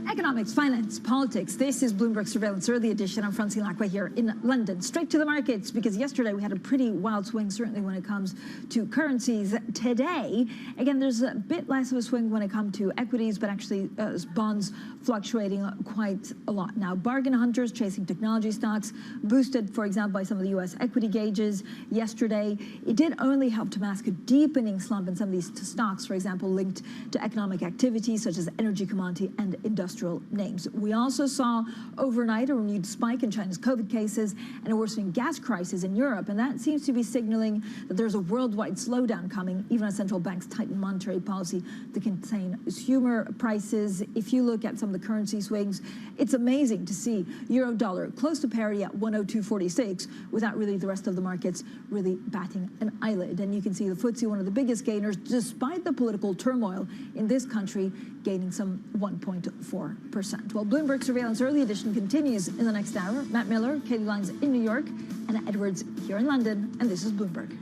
Economics, finance, politics. This is Bloomberg Surveillance Early Edition. I'm Francine Lacqua here in London. Straight to the markets, because yesterday we had a pretty wild swing, certainly when it comes to currencies. Today, again, there's a bit less of a swing when it comes to equities, but actually bonds fluctuating quite a lot. Now, bargain hunters chasing technology stocks, boosted, for example, by some of the U.S. equity gauges yesterday. It did only help to mask a deepening slump in some of these stocks, for example, linked to economic activity, such as energy, commodity, and industrial names. We also saw overnight a renewed spike in China's COVID cases and a worsening gas crisis in Europe, and that seems to be signaling that there's a worldwide slowdown coming, even as central banks tighten monetary policy to contain consumer prices. If you look at some of the currency swings, it's amazing to see euro dollar close to parity at 102.46 without really the rest of the markets really batting an eyelid. And you can see the FTSE, one of the biggest gainers, despite the political turmoil in this country, gaining some 1.4%. Well, Bloomberg Surveillance Early Edition continues in the next hour. Matt Miller, Katie Lyons in New York, Anna Edwards here in London, and this is Bloomberg.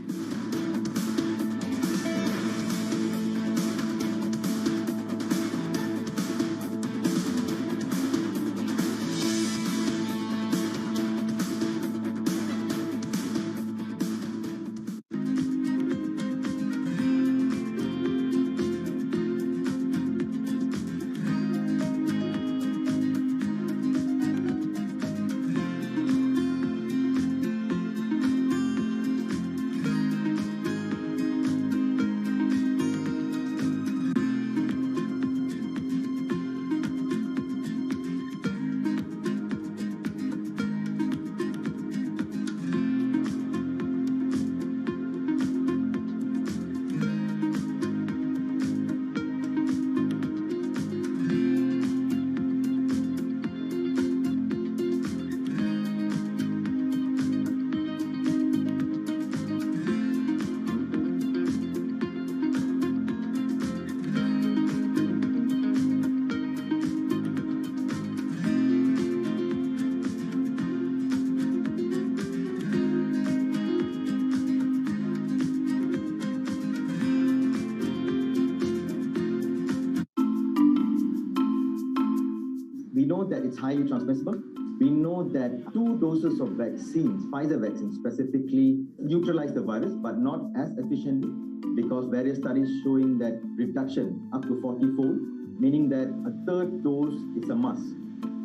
know that it's highly transmissible. We know that 2 doses of vaccines, Pfizer vaccine specifically, neutralize the virus, but not as efficiently, because various studies showing that reduction up to 40-fold, meaning that a 3rd dose is a must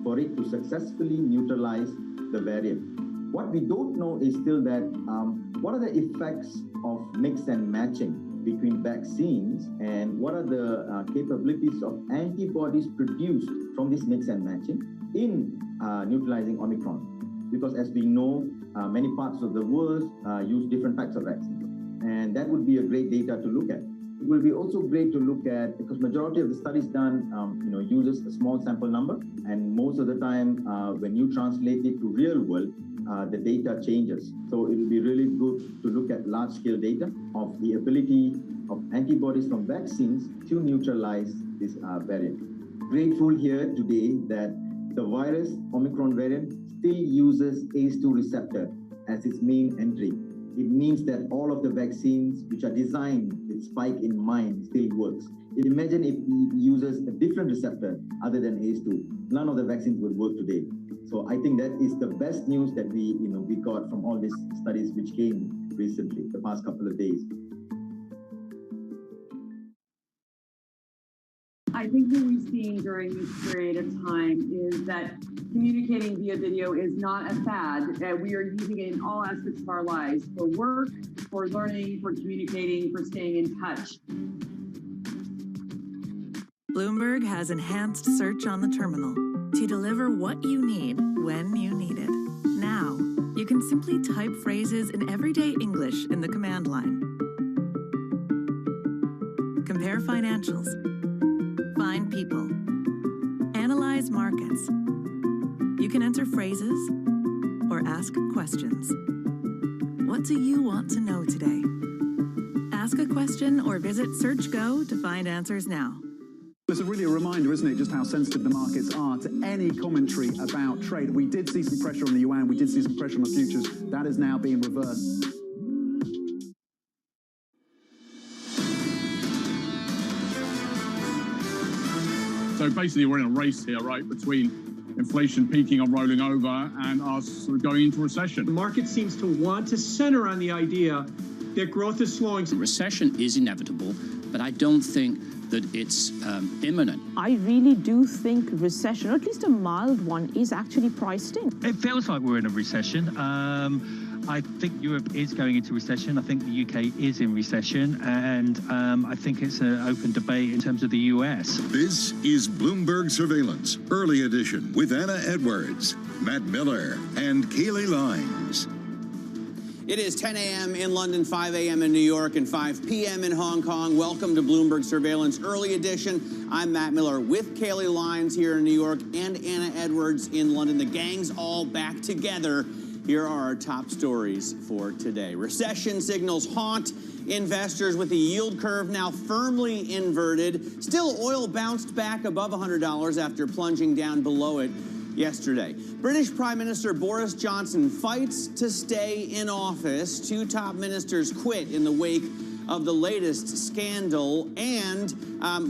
for it to successfully neutralize the variant. What we don't know is still that what are the effects of mix and matching between vaccines, and what are the capabilities of antibodies produced from this mix and matching in neutralizing Omicron. Because as we know, many parts of the world use different types of vaccines. And that would be a great data to look at. It will be also great to look at, because majority of the studies done uses a small sample number, and most of the time when you translate it to real world, the data changes. So it will be really good to look at large scale data of the ability of antibodies from vaccines to neutralize this variant. Grateful here today that the virus, Omicron variant, still uses ACE2 receptor as its main entry. It means that all of the vaccines which are designed with spike in mind still works. Imagine if it uses a different receptor other than ACE2. None of the vaccines would work today. So I think that is the best news that we got from all these studies which came recently, the past couple of days. I think what we've seen during this period of time is that communicating via video is not a fad. We are using it in all aspects of our lives, for work, for learning, for communicating, for staying in touch. Bloomberg has enhanced search on the terminal to deliver what you need when you need it. Now, you can simply type phrases in everyday English in the command line. Compare financials. Find people. Analyze markets. You can enter phrases or ask questions. What do you want to know today? Ask a question or visit SearchGo to find answers now. It's really a reminder, isn't it, just how sensitive the markets are to any commentary about trade. We did see some pressure on the yuan, we did see some pressure on the futures. That is now being reversed. So basically we're in a race here, right, between inflation peaking or rolling over and us sort of going into recession. The market seems to want to center on the idea that growth is slowing. Recession is inevitable, but I don't think that it's imminent. I really do think recession, or at least a mild one, is actually priced in. It feels like we're in a recession. I think Europe is going into recession. I think the UK is in recession. And I think it's an open debate in terms of the US. This is Bloomberg Surveillance, Early Edition, with Anna Edwards, Matt Miller, and Kaylee Lines. It is 10 a.m. in London, 5 a.m. in New York, and 5 p.m. in Hong Kong. Welcome to Bloomberg Surveillance Early Edition. I'm Matt Miller with Kaylee Lines here in New York and Anna Edwards in London. The gang's all back together. Here are our top stories for today. Recession signals haunt investors with the yield curve now firmly inverted. Still, oil bounced back above $100 after plunging down below it yesterday. British Prime Minister Boris Johnson fights to stay in office. 2 top ministers quit in the wake of the latest scandal. And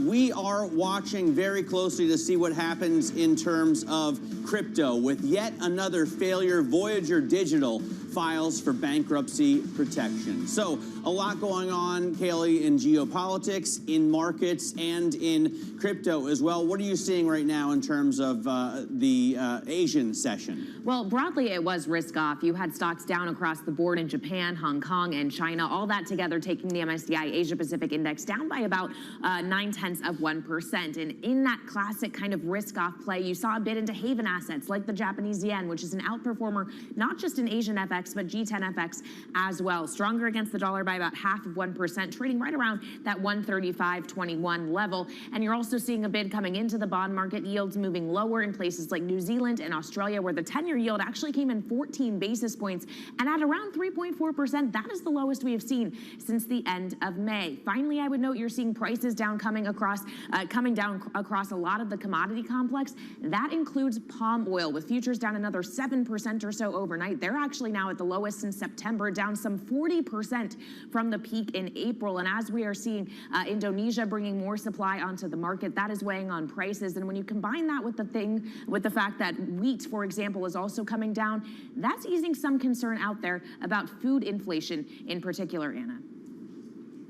we are watching very closely to see what happens in terms of crypto. With yet another failure, Voyager Digital files for bankruptcy protection. So a lot going on, Kaylee, in geopolitics, in markets, and in crypto as well. What are you seeing right now in terms of the Asian session? Well, broadly, it was risk off. You had stocks down across the board in Japan, Hong Kong, and China, all that together taking the MSCI Asia Pacific Index down by about 0.9%. And in that classic kind of risk off play, you saw a bit into haven assets like the Japanese yen, which is an outperformer, not just in Asian FX, but G10 FX as well. Stronger against the dollar by about 0.5%, trading right around that 135.21 level. And you're also seeing a bid coming into the bond market, yields moving lower in places like New Zealand and Australia, where the 10-year yield actually came in 14 basis points and at around 3.4%. That is the lowest we have seen since the end of May. Finally, I would note you're seeing prices down coming down across a lot of the commodity complex. That includes palm oil, with futures down another 7% or so overnight. They're actually now now at the lowest in September, down some 40% from the peak in April. And as we are seeing Indonesia bringing more supply onto the market, that is weighing on prices. And when you combine that with the fact that wheat, for example, is also coming down, that's easing some concern out there about food inflation in particular, Anna.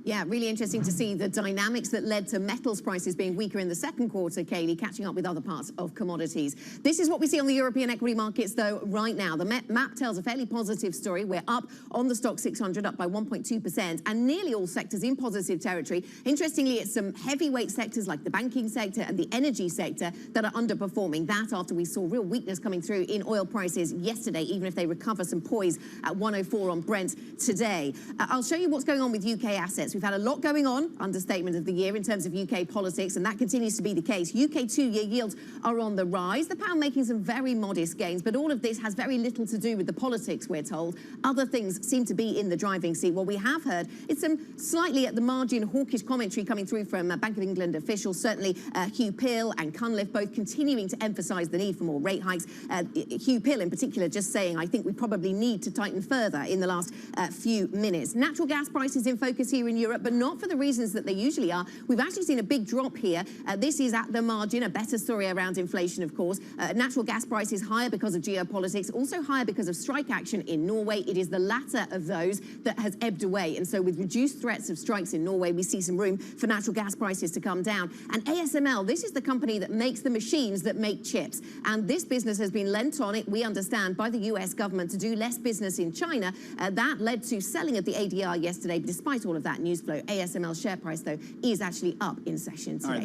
Yeah, really interesting to see the dynamics that led to metals prices being weaker in the second quarter, Kaylee, catching up with other parts of commodities. This is what we see on the European equity markets, though, right now. The map tells a fairly positive story. We're up on the stock 600, up by 1.2%, and nearly all sectors in positive territory. Interestingly, it's some heavyweight sectors like the banking sector and the energy sector that are underperforming. That after we saw real weakness coming through in oil prices yesterday, even if they recover some poise at 104 on Brent today. I'll show you what's going on with UK assets. We've had a lot going on, understatement of the year, in terms of UK politics, and that continues to be the case. UK two-year yields are on the rise. The pound making some very modest gains, but all of this has very little to do with the politics, we're told. Other things seem to be in the driving seat. What we have heard is some slightly at the margin hawkish commentary coming through from Bank of England officials. Certainly Hugh Pill and Cunliffe both continuing to emphasise the need for more rate hikes. Hugh Pill in particular just saying, I think we probably need to tighten further in the last few minutes. Natural gas prices in focus here in Europe, but not for the reasons that they usually are. We've actually seen a big drop here. This is at the margin, a better story around inflation, of course. Natural gas prices higher because of geopolitics, also higher because of strike action in Norway. It is the latter of those that has ebbed away. And so with reduced threats of strikes in Norway, we see some room for natural gas prices to come down. And ASML, this is the company that makes the machines that make chips. And this business has been lent on it, we understand, by the US government to do less business in China. That led to selling at the ADR yesterday. But despite all of that news flow, ASML's share price, though, is actually up in session today. All right,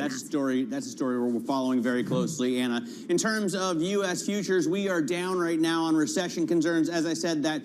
that's a story we're following very closely, Anna. In terms of U.S. futures, we are down right now on recession concerns. As I said, that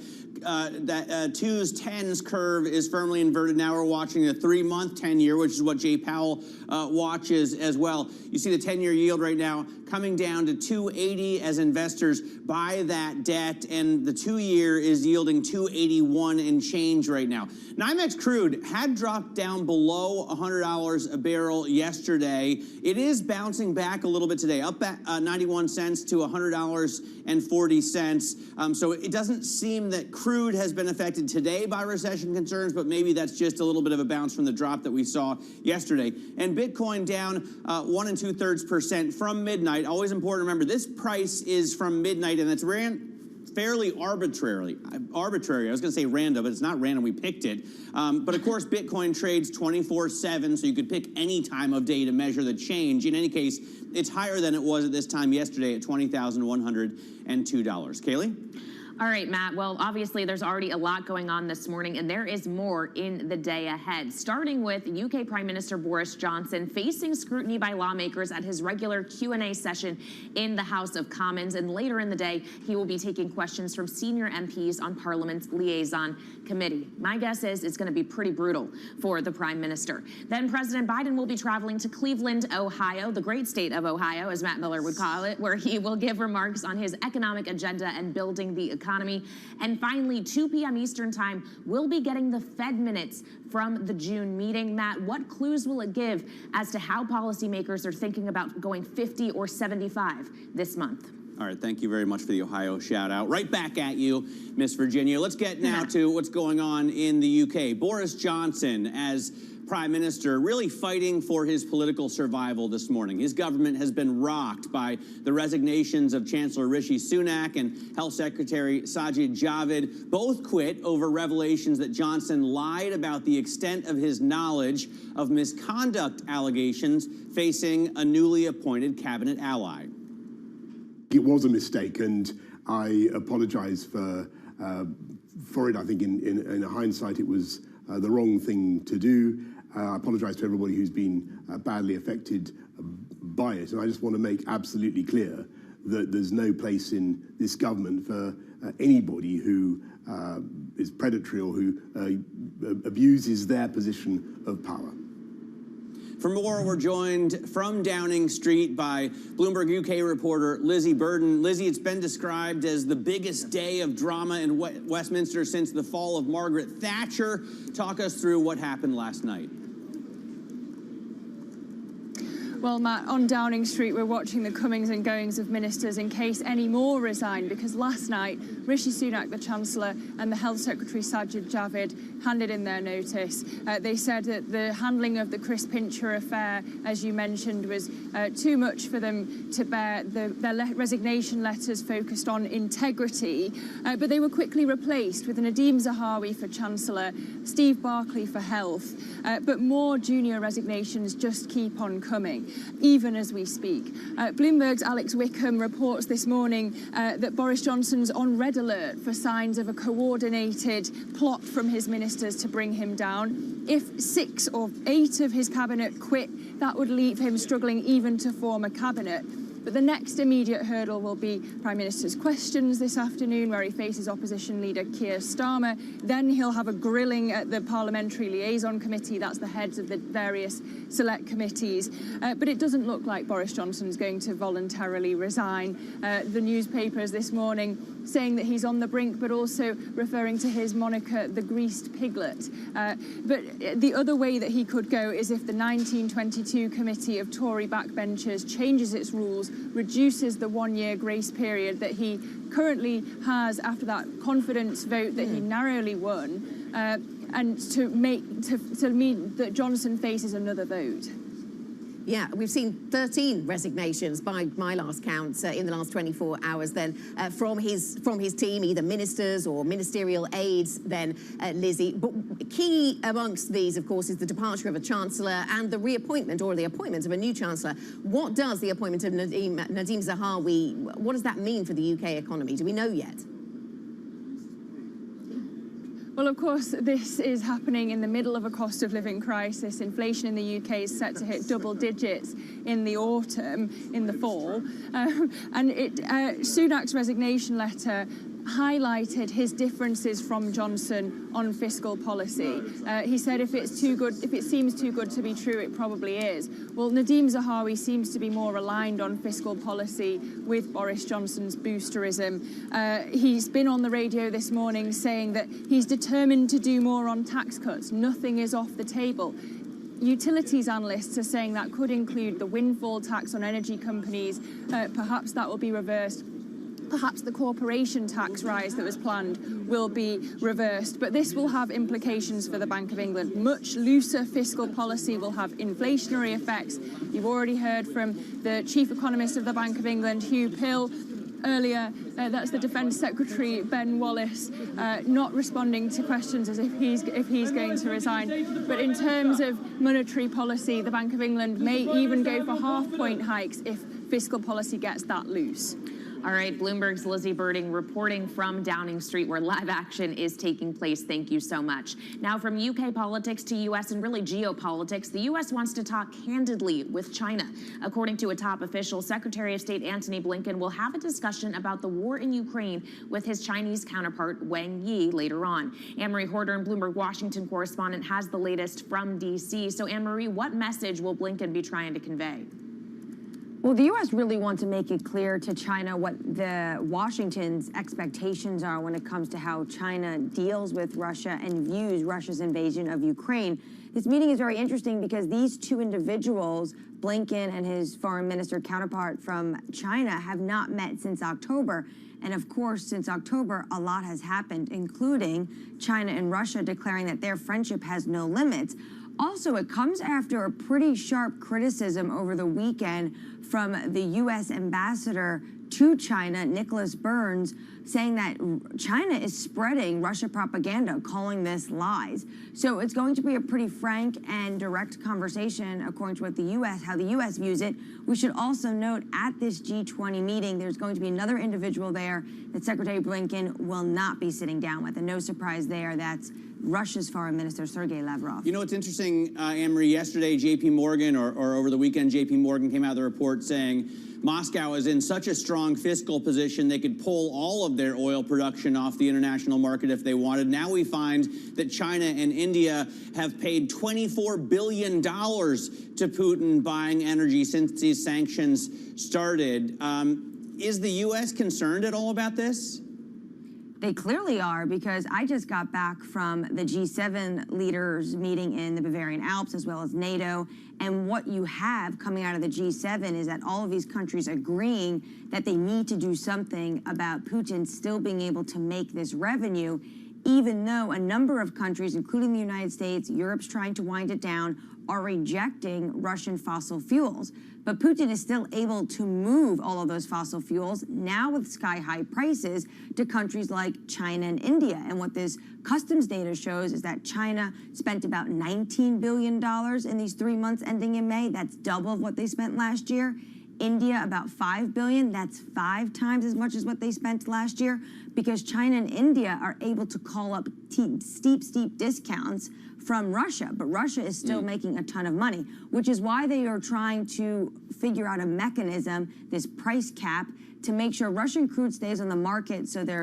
twos tens curve is firmly inverted. Now we're watching a 3-month 10-year, which is what Jay Powell watches as well. You see the 10-year yield right now coming down to 280 as investors buy that debt, and the 2-year is yielding 281 and change right now. NYMEX crude had dropped down below $100 a barrel yesterday. It is bouncing back a little bit today, up at 91 cents to $100.40. So it doesn't seem that crude has been affected today by recession concerns, but maybe that's just a little bit of a bounce from the drop that we saw yesterday. And Bitcoin down 1 2/3% from midnight. Always important to remember, this price is from midnight, and it's ran fairly arbitrary. I was going to say random, but it's not random. We picked it. But of course, Bitcoin trades 24/7, so you could pick any time of day to measure the change. In any case, it's higher than it was at this time yesterday at $20,102. Kaylee? All right, Matt. Well, obviously, there's already a lot going on this morning, and there is more in the day ahead, starting with UK Prime Minister Boris Johnson facing scrutiny by lawmakers at his regular Q&A session in the House of Commons. And later in the day, he will be taking questions from senior MPs on Parliament's liaison committee. My guess is it's going to be pretty brutal for the Prime Minister. Then President Biden will be traveling to Cleveland, Ohio, the great state of Ohio, as Matt Miller would call it, where he will give remarks on his economic agenda and building the economy. And finally, 2 p.m. Eastern time, we'll be getting the Fed minutes from the June meeting. Matt, what clues will it give as to how policymakers are thinking about going 50 or 75 this month? All right, thank you very much for the Ohio shout out. Right back at you, Miss Virginia. Let's get now to what's going on in the UK. Boris Johnson, as Prime Minister, really fighting for his political survival this morning. His government has been rocked by the resignations of Chancellor Rishi Sunak and Health Secretary Sajid Javid. Both quit over revelations that Johnson lied about the extent of his knowledge of misconduct allegations facing a newly appointed cabinet ally. It was a mistake, and I apologize for it. I think in hindsight, it was the wrong thing to do. I apologize to everybody who's been badly affected by it. And I just want to make absolutely clear that there's no place in this government for anybody who is predatory or who abuses their position of power. For more, we're joined from Downing Street by Bloomberg UK reporter Lizzie Burden. Lizzie, it's been described as the biggest day of drama in Westminster since the fall of Margaret Thatcher. Talk us through what happened last night. Well, Matt, on Downing Street, we're watching the comings and goings of ministers in case any more resign, because last night, Rishi Sunak, the Chancellor, and the Health Secretary, Sajid Javid, handed in their notice. They said that the handling of the Chris Pincher affair, as you mentioned, was too much for them to bear. Their resignation letters focused on integrity, but they were quickly replaced with Nadeem Zahawi for Chancellor, Steve Barclay for Health, but more junior resignations just keep on coming, even as we speak. Bloomberg's Alex Wickham reports this morning that Boris Johnson's on red alert for signs of a coordinated plot from his ministers to bring him down. If 6 or 8 of his cabinet quit, that would leave him struggling even to form a cabinet. But the next immediate hurdle will be Prime Minister's questions this afternoon, where he faces opposition leader Keir Starmer. Then he'll have a grilling at the Parliamentary Liaison Committee. That's the heads of the various select committees. But it doesn't look like Boris Johnson's going to voluntarily resign. The newspapers this morning saying that he's on the brink, but also referring to his moniker, the greased piglet. But the other way that he could go is if the 1922 committee of Tory backbenchers changes its rules, reduces the one-year grace period that he currently has after that confidence vote that he narrowly won, and to mean that Johnson faces another vote. Yeah, we've seen 13 resignations by my last count in the last 24 hours then from his team, either ministers or ministerial aides then, Lizzie. But key amongst these, of course, is the departure of a chancellor and the reappointment or the appointment of a new chancellor. What does the appointment of Nadeem Zahawi, what does that mean for the UK economy? Do we know yet? Well, of course, this is happening in the middle of a cost of living crisis. Inflation in the UK is set to hit double digits in the autumn, in the fall. And Sunak's resignation letter highlighted his differences from Johnson on fiscal policy. He said if it seems too good to be true, it probably is. Well, Nadeem Zahawi seems to be more aligned on fiscal policy with Boris Johnson's boosterism. He's been on the radio this morning saying that he's determined to do more on tax cuts. Nothing is off the table. Utilities analysts are saying that could include the windfall tax on energy companies. Perhaps that will be reversed. Perhaps the corporation tax rise that was planned will be reversed, but this will have implications for the Bank of England. Much looser fiscal policy will have inflationary effects. You've already heard from the chief economist of the Bank of England, Hugh Pill. Earlier, that's the Defence Secretary, Ben Wallace, not responding to questions as if he's going to resign. But in terms of monetary policy, the Bank of England may even go for half-point hikes if fiscal policy gets that loose. All right, Bloomberg's Lizzie Birding reporting from Downing Street, where live action is taking place. Thank you so much. Now, from UK politics to US and really geopolitics, the US wants to talk candidly with China. According to a top official, Secretary of State Antony Blinken will have a discussion about the war in Ukraine with his Chinese counterpart, Wang Yi, later on. Anne-Marie Horder, Bloomberg Washington correspondent, has the latest from D.C. So, Anne-Marie, what message will Blinken be trying to convey? Well, the U.S. really wants to make it clear to China what the Washington's expectations are when it comes to how China deals with Russia and views Russia's invasion of Ukraine. This meeting is very interesting because these two individuals, Blinken and his foreign minister counterpart from China, have not met since October. And of course, since October, a lot has happened, including China and Russia declaring that their friendship has no limits. Also, it comes after a pretty sharp criticism over the weekend from the U.S. ambassador to China, Nicholas Burns, saying that China is spreading Russia propaganda, calling this lies. So it's going to be a pretty frank and direct conversation, according to what the U.S., how the U.S. views it. We should also note at this G20 meeting, there's going to be another individual there that Secretary Blinken will not be sitting down with. And no surprise there, that's Russia's foreign minister, Sergei Lavrov. You know, it's interesting, Anne-Marie, yesterday, J.P. Morgan, or over the weekend, J.P. Morgan came out with a report saying Moscow is in such a strong fiscal position they could pull all of their oil production off the international market if they wanted. Now we find that China and India have paid $24 billion to Putin buying energy since these sanctions started. Is the U.S. concerned at all about this? They clearly are, because I just got back from the G7 leaders meeting in the Bavarian Alps, as well as NATO. And what you have coming out of the G7 is that all of these countries agreeing that they need to do something about Putin still being able to make this revenue, even though a number of countries, including the United States, Europe's trying to wind it down, are rejecting Russian fossil fuels. But Putin is still able to move all of those fossil fuels, now with sky-high prices, to countries like China and India. And what this customs data shows is that China spent about $19 billion in these 3 months ending in May. That's double what they spent last year. India, about $5 billion. That's 5 times as much as what they spent last year, because China and India are able to call up steep discounts from Russia. But Russia is still making a ton of money, which is why they are trying to figure out a mechanism, this price cap, to make sure Russian crude stays on the market so they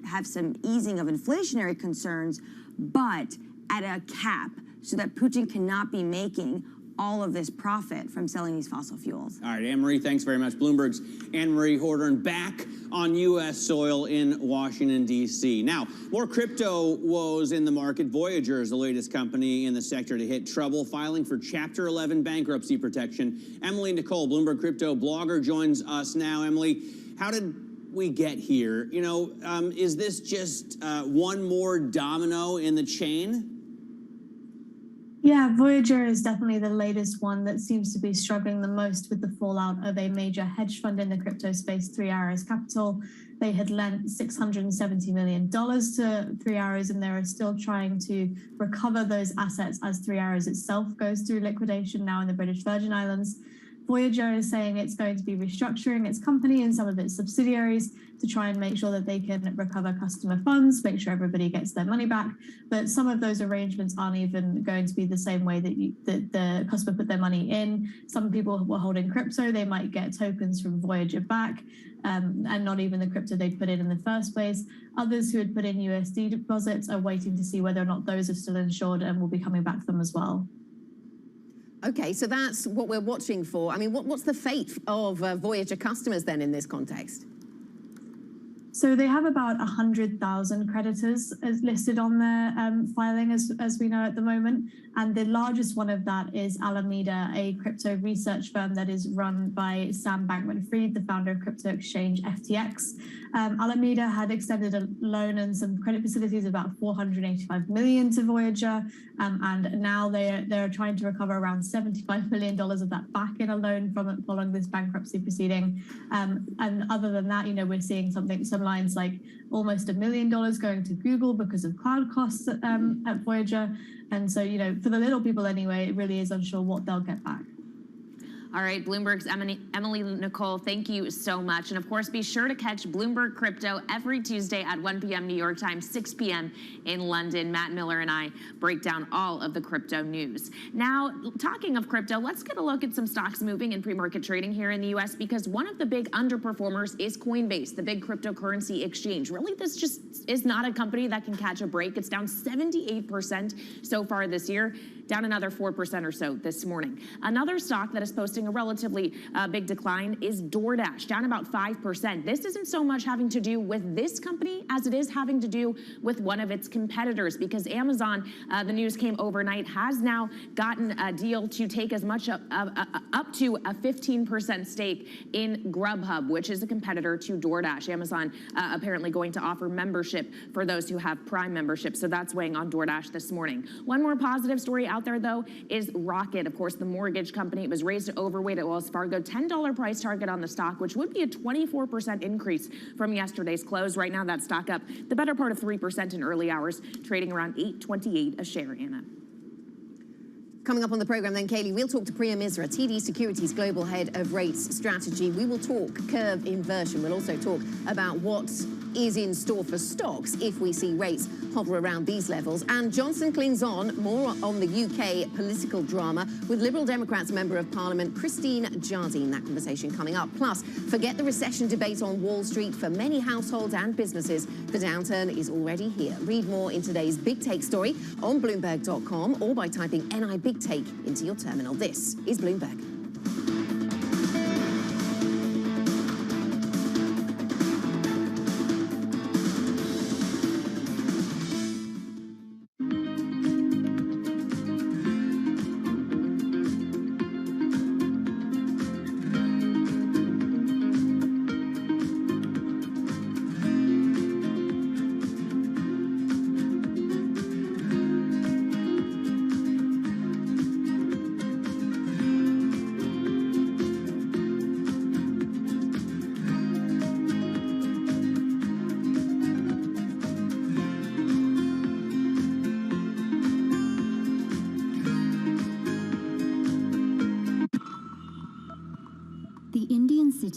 have some easing of inflationary concerns, but at a cap so that Putin cannot be making all of this profit from selling these fossil fuels. All right, Anne-Marie, thanks very much. Bloomberg's Anne-Marie Hordern back on U.S. soil in Washington, D.C. Now, more crypto woes in the market. Voyager is the latest company in the sector to hit trouble, filing for Chapter 11 bankruptcy protection. Emily Nicole, Bloomberg crypto blogger, joins us now. Emily, how did we get here? You know, is this just one more domino in the chain? Yeah, Voyager is definitely the latest one that seems to be struggling the most with the fallout of a major hedge fund in the crypto space, 3 Arrows Capital. They had lent $670 million to 3 Arrows, and they're still trying to recover those assets as 3 Arrows itself goes through liquidation now in the British Virgin Islands. Voyager is saying it's going to be restructuring its company and some of its subsidiaries to try and make sure that they can recover customer funds, make sure everybody gets their money back. But some of those arrangements aren't even going to be the same way that the customer put their money in. Some people were holding crypto, they might get tokens from Voyager back, and not even the crypto they put in the first place. Others who had put in USD deposits are waiting to see whether or not those are still insured and will be coming back to them as well. Okay, so that's what we're watching for. I mean, what's the fate of Voyager customers then in this context? So they have about 100,000 creditors as listed on their filing, as we know at the moment. And the largest one of that is Alameda, a crypto research firm that is run by Sam Bankman-Fried, the founder of crypto exchange FTX. Alameda had extended a loan and some credit facilities of about $485 million to Voyager. And now they're trying to recover around $75 million of that back in a loan following this bankruptcy proceeding. And other than that, you know, we're seeing some lines like almost $1 million going to Google because of cloud costs at Voyager. And so, you know, for the little people anyway, it really is unsure what they'll get back. All right, Bloomberg's Emily Nicole, thank you so much. And of course, be sure to catch Bloomberg Crypto every Tuesday at 1 p.m. New York time, 6 p.m. in London. Matt Miller and I break down all of the crypto news. Now, talking of crypto, let's get a look at some stocks moving in pre-market trading here in the U.S. because one of the big underperformers is Coinbase, the big cryptocurrency exchange. Really, this just is not a company that can catch a break. It's down 78% so far this year, down another 4% or so this morning. Another stock that is posting a relatively big decline is DoorDash, down about 5%. This isn't so much having to do with this company as it is having to do with one of its competitors, because Amazon, the news came overnight, has now gotten a deal to take as much up to a 15% stake in Grubhub, which is a competitor to DoorDash. Amazon apparently going to offer membership for those who have Prime membership, so that's weighing on DoorDash this morning. One more positive story out there, though, is Rocket, of course, the mortgage company. It was raised to overweight at Wells Fargo, $10 price target on the stock, which would be a 24% increase from yesterday's close. Right now, that stock up the better part of 3% in early hours, trading around $8.28 a share, Anna. Coming up on the program then, Kaylee, we'll talk to Priya Misra, TD Securities Global Head of Rates Strategy. We will talk curve inversion. We'll also talk about what is in store for stocks if we see rates hover around these levels. And Johnson clings on, more on the UK political drama with Liberal Democrats Member of Parliament Christine Jardine. That conversation coming up. Plus, forget the recession debate on Wall Street. For many households and businesses, the downturn is already here. Read more in today's Big Take story on Bloomberg.com or by typing NI Big Take into your terminal. This is Bloomberg.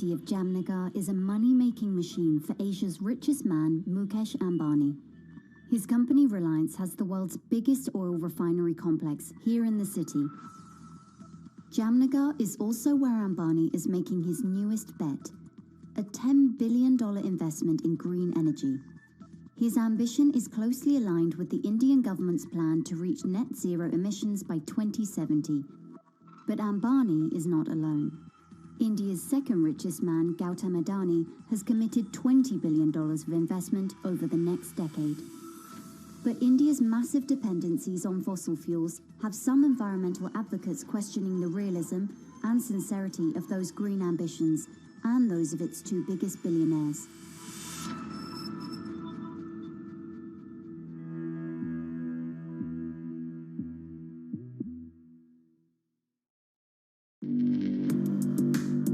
city of Jamnagar is a money-making machine for Asia's richest man, Mukesh Ambani. His company Reliance has the world's biggest oil refinery complex here in the city. Jamnagar is also where Ambani is making his newest bet, a $10 billion investment in green energy. His ambition is closely aligned with the Indian government's plan to reach net zero emissions by 2070. But Ambani is not alone. India's second richest man, Gautam Adani, has committed $20 billion of investment over the next decade. But India's massive dependencies on fossil fuels have some environmental advocates questioning the realism and sincerity of those green ambitions and those of its two biggest billionaires.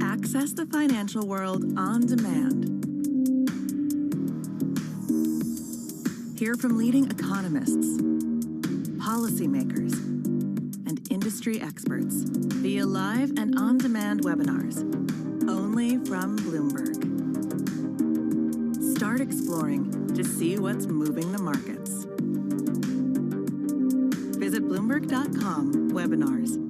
Access the financial world on demand. Hear from leading economists, policymakers, and industry experts via live and on-demand webinars, only from Bloomberg. Start exploring to see what's moving the markets. Visit Bloomberg.com/webinars.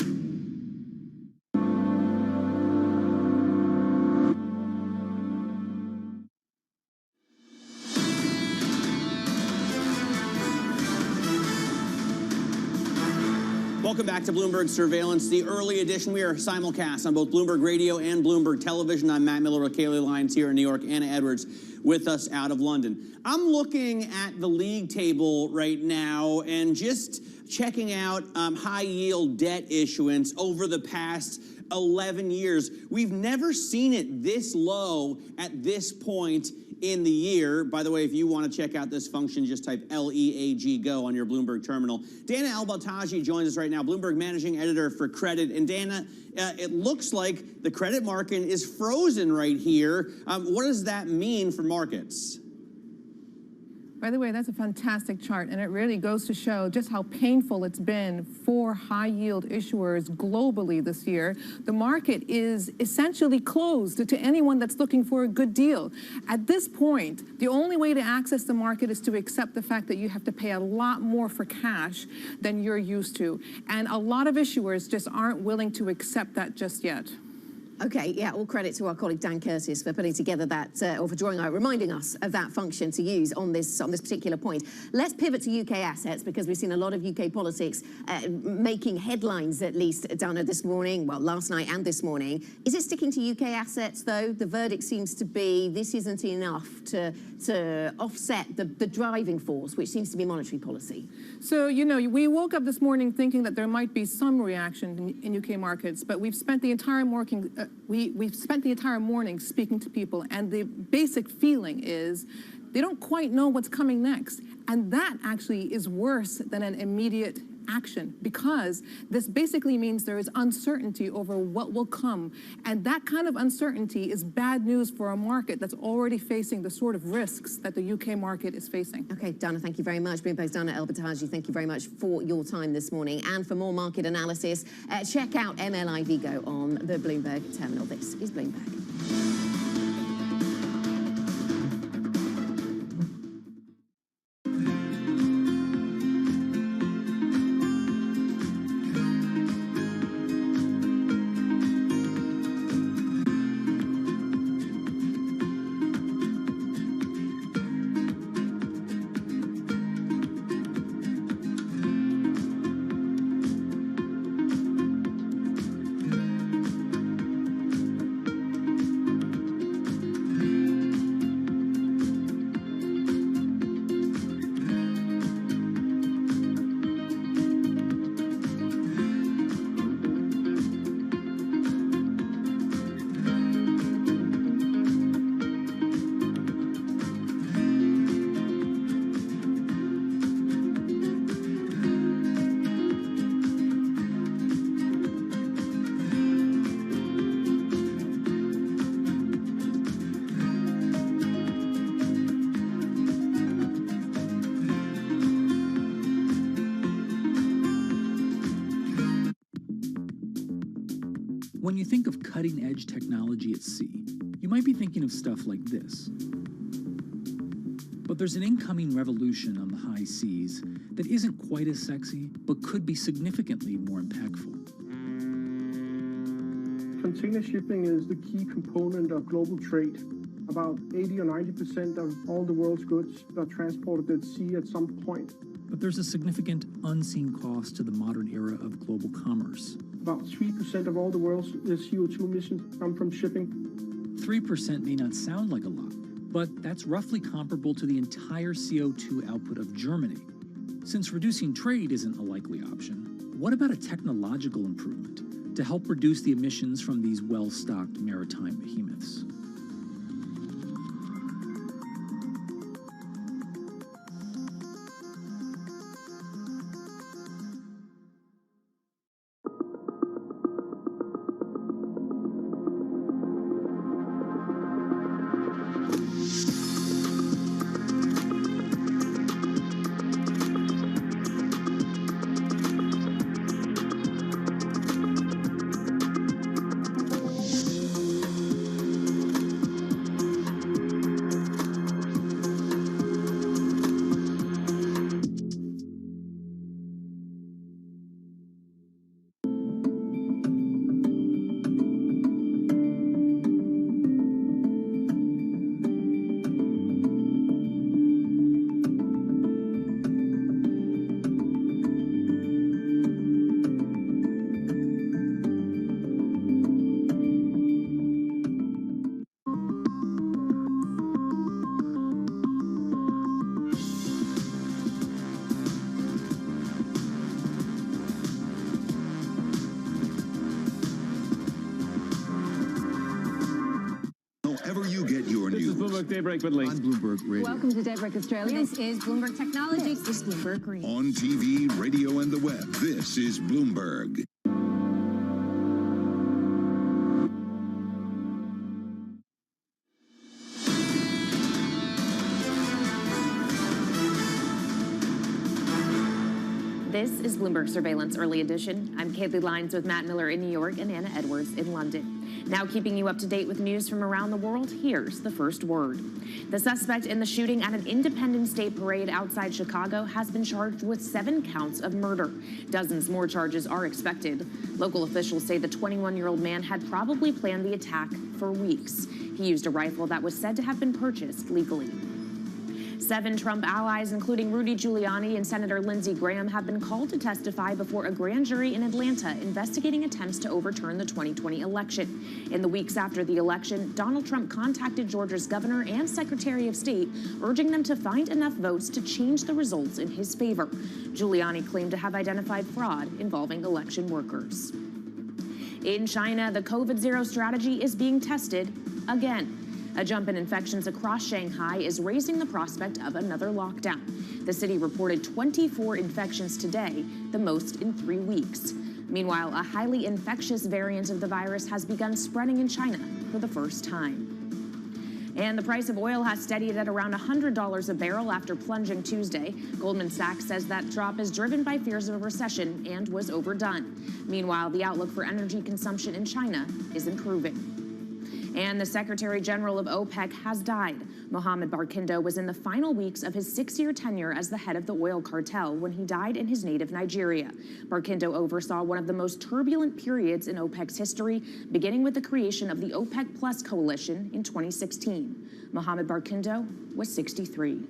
Welcome back to Bloomberg Surveillance, the early edition. We are simulcast on both Bloomberg Radio and Bloomberg Television. I'm Matt Miller with Kaylee Lyons here in New York, Anna Edwards with us out of London. I'm looking at the league table right now and just checking out high-yield debt issuance over the past 11 years. We've never seen it this low at this point in the year. By the way, if you want to check out this function, just type LEAG GO on your Bloomberg terminal. Dana El-Baltaji joins us right now, Bloomberg Managing Editor for Credit. And Dana, it looks like the credit market is frozen right here. What does that mean for markets? By the way, that's a fantastic chart, and it really goes to show just how painful it's been for high-yield issuers globally this year. The market is essentially closed to anyone that's looking for a good deal. At this point, the only way to access the market is to accept the fact that you have to pay a lot more for cash than you're used to. And a lot of issuers just aren't willing to accept that just yet. Okay, yeah, all credit to our colleague Dan Curtis for putting together that, or for drawing out, reminding us of that function to use on this particular point. Let's pivot to UK assets, because we've seen a lot of UK politics making headlines, at least, Dana, this morning, well, last night and this morning. Is it sticking to UK assets, though? The verdict seems to be this isn't enough to offset the driving force, which seems to be monetary policy. So, you know, we woke up this morning thinking that there might be some reaction in UK markets, but we've spent the entire morning we've spent the entire morning speaking to people, and the basic feeling is they don't quite know what's coming next. And that actually is worse than an immediate action, because this basically means there is uncertainty over what will come. And that kind of uncertainty is bad news for a market that's already facing the sort of risks that the UK market is facing. Okay, Dana, thank you very much. Bloomberg's Dana El-Baltaji, thank you very much for your time this morning. And for more market analysis, check out MLIV Go on the Bloomberg terminal. This is Bloomberg. When you think of cutting-edge technology at sea, You might be thinking of stuff like this. But there's an incoming revolution on the high seas that isn't quite as sexy, but could be significantly more impactful. Container shipping is the key component of global trade. About 80 or 90% of all the world's goods are transported at sea at some point. But there's a significant unseen cost to the modern era of global commerce. About 3% of all the world's CO2 emissions come from shipping. 3% may not sound like a lot, but that's roughly comparable to the entire CO2 output of Germany. Since reducing trade isn't a likely option, what about a technological improvement to help reduce the emissions from these well-stocked maritime behemoths? Daybreak with Lee. On Bloomberg Radio. Welcome to Daybreak Australia. This is Bloomberg Technology. This is Bloomberg Green. On TV, radio, and the web, this is Bloomberg. This is Bloomberg Surveillance Early Edition. I'm Kaylee Lyons with Matt Miller in New York and Anna Edwards in London. Now keeping you up to date with news from around the world, here's the first word. The suspect in the shooting at an Independence Day parade outside Chicago has been charged with 7 counts of murder. Dozens more charges are expected. Local officials say the 21-year-old man had probably planned the attack for weeks. He used a rifle that was said to have been purchased legally. 7 Trump allies, including Rudy Giuliani and Senator Lindsey Graham, have been called to testify before a grand jury in Atlanta investigating attempts to overturn the 2020 election. In the weeks after the election, Donald Trump contacted Georgia's governor and Secretary of State, urging them to find enough votes to change the results in his favor. Giuliani claimed to have identified fraud involving election workers. In China, the COVID-0 strategy is being tested again. A jump in infections across Shanghai is raising the prospect of another lockdown. The city reported 24 infections today, the most in 3 weeks. Meanwhile, a highly infectious variant of the virus has begun spreading in China for the first time. And the price of oil has steadied at around $100 a barrel after plunging Tuesday. Goldman Sachs says that drop is driven by fears of a recession and was overdone. Meanwhile, the outlook for energy consumption in China is improving. And the Secretary General of OPEC has died. Mohammed Barkindo was in the final weeks of his 6-year tenure as the head of the oil cartel when he died in his native Nigeria. Barkindo oversaw one of the most turbulent periods in OPEC's history, beginning with the creation of the OPEC Plus coalition in 2016. Mohammed Barkindo was 63.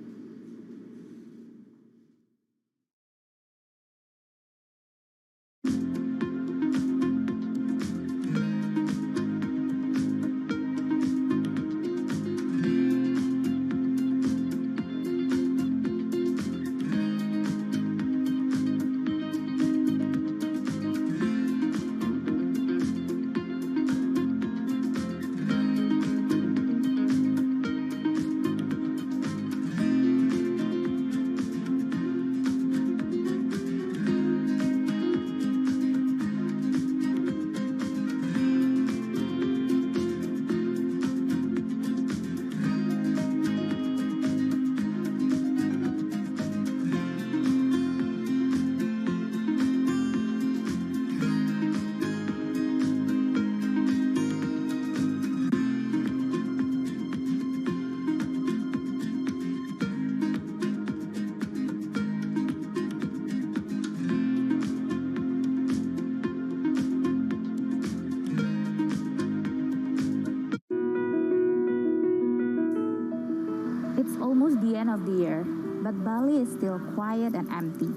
but Bali is still quiet and empty.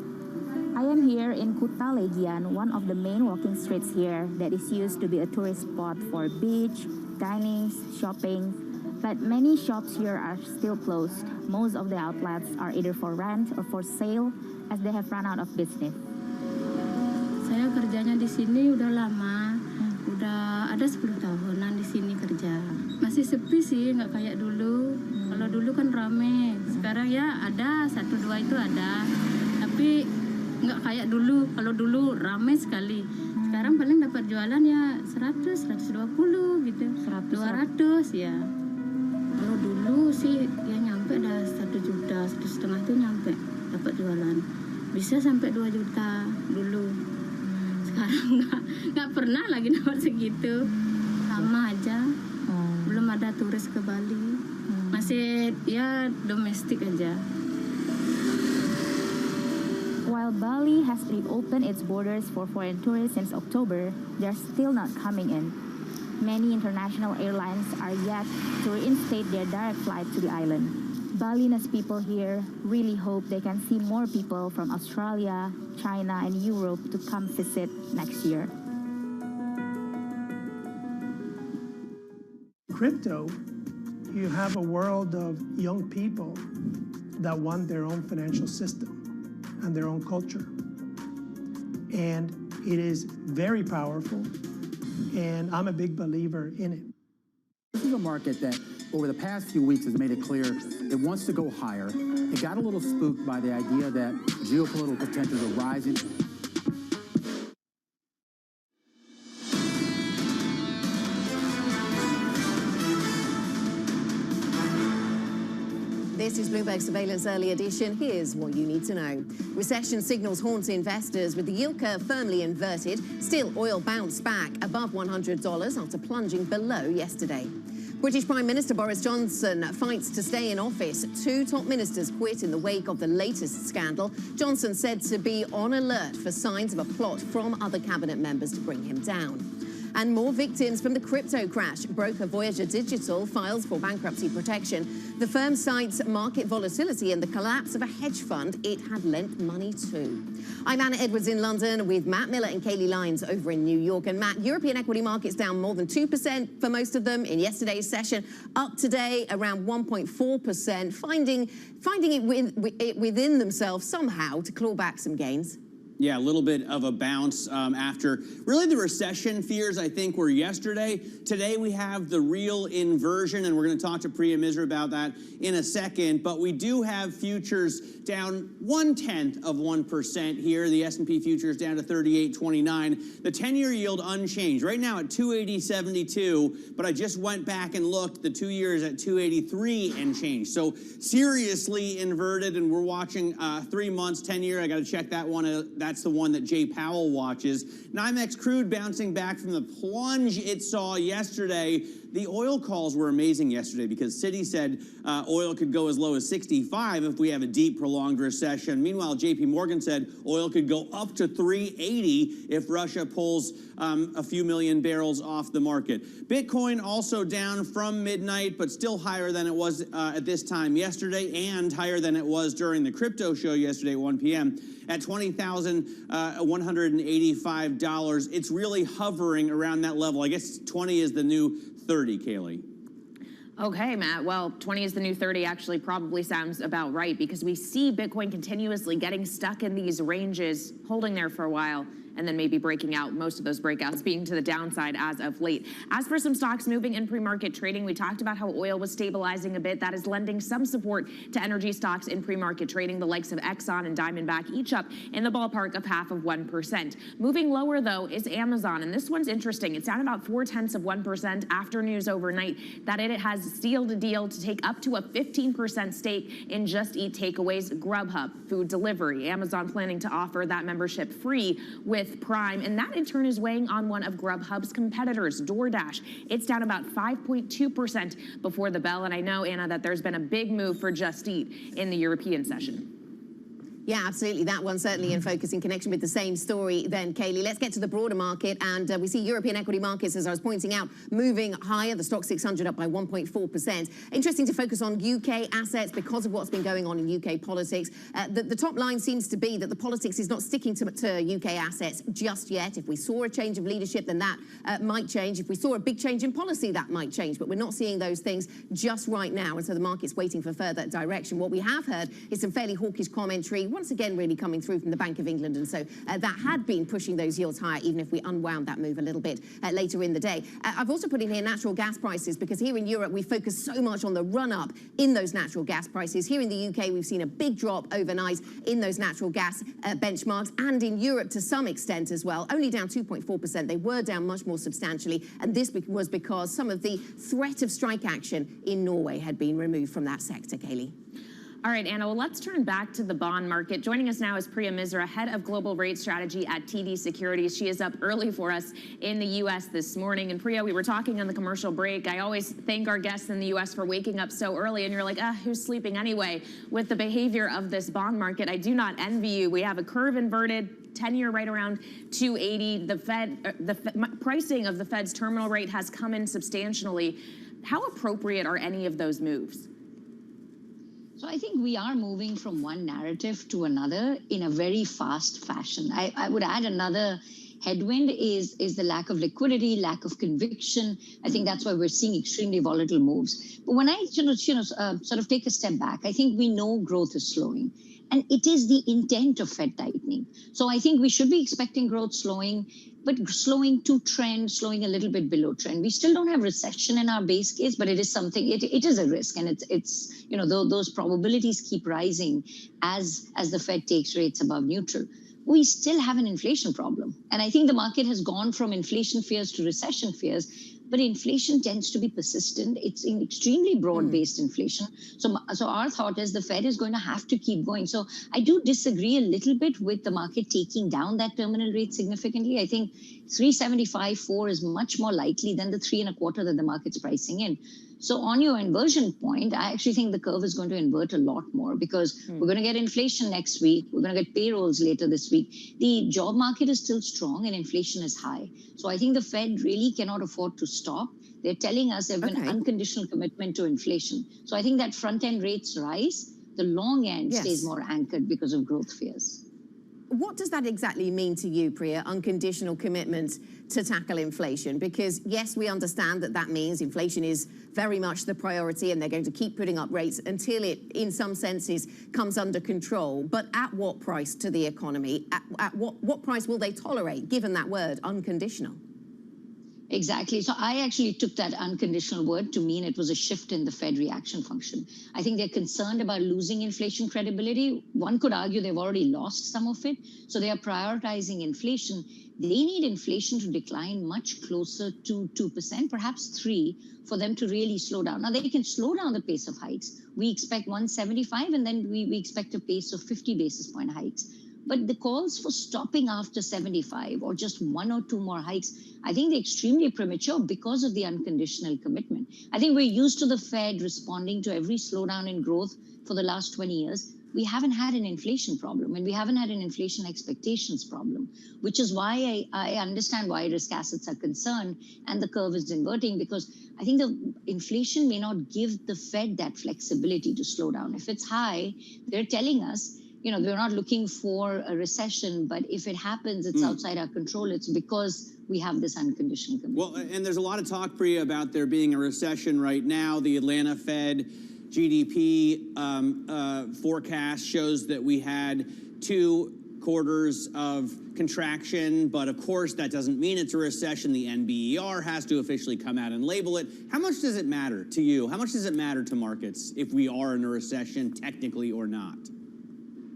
I am here in Kuta Legian, one of the main walking streets here that is used to be a tourist spot for beach, dining, shopping, but many shops here are still closed. Most of the outlets are either for rent or for sale as they have run out of business. Saya kerjanya di sini udah lama, udah ada 10 tahunan di sini kerja. Masih sepi sih, nggak kayak dulu. Kalau dulu kan rame, sekarang ya ada 1-2 itu ada, tapi nggak kayak dulu. Kalau dulu rame sekali. Sekarang paling dapat jualan ya 100, 120 gitu. 200 ya. Kalau dulu sih ya nyampe dah 1 juta, 1,5 tuh nyampe dapat jualan. Bisa sampai 2 juta dulu. Sekarang nggak pernah lagi dapat segitu. Sama aja. Belum ada turis ke Bali. Masih ya domestik aja. While Bali has reopened its borders for foreign tourists since October, they're still not coming in. Many international airlines are yet to reinstate their direct flight to the island. Balinese people here really hope they can see more people from Australia, China, and Europe to come visit next year. Crypto, you have a world of young people that want their own financial system and their own culture. And it is very powerful, and I'm a big believer in it. This is a market that over the past few weeks has made it clear it wants to go higher. It got a little spooked by the idea that geopolitical tensions are rising. This is Bloomberg Surveillance Early Edition. Here's what you need to know. Recession signals haunt investors with the yield curve firmly inverted. Still, oil bounced back above $100 after plunging below yesterday. British Prime Minister Boris Johnson fights to stay in office. 2 top ministers quit in the wake of the latest scandal. Johnson said to be on alert for signs of a plot from other cabinet members to bring him down. And more victims from the crypto crash. Broker Voyager Digital files for bankruptcy protection. The firm cites market volatility and the collapse of a hedge fund it had lent money to. I'm Anna Edwards in London with Matt Miller and Kaylee Lyons over in New York. And Matt, European equity markets down more than 2% for most of them in yesterday's session. Up today around 1.4%, finding it within themselves somehow to claw back some gains. Yeah, a little bit of a bounce after really the recession fears, I think, were yesterday. Today we have the real inversion, and we're going to talk to Priya Misra about that in a second. But we do have futures down 0.1% here. The S&P futures down to 38.29. The 10-year yield unchanged. Right now at 280.72, but I just went back and looked. The 2 years at 283 and change. So seriously inverted, and we're watching 3 months, 10-year. I got to check that one. That's the one that Jay Powell watches. NYMEX crude bouncing back from the plunge it saw yesterday. The oil calls were amazing yesterday because Citi said oil could go as low as 65 if we have a deep, prolonged recession. Meanwhile, JP Morgan said oil could go up to 380 if Russia pulls a few million barrels off the market. Bitcoin also down from midnight, but still higher than it was at this time yesterday and higher than it was during the crypto show yesterday at 1 p.m. at $20,185. It's really hovering around that level. I guess 20 is the new 30, Kaylee. Okay, Matt. Well, 20 is the new 30 actually probably sounds about right because we see Bitcoin continuously getting stuck in these ranges, holding there for a while, and then maybe breaking out, most of those breakouts being to the downside as of late. As for some stocks moving in pre-market trading, we talked about how oil was stabilizing a bit. That is lending some support to energy stocks in pre-market trading. The likes of Exxon and Diamondback each up in the ballpark of 0.5%. Moving lower, though, is Amazon, and this one's interesting. It's down about 0.4% after news overnight that it has sealed a deal to take up to a 15% stake in Just Eat Takeaway's Grubhub food delivery. Amazon planning to offer that membership free with Prime, and that in turn is weighing on one of Grubhub's competitors, DoorDash. It's down about 5.2% before the bell, and I know, Anna, that there's been a big move for Just Eat in the European session. Yeah, absolutely. That one certainly in focus in connection with the same story then, Kaylee. Let's get to the broader market. And we see European equity markets, as I was pointing out, moving higher. The stock 600 up by 1.4%. Interesting to focus on UK assets because of what's been going on in UK politics. The top line seems to be that the politics is not sticking to UK assets just yet. If we saw a change of leadership, then that might change. If we saw a big change in policy, that might change. But we're not seeing those things just right now. And so the market's waiting for further direction. What we have heard is some fairly hawkish commentary, once again really coming through from the Bank of England, and so that had been pushing those yields higher, even if we unwound that move a little bit later in the day. I've also put in here natural gas prices, because here in Europe we focus so much on the run-up in those natural gas prices. Here in the UK we've seen a big drop overnight in those natural gas benchmarks, and in Europe to some extent as well, only down 2.4%. They were down much more substantially, and this was because some of the threat of strike action in Norway had been removed from that sector. Kaylee. All right, Anna, well, let's turn back to the bond market. Joining us now is Priya Misra, head of global rate strategy at TD Securities. She is up early for us in the U.S. this morning. And Priya, we were talking on the commercial break. I always thank our guests in the U.S. for waking up so early. And you're like, who's sleeping anyway? With the behavior of this bond market, I do not envy you. We have a curve inverted, 10-year right around 280. The pricing of the Fed's terminal rate has come in substantially. How appropriate are any of those moves? So I think we are moving from one narrative to another in a very fast fashion. I would add another headwind is the lack of liquidity, lack of conviction. I think that's why we're seeing extremely volatile moves. But when I sort of take a step back, I think we know growth is slowing. And it is the intent of Fed tightening. So I think we should be expecting growth slowing, but slowing to trend, slowing a little bit below trend. We still don't have recession in our base case, but it is something, it is a risk. And it's those probabilities keep rising as the Fed takes rates above neutral. We still have an inflation problem. And I think the market has gone from inflation fears to recession fears. But inflation tends to be persistent. It's an extremely broad-based inflation. So our thought is the Fed is going to have to keep going. So I do disagree a little bit with the market taking down that terminal rate significantly. I think 3.75-4 is much more likely than the 3.25 that the market's pricing in. So on your inversion point, I actually think the curve is going to invert a lot more, because we're going to get inflation next week. We're going to get payrolls later this week. The job market is still strong and inflation is high. So I think the Fed really cannot afford to stop. They're telling us they have an unconditional commitment to inflation. So I think that front end rates rise, the long end stays more anchored because of growth fears. What does that exactly mean to you, Priya, unconditional commitment to tackle inflation? Because, yes, we understand that means inflation is very much the priority and they're going to keep putting up rates until it, in some senses, comes under control. But at what price to the economy? At what price will they tolerate, given that word, unconditional? Exactly. So I actually took that unconditional word to mean it was a shift in the Fed reaction function. I think they're concerned about losing inflation credibility. One could argue they've already lost some of it. So they are prioritizing inflation. They need inflation to decline much closer to 2%, perhaps 3%, for them to really slow down. Now, they can slow down the pace of hikes. We expect 175, and then we expect a pace of 50 basis point hikes. But the calls for stopping after 75 or just 1 or 2 more hikes, I think they're extremely premature because of the unconditional commitment. I think we're used to the Fed responding to every slowdown in growth for the last 20 years. We haven't had an inflation problem, and we haven't had an inflation expectations problem, which is why I understand why risk assets are concerned and the curve is inverting, because I think the inflation may not give the Fed that flexibility to slow down. If it's high, they're telling us, we're not looking for a recession, but if it happens, it's outside our control. It's because we have this unconditional commitment. Well, and there's a lot of talk, Priya, about there being a recession right now. The Atlanta Fed GDP forecast shows that we had 2 quarters of contraction, but of course that doesn't mean it's a recession. The NBER has to officially come out and label it. How much does it matter to you? How much does it matter to markets if we are in a recession, technically or not?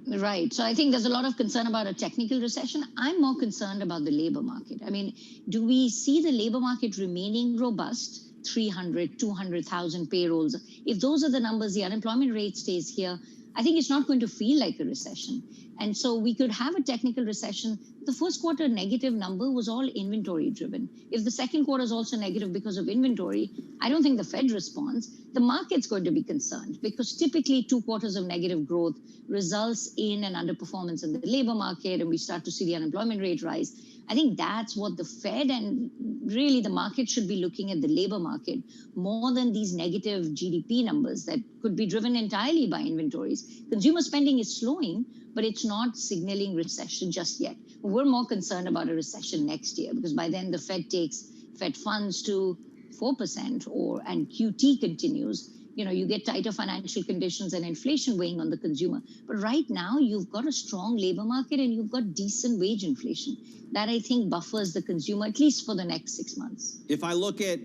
Right. So I think there's a lot of concern about a technical recession. I'm more concerned about the labor market. I mean, do we see the labor market remaining robust? 300, 200,000 payrolls. If those are the numbers, the unemployment rate stays here, I think it's not going to feel like a recession. And so we could have a technical recession. The first quarter negative number was all inventory driven. If the second quarter is also negative because of inventory, I don't think the Fed responds. The market's going to be concerned because typically 2 quarters of negative growth results in an underperformance in the labor market, and we start to see the unemployment rate rise. I think that's what the Fed and really the market should be looking at, the labor market, more than these negative GDP numbers that could be driven entirely by inventories. Consumer spending is slowing, but it's not signaling recession just yet. We're more concerned about a recession next year because by then the Fed takes Fed funds to 4% and QT continues. You get tighter financial conditions and inflation weighing on the consumer. But right now, you've got a strong labor market and you've got decent wage inflation. That, I think, buffers the consumer, at least for the next 6 months. If I look at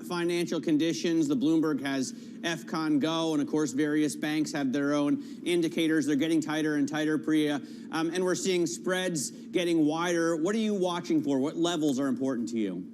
financial conditions, the Bloomberg has FCON Go, and of course, various banks have their own indicators. They're getting tighter and tighter, Priya. And we're seeing spreads getting wider. What are you watching for? What levels are important to you?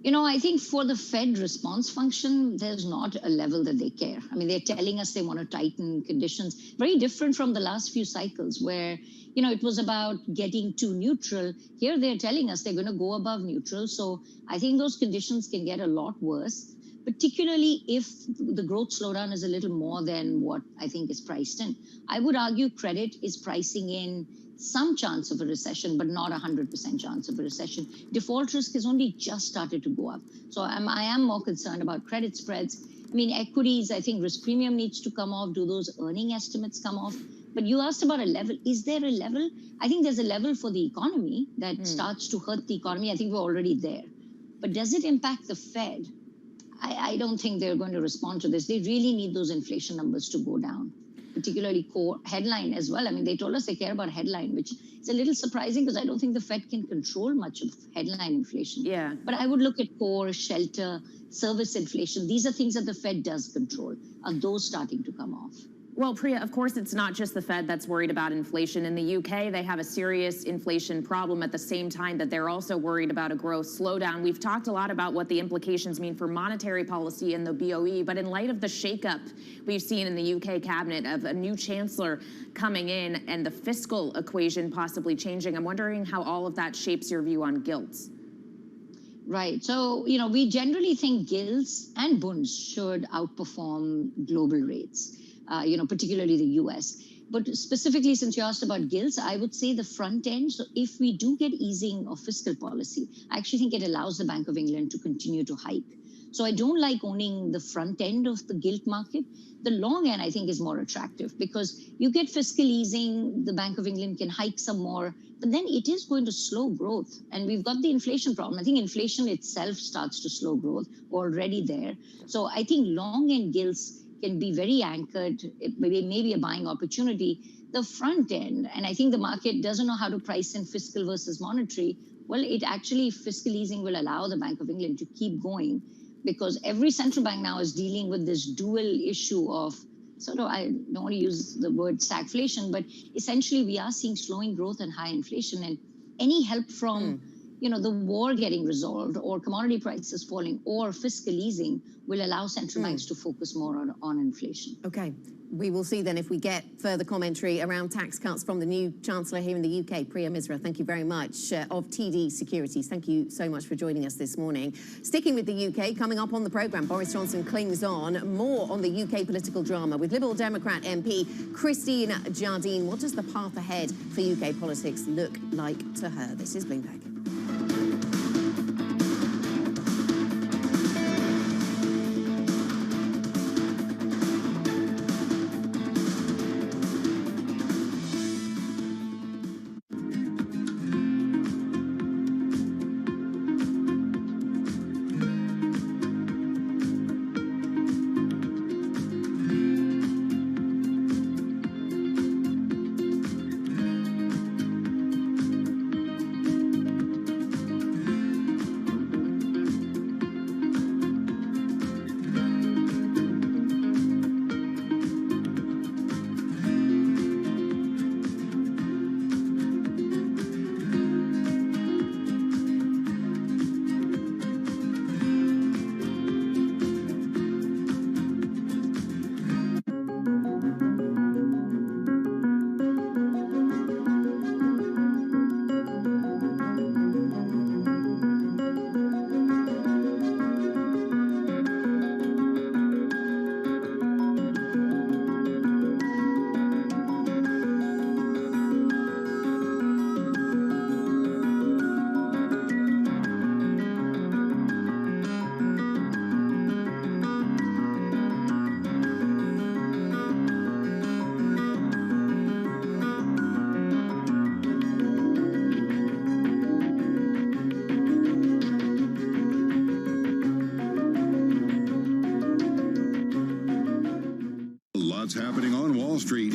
I think for the Fed response function, there's not a level that they care. I mean, they're telling us they want to tighten conditions. Very different from the last few cycles where, it was about getting to neutral. Here they're telling us they're going to go above neutral. So I think those conditions can get a lot worse, particularly if the growth slowdown is a little more than what I think is priced in. I would argue credit is pricing in some chance of a recession, but not 100% chance of a recession. Default risk has only just started to go up. So I am more concerned about credit spreads. I mean, equities, I think risk premium needs to come off. Do those earning estimates come off? But you asked about a level. Is there a level? I think there's a level for the economy that starts to hurt the economy. I think we're already there. But does it impact the Fed? I don't think they're going to respond to this. They really need those inflation numbers to go down, particularly core headline as well. I mean, they told us they care about headline, which is a little surprising because I don't think the Fed can control much of headline inflation. Yeah. But I would look at core, shelter, service inflation. These are things that the Fed does control. Are those starting to come off? Well, Priya, of course, it's not just the Fed that's worried about inflation. In the UK, they have a serious inflation problem at the same time that they're also worried about a growth slowdown. We've talked a lot about what the implications mean for monetary policy and the BOE, but in light of the shakeup we've seen in the UK cabinet of a new chancellor coming in and the fiscal equation possibly changing, I'm wondering how all of that shapes your view on gilts. Right. So, we generally think gilts and bunds should outperform global rates. Particularly the US. But specifically, since you asked about gilts, I would say the front end. So if we do get easing of fiscal policy, I actually think it allows the Bank of England to continue to hike. So I don't like owning the front end of the gilt market. The long end, I think, is more attractive because you get fiscal easing, the Bank of England can hike some more, but then it is going to slow growth. And we've got the inflation problem. I think inflation itself starts to slow growth, already there. So I think long end gilts can be very anchored, maybe a buying opportunity. The front end, and I think the market doesn't know how to price in fiscal versus monetary. Well, fiscal easing will allow the Bank of England to keep going because every central bank now is dealing with this dual issue of I don't want to use the word stagflation, but essentially we are seeing slowing growth and high inflation, and any help from the war getting resolved or commodity prices falling or fiscal easing will allow central banks to focus more on inflation. Okay. We will see then if we get further commentary around tax cuts from the new Chancellor here in the UK, Priya Misra. Thank you very much, of TD Securities. Thank you so much for joining us this morning. Sticking with the UK, coming up on the programme, Boris Johnson clings on. More on the UK political drama with Liberal Democrat MP Christine Jardine. What does the path ahead for UK politics look like to her? This is Bloomberg.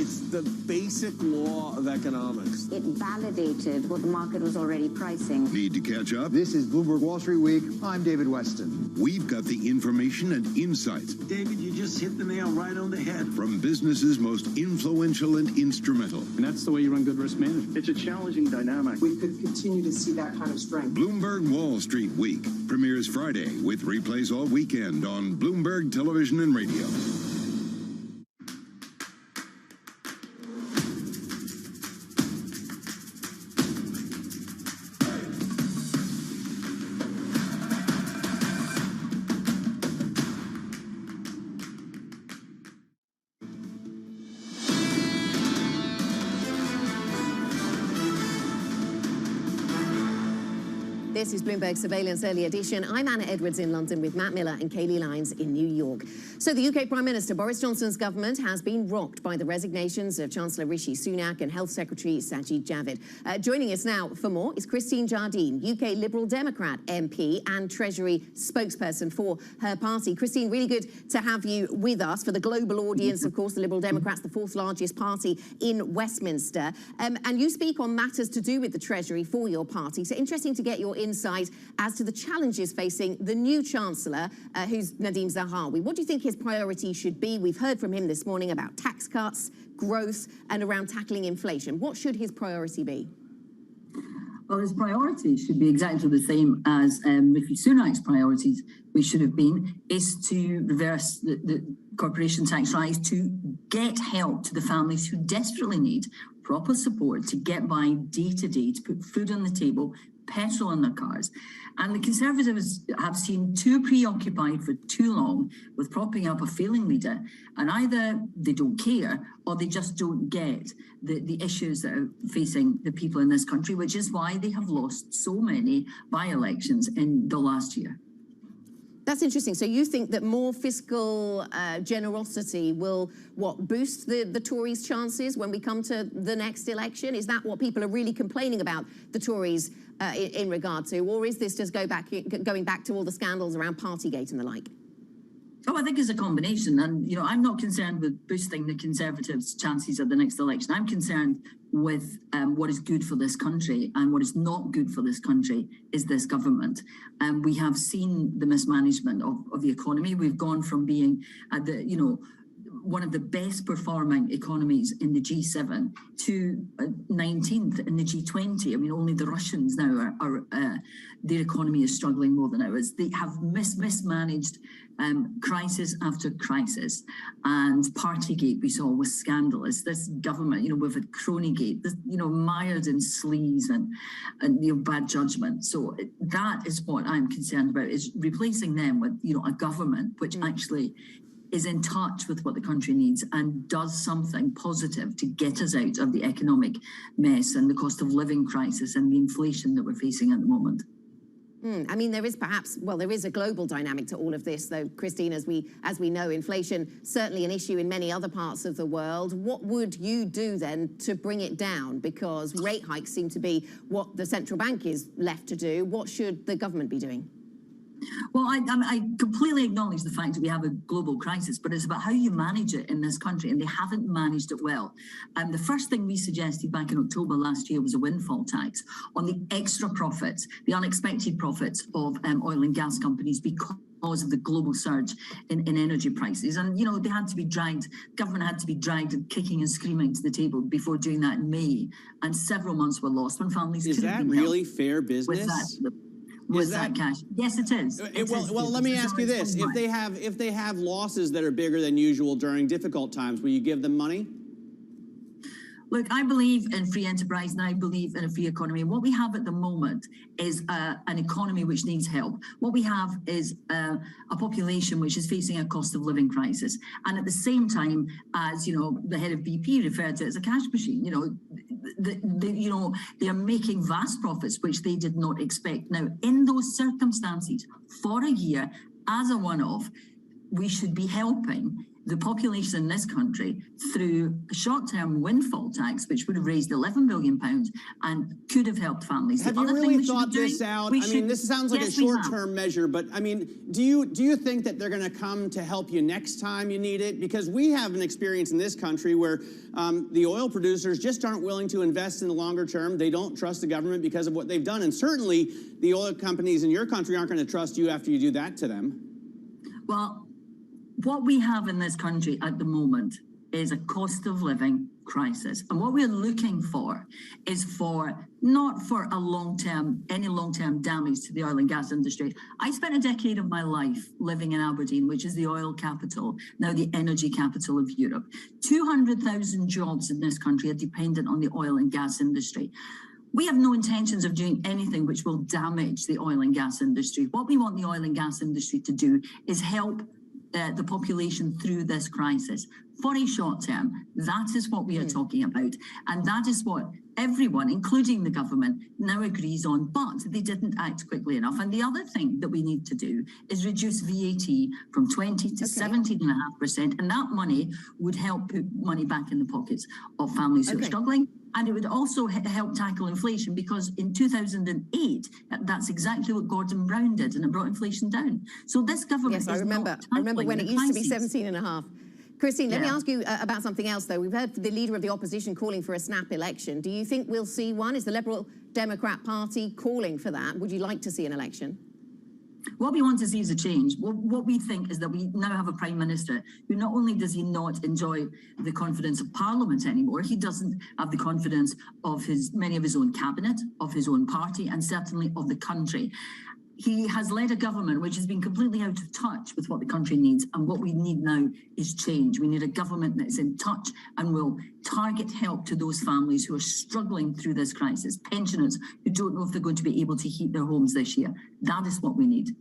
It's the basic law of economics. It validated what the market was already pricing. Need to catch up? This is Bloomberg Wall Street Week. I'm David Weston. We've got the information and insights. David, you just hit the nail right on the head. From businesses most influential and instrumental. And that's the way you run good risk management. It's a challenging dynamic. We could continue to see that kind of strength. Bloomberg Wall Street Week premieres Friday with replays all weekend on Bloomberg Television and Radio. This is Bloomberg Surveillance Early Edition. I'm Anna Edwards in London with Matt Miller and Kaylee Lyons in New York. So the UK Prime Minister Boris Johnson's government has been rocked by the resignations of Chancellor Rishi Sunak and Health Secretary Sajid Javid. Joining us now for more is Christine Jardine, UK Liberal Democrat MP and Treasury spokesperson for her party. Christine, really good to have you with us. For the global audience, of course, the Liberal Democrats, the fourth largest party in Westminster. And you speak on matters to do with the Treasury for your party. So interesting to get your insight as to the challenges facing the new Chancellor, who's Nadhim Zahawi. What do you think his priorities should be? We've heard from him this morning about tax cuts, growth, and around tackling inflation. What should his priority be? Well, his priorities should be exactly the same as Rishi Sunak's priorities, which should have been, is to reverse the corporation tax rise, to get help to the families who desperately need proper support to get by day to day, to put food on the table, petrol in their cars. And the Conservatives have seemed too preoccupied for too long with propping up a failing leader, and either they don't care or they just don't get the issues that are facing the people in this country, which is why they have lost so many by-elections in the last year. That's interesting. So you think that more fiscal generosity will, boost the Tories' chances when we come to the next election? Is that what people are really complaining about the Tories in regard to? Or is this just going back to all the scandals around Partygate and the like? Oh, I think it's a combination. And, I'm not concerned with boosting the Conservatives' chances at the next election. I'm concerned with what is good for this country, and what is not good for this country is this government. And we have seen the mismanagement of the economy. We've gone from being at one of the best performing economies in the G7 to 19th in the G20. I mean, only the Russians now are their economy is struggling more than ours. They have mismanaged crisis after crisis, and Partygate we saw was scandalous. This government, we've had Cronygate, this, mired in sleaze and bad judgment. So that is what I'm concerned about, is replacing them with a government which actually is in touch with what the country needs and does something positive to get us out of the economic mess and the cost of living crisis and the inflation that we're facing at the moment. I mean, there is there is a global dynamic to all of this, though, Christine, as we know, inflation certainly an issue in many other parts of the world. What would you do then to bring it down? Because rate hikes seem to be what the central bank is left to do. What should the government be doing? Well, I completely acknowledge the fact that we have a global crisis, but it's about how you manage it in this country, and they haven't managed it well. And the first thing we suggested back in October last year was a windfall tax on the extra profits, the unexpected profits of oil and gas companies because of the global surge in energy prices. And, they had to be dragged, government had to be dragged and kicking and screaming to the table before doing that in May. And several months were lost when families Is that really fair business? With that cash? Yes, it is. Well, let me ask you this: if they have losses that are bigger than usual during difficult times, will you give them money? Look, I believe in free enterprise and I believe in a free economy. What we have at the moment is an economy which needs help. What we have is a population which is facing a cost of living crisis. And at the same time, as the head of BP referred to it as a cash machine, they are making vast profits which they did not expect. Now, in those circumstances, for a year, as a one-off, we should be helping the population in this country through a short-term windfall tax, which would have raised £11 billion and could have helped families. Have The you other thing really we should thought be doing, this out? we I mean, should- this sounds like Yes, a we have. short-term measure, but I mean, do you think that they're going to come to help you next time you need it? Because we have an experience in this country where the oil producers just aren't willing to invest in the longer term. They don't trust the government because of what they've done. And certainly the oil companies in your country aren't going to trust you after you do that to them. Well, what we have in this country at the moment is a cost of living crisis. And what we're looking for is not for any long-term damage to the oil and gas industry. I spent a decade of my life living in Aberdeen, which is the oil capital, now the energy capital of Europe. 200,000 jobs in this country are dependent on the oil and gas industry. We have no intentions of doing anything which will damage the oil and gas industry. What we want the oil and gas industry to do is help the population through this crisis for a short term. That is what we are talking about. And that is what everyone, including the government, now agrees on, but they didn't act quickly enough. And the other thing that we need to do is reduce VAT from 20 to 17.5%. And that money would help put money back in the pockets of families who are struggling. And it would also help tackle inflation, because in 2008, that's exactly what Gordon Brown did, and it brought inflation down. So this government Yes, I remember when it used to be 17.5. Christine, let me ask you about something else, though. We've heard the leader of the opposition calling for a snap election. Do you think we'll see one? Is the Liberal Democrat Party calling for that? Would you like to see an election? What we want to see is a change. What we think is that we now have a Prime Minister who not only does he not enjoy the confidence of Parliament anymore, he doesn't have the confidence of many of his own cabinet, of his own party, and certainly of the country. He has led a government which has been completely out of touch with what the country needs, and what we need now is change. We need a government that is in touch and will target help to those families who are struggling through this crisis, pensioners who don't know if they're going to be able to heat their homes this year. That is what we need.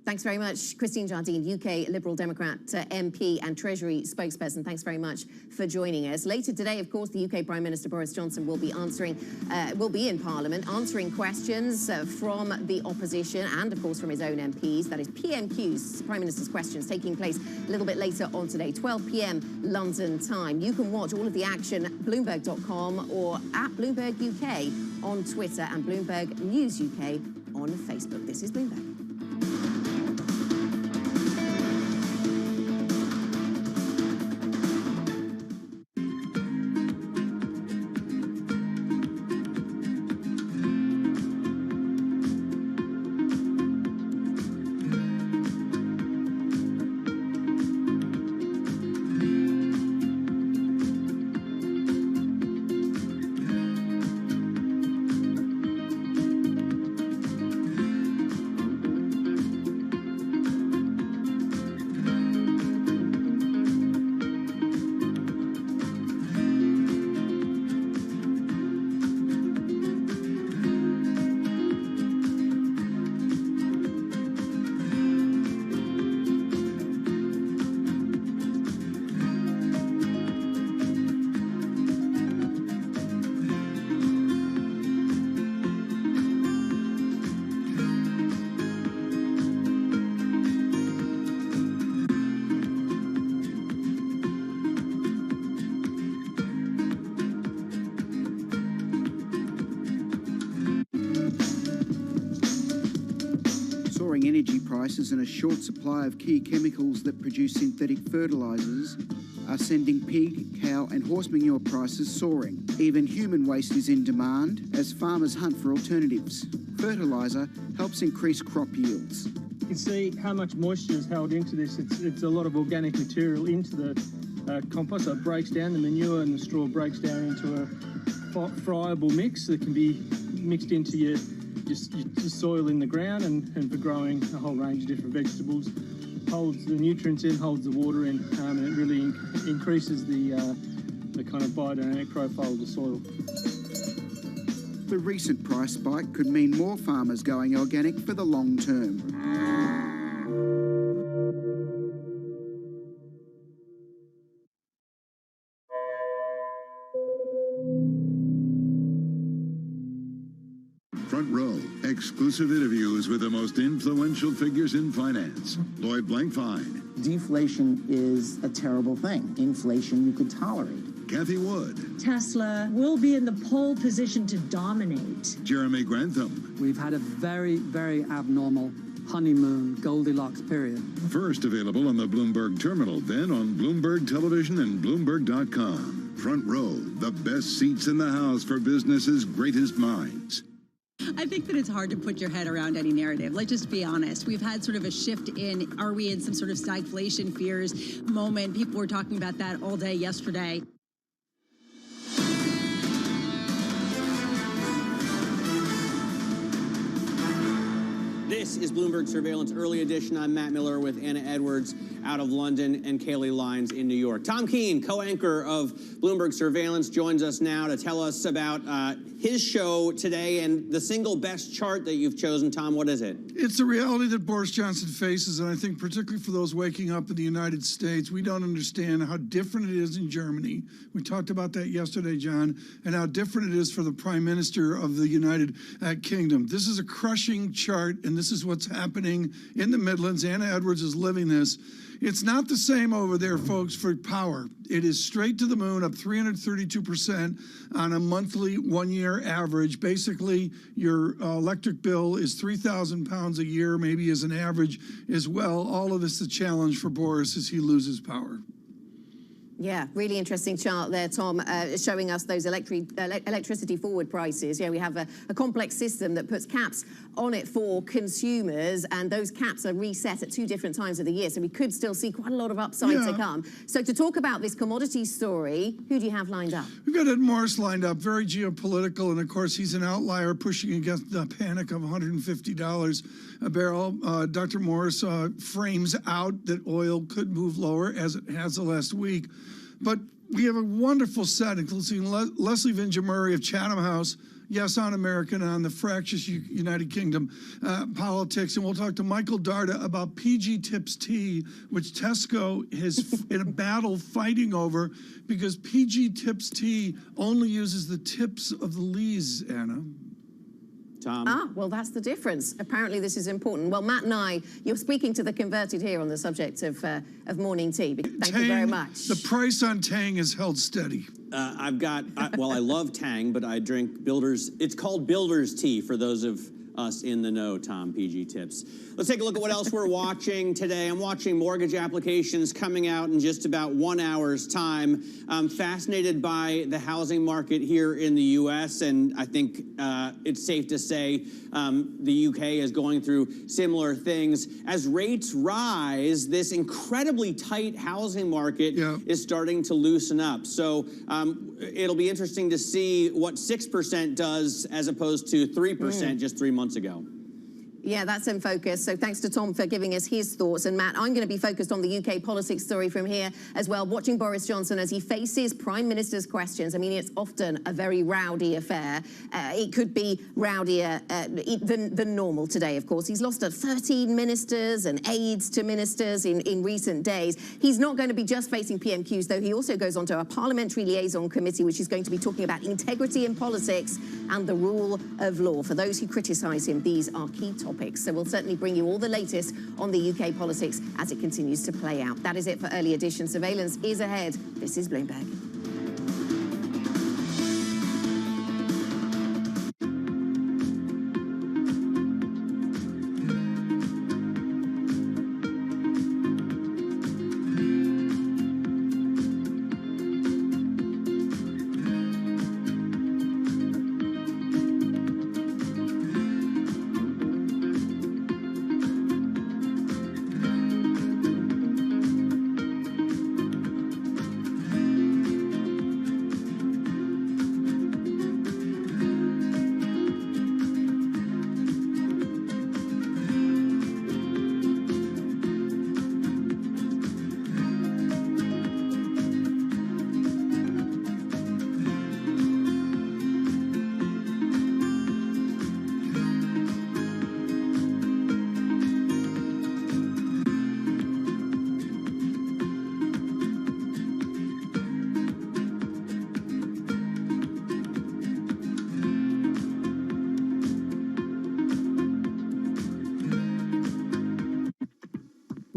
Thanks very much, Christine Jardine, UK Liberal Democrat MP and Treasury spokesperson. Thanks very much for joining us. Later today, of course, the UK Prime Minister Boris Johnson will be in Parliament, answering questions from the opposition and, of course, from his own MPs. That is PMQs, Prime Minister's Questions, taking place a little bit later on today, 12 p.m. London time. You can watch all of the action at Bloomberg.com or at Bloomberg UK on Twitter and Bloomberg News UK on Facebook. This is Bloomberg. Soaring energy prices and a short supply of key chemicals that produce synthetic fertilisers are sending pig, cow and horse manure prices soaring. Even human waste is in demand as farmers hunt for alternatives. Fertiliser helps increase crop yields. You can see how much moisture is held into this. It's a lot of organic material into the compost, so it breaks down. The manure and the straw breaks down into a friable mix that can be mixed into your soil in the ground and for growing a whole range of different vegetables. Holds the nutrients in, holds the water in, and it really increases the kind of biodynamic profile of the soil. The recent price spike could mean more farmers going organic for the long term. Front Row, exclusive interviews with the most influential figures in finance. Lloyd Blankfein. Deflation is a terrible thing. Inflation you could tolerate. Kathy Wood. Tesla will be in the pole position to dominate. Jeremy Grantham. We've had a very, very abnormal honeymoon Goldilocks period. First available on the Bloomberg Terminal, then on Bloomberg Television and Bloomberg.com. Front Row, the best seats in the House for business's greatest minds. I think that it's hard to put your head around any narrative. Let's just be honest. We've had sort of a shift in, are we in some sort of stagflation fears moment? People were talking about that all day yesterday. This is Bloomberg Surveillance Early Edition. I'm Matt Miller with Anna Edwards out of London and Kaylee Lyons in New York. Tom Keene, co-anchor of Bloomberg Surveillance, joins us now to tell us about his show today and the single best chart that you've chosen. Tom, what is it? It's the reality that Boris Johnson faces, and I think particularly for those waking up in the United States, we don't understand how different it is in Germany. We talked about that yesterday, John, and how different it is for the Prime Minister of the United Kingdom. This is a crushing chart, and this is what's happening in the Midlands. Anna Edwards is living this. It's not the same over there, folks, for power. It is straight to the moon, up 332% on a monthly one-year average. Basically, your electric bill is 3,000 pounds a year, maybe as an average as well. All of this is a challenge for Boris as he loses power. Yeah, really interesting chart there, Tom, showing us those electricity forward prices. Yeah, we have a complex system that puts caps on it for consumers, and those caps are reset at 2 different times of the year, so we could still see quite a lot of upside to come. So to talk about this commodity story, who do you have lined up? We've got Ed Morris lined up, very geopolitical, and of course he's an outlier pushing against the panic of $150 a barrel. Dr. Morris frames out that oil could move lower as it has the last week. But we have a wonderful set, including Leslie Vinja-Murray of Chatham House, Yes on America, and on the fractious United Kingdom politics. And we'll talk to Michael Darda about PG Tips Tea, which Tesco is in a battle fighting over because PG Tips Tea only uses the tips of the leaves, Anna. Tom? Ah, well, that's the difference. Apparently, this is important. Well, Matt and I, you're speaking to the converted here on the subject of morning tea. Thank you very much. The price on Tang is held steady. Well, I love Tang, but I drink Builder's. It's called Builder's Tea for those of us in the know, Tom, PG Tips. Let's take a look at what else we're watching today. I'm watching mortgage applications coming out in just about 1 hour's time. I'm fascinated by the housing market here in the U.S., and I think it's safe to say the U.K. is going through similar things. As rates rise, this incredibly tight housing market is starting to loosen up. So it'll be interesting to see what 6% does as opposed to 3% just 3 months ago. Yeah, that's in focus. So thanks to Tom for giving us his thoughts. And Matt, I'm going to be focused on the UK politics story from here as well, watching Boris Johnson as he faces Prime Minister's questions. I mean, it's often a very rowdy affair. It could be rowdier than normal today, of course. He's lost 13 ministers and aides to ministers in recent days. He's not going to be just facing PMQs, though. He also goes on to a parliamentary liaison committee, which is going to be talking about integrity in politics and the rule of law. For those who criticise him, these are key topics. So we'll certainly bring you all the latest on the UK politics as it continues to play out. That is it for Early Edition. Surveillance is ahead. This is Bloomberg.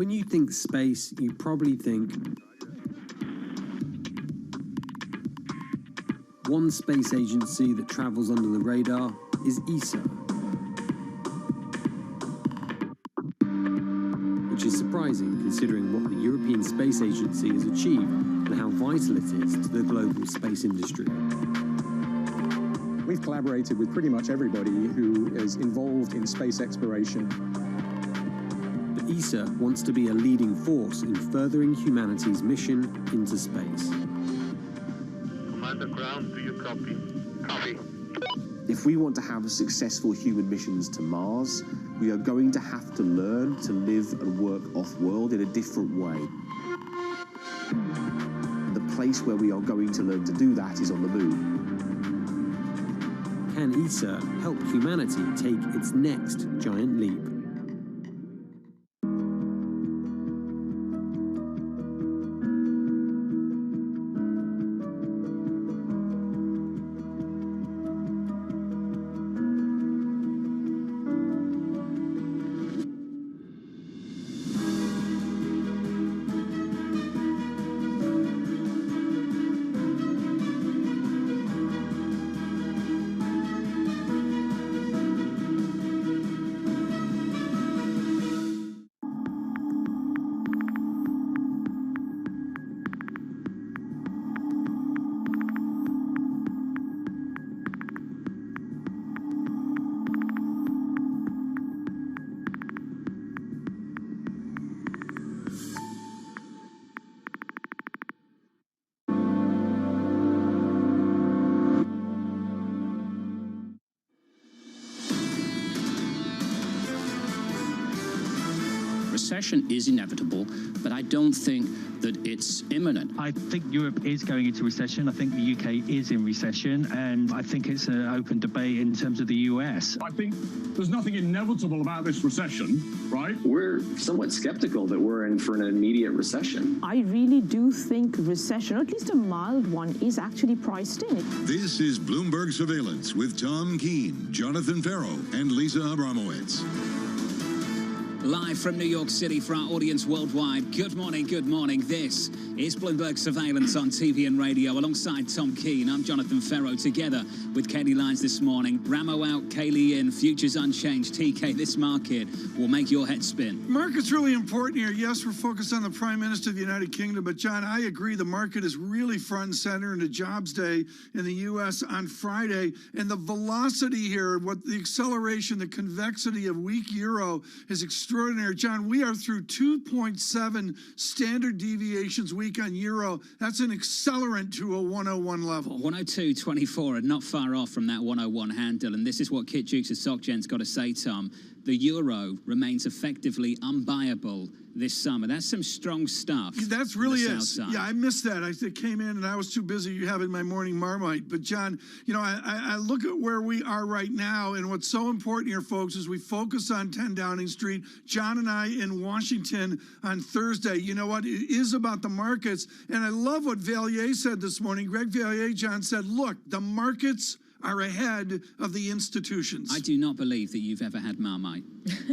When you think space, you probably think one space agency that travels under the radar is ESA, which is surprising considering what the European Space Agency has achieved and how vital it is to the global space industry. We've collaborated with pretty much everybody who is involved in space exploration. But ESA wants to be a leading force in furthering humanity's mission into space. Commander Ground, do you copy? Copy. If we want to have successful human missions to Mars, we are going to have to learn to live and work off-world in a different way. The place where we are going to learn to do that is on the moon. Can ESA help humanity take its next giant leap? Recession is inevitable, but I don't think that it's imminent. I think Europe is going into recession. I think the UK is in recession, and I think it's an open debate in terms of the US. I think there's nothing inevitable about this recession, right? We're somewhat skeptical that we're in for an immediate recession. I really do think recession, or at least a mild one, is actually priced in. This is Bloomberg Surveillance with Tom Keene, Jonathan Farrow, and Lisa Abramowitz. Live from New York City for our audience worldwide. Good morning, good morning. This is Bloomberg Surveillance on TV and radio. Alongside Tom Keene, I'm Jonathan Farrow, together with Katie Lyons this morning. Ramo out, Kaylee in, futures unchanged. TK, this market will make your head spin. Market's really important here. Yes, we're focused on the Prime Minister of the United Kingdom, but John, I agree the market is really front and center into Jobs Day in the U.S. on Friday. And the velocity here, what the acceleration, the convexity of weak euro is extraordinary. John, we are through 2.7 standard deviations week on euro. That's an accelerant to a 101 level. 102.24 and not far off from that 101 handle. And this is what Kit Jukes of SocGen's got to say, Tom. The euro remains effectively unbuyable this summer. That's some strong stuff. That's really is. Yeah, I missed that. I came in and I was too busy having my morning Marmite. But John, you know, I look at where we are right now, and what's so important here, folks, is we focus on 10 Downing Street. John and I in Washington on Thursday. You know what? It is about the markets. And I love what Valier said this morning. Greg Valier, John, said, look, the markets are ahead of the institutions. I do not believe that you've ever had Marmite.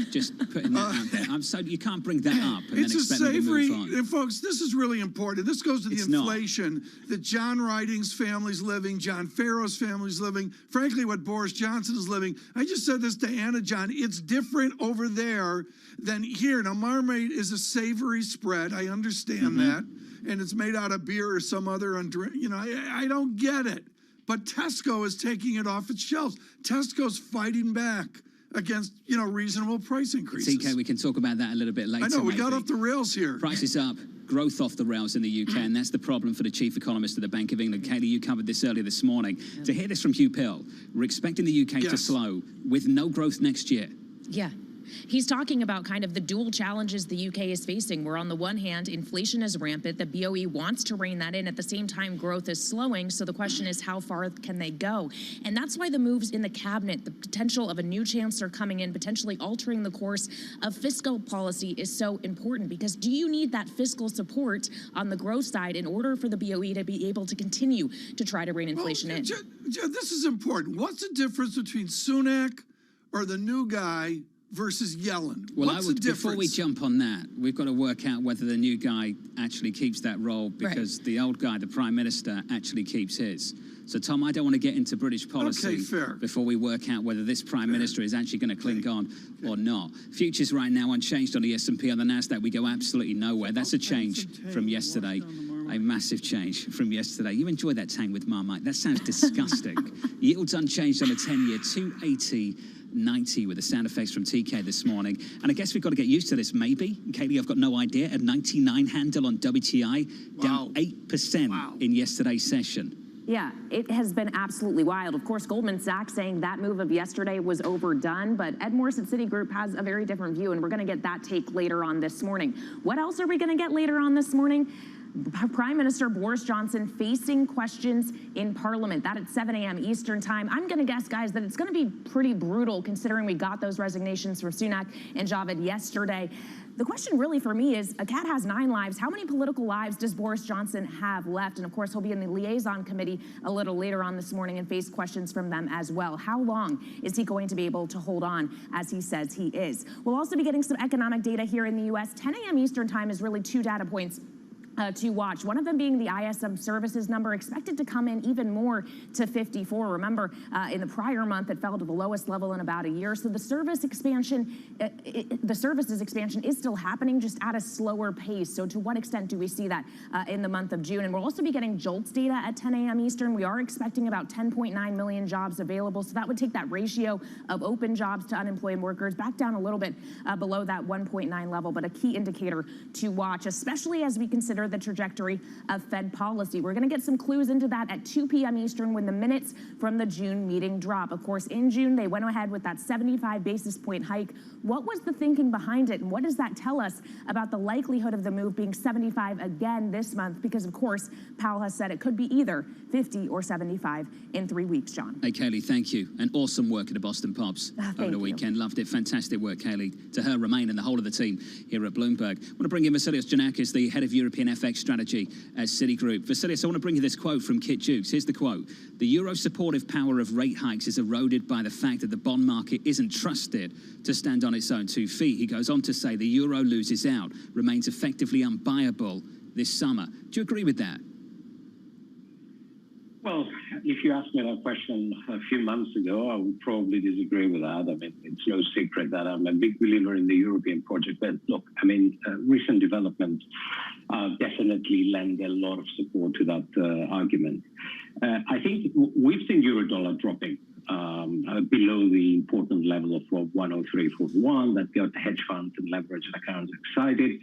Just putting that out there. I'm so you can't bring that up and it's then expect me to move on. And folks, this is really important. This goes to the inflation that John Riding's family's living, John Farrow's family's living, frankly, what Boris Johnson is living. I just said this to Anna, John. It's different over there than here. Now, Marmite is a savory spread. I understand that. And it's made out of beer or some other, you know, I don't get it. But Tesco is taking it off its shelves. Tesco's fighting back against, you know, reasonable price increases. TK, we can talk about that a little bit later. I know, we got off the rails here. Prices up, growth off the rails in the UK, and that's the problem for the chief economist of the Bank of England. Katie, you covered this earlier this morning. To hear this from Hugh Pill, we're expecting the UK to slow with no growth next year. Yeah. He's talking about kind of the dual challenges the UK is facing, where on the one hand, inflation is rampant, the BOE wants to rein that in. At the same time, growth is slowing. So the question is, how far can they go? And that's why the moves in the cabinet, the potential of a new chancellor coming in, potentially altering the course of fiscal policy is so important. Because do you need that fiscal support on the growth side in order for the BOE to be able to continue to try to rein inflation in? This is important. What's the difference between Sunak or the new guy versus Yellen? Well, What's the difference? before we jump on that, we've got to work out whether the new guy actually keeps that role, because the old guy, the Prime Minister, actually keeps his. So, Tom, I don't want to get into British policy before we work out whether this Prime Minister is actually going to cling on or not. Futures right now unchanged on the S&P. On the Nasdaq, we go absolutely nowhere. That's a change from yesterday. A massive change from yesterday. You enjoyed that tang with Marmite. That sounds disgusting. Yields unchanged on a 10-year, 280.90 with the sound effects from TK this morning. And I guess we've got to get used to this, maybe. Katie, I've got no idea. A 99 handle on WTI, down 8% in yesterday's session. Yeah, it has been absolutely wild. Of course, Goldman Sachs saying that move of yesterday was overdone, but Ed Morse at Citigroup has a very different view, and we're going to get that take later on this morning. What else are we going to get later on this morning? Prime Minister Boris Johnson facing questions in Parliament. That at 7 a.m. Eastern time. I'm going to guess, guys, that it's going to be pretty brutal considering we got those resignations from Sunak and Javed yesterday. The question really for me is, a cat has 9 lives. How many political lives does Boris Johnson have left? And of course, he'll be in the liaison committee a little later on this morning and face questions from them as well. How long is he going to be able to hold on as he says he is? We'll also be getting some economic data here in the U.S. 10 a.m. Eastern time is really 2 data points to watch. One of them being the ISM services number, expected to come in even more to 54. Remember, in the prior month, it fell to the lowest level in about a year. So the service expansion, the services expansion is still happening, just at a slower pace. So to what extent do we see that in the month of June? And we'll also be getting JOLTS data at 10 a.m. Eastern. We are expecting about 10.9 million jobs available. So that would take that ratio of open jobs to unemployed workers back down a little bit below that 1.9 level, but a key indicator to watch, especially as we consider the trajectory of Fed policy. We're going to get some clues into that at 2 p.m. Eastern when the minutes from the June meeting drop. Of course, in June, they went ahead with that 75 basis point hike. What was the thinking behind it, and what does that tell us about the likelihood of the move being 75 again this month? Because, of course, Powell has said it could be either 50 or 75 in 3 weeks, John. Hey, Kayleigh, thank you. And awesome work at the Boston Pops over the weekend. Loved it. Fantastic work, Kayleigh. To her, Romain, and the whole of the team here at Bloomberg. I want to bring in Vasilios Giannakis, the head of European FX strategy at Citigroup. Vasilios, I want to bring you this quote from Kit Jukes. Here's the quote. The euro supportive power of rate hikes is eroded by the fact that the bond market isn't trusted to stand on its own 2 feet. He goes on to say the euro loses out, remains effectively unbuyable this summer. Do you agree with that? Well, if you asked me that question a few months ago, I would probably disagree with that. I mean, it's no secret that I'm a big believer in the European project. But look, I mean, recent developments definitely lend a lot of support to that argument. I think we've seen euro-dollar dropping below the important level of 103.41. That got hedge funds and leveraged accounts excited.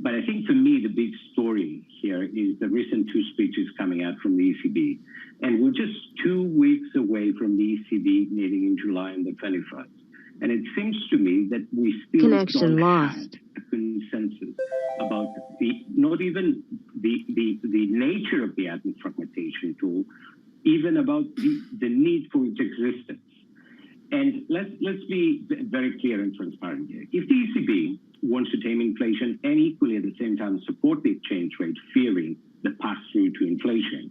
But I think for me, the big story here is the recent 2 speeches coming out from the ECB. And we're just 2 weeks away from the ECB meeting in July on the 21st. And it seems to me that we still don't have a consensus about not even the nature of the anti-fragmentation tool, even about the need for its existence. And let's be very clear and transparent here. If the ECB wants to tame inflation and equally at the same time support the exchange rate, fearing the pass-through to inflation,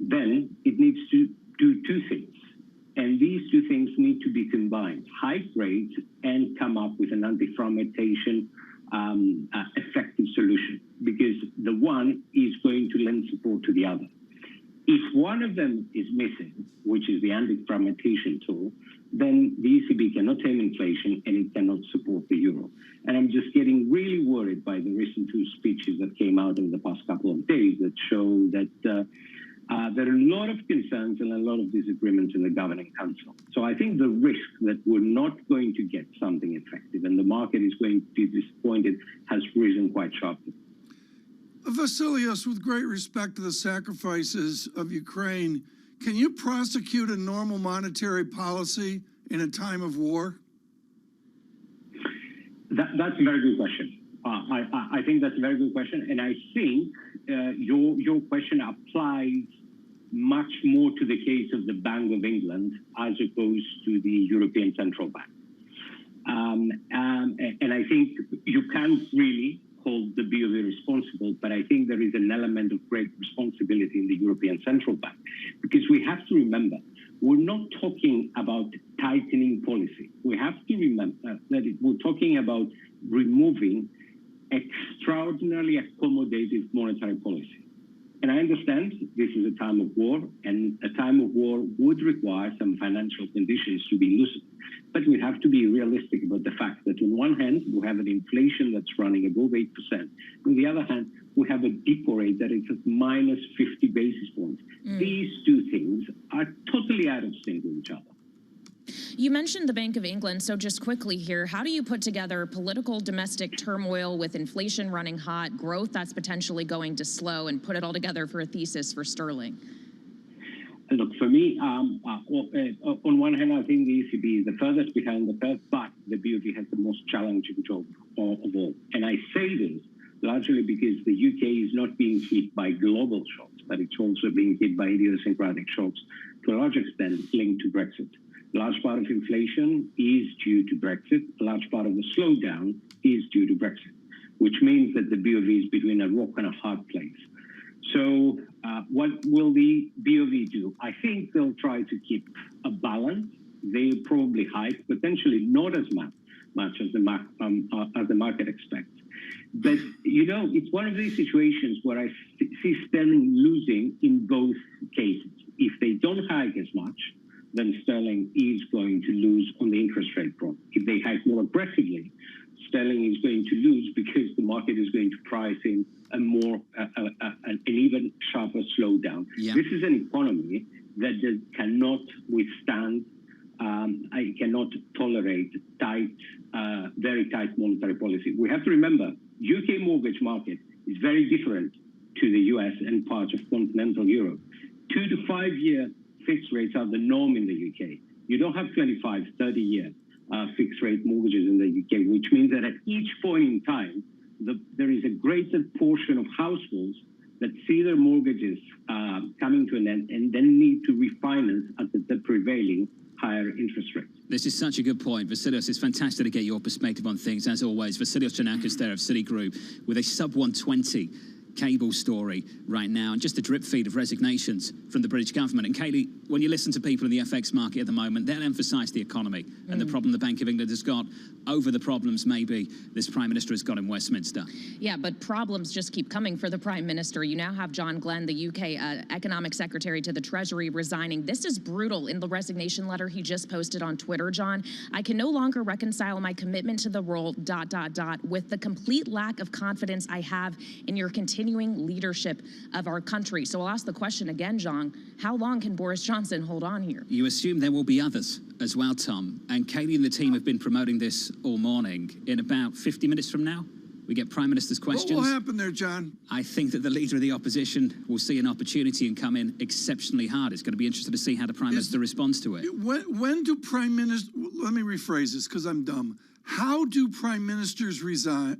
then it needs to do 2 things. And these 2 things need to be combined: hike rates and come up with an anti-fragmentation effective solution, because the one is going to lend support to the other. If one of them is missing, which is the anti-fragmentation tool, then the ECB cannot tame inflation and it cannot support the euro. And I'm just getting really worried by the recent 2 speeches that came out in the past couple of days that show that there are a lot of concerns and a lot of disagreements in the governing council. So I think the risk that we're not going to get something effective and the market is going to be disappointed has risen quite sharply. Vasilios, with great respect to the sacrifices of Ukraine, can you prosecute a normal monetary policy in a time of war? That's a very good question. I think that's a very good question. And I think your question applies much more to the case of the Bank of England as opposed to the European Central Bank. And I think you can't really hold the BOE responsible, but I think there is an element of great responsibility in the European Central Bank, because we have to remember we're not talking about tightening policy. We have to remember that we're talking about removing extraordinarily accommodative monetary policy. And I understand this is a time of war, and a time of war would require some financial conditions to be loosened. But we have to be realistic about the fact that on one hand, we have an inflation that's running above 8%. On the other hand, we have a depo rate that is at minus 50 basis points. These two things are totally out of sync with each other. You mentioned the Bank of England, so just quickly here, how do you put together political domestic turmoil with inflation running hot, growth that's potentially going to slow, and put it all together for a thesis for sterling? Look, for me, on one hand, I think the ECB is the furthest behind the curve, but the BOV has the most challenging job of all. And I say this largely because the UK is not being hit by global shocks, but it's also being hit by idiosyncratic shocks, to a large extent linked to Brexit. A large part of inflation is due to Brexit. A large part of the slowdown is due to Brexit, which means that the BOV is between a rock and a hard place. So what will the BOV do? I think they'll try to keep a balance. They'll probably hike, potentially not as much as the market expects. But, you know, it's one of these situations where I see sterling losing in both cases. If they don't hike as much, then sterling is going to lose on the interest rate front. If they hike more aggressively, sterling is going to lose because the market is going to price in an even sharper slowdown. Yeah. This is an economy that cannot withstand, I cannot tolerate very tight monetary policy. We have to remember, UK mortgage market is very different to the US and parts of continental Europe. 2 to 5 year fixed rates are the norm in the UK. You don't have 25, 30-year fixed rate mortgages in the UK, which means that at each point in time, there is a greater portion of households that see their mortgages coming to an end and then need to refinance at the prevailing higher interest rates. This is such a good point. Vasilios, it's fantastic to get your perspective on things, as always. Vasilios Giannakis there of Citigroup with a sub-120 cable story right now, and just a drip feed of resignations from the British government. And Kayleigh, when you listen to people in the FX market at the moment, they'll emphasise the economy and the problem the Bank of England has got over the problems maybe this Prime Minister has got in Westminster. Yeah, but problems just keep coming for the Prime Minister. You now have John Glenn, the UK Economic Secretary to the Treasury, resigning. This is brutal. In the resignation letter he just posted on Twitter, John, I can no longer reconcile my commitment to the role, ... with the complete lack of confidence I have in your continuing leadership of our country. So I'll ask the question again, John, how long can Boris Johnson hold on here? You assume there will be others as well, Tom. And Kayleigh and the team have been promoting this all morning. In about 50 minutes from now, we get Prime Minister's questions. What will happen there, John? I think that the leader of the opposition will see an opportunity and come in exceptionally hard. It's going to be interesting to see how the Prime Minister responds to it. When do Prime Ministers, let me rephrase this because I'm dumb. How do Prime Ministers resign?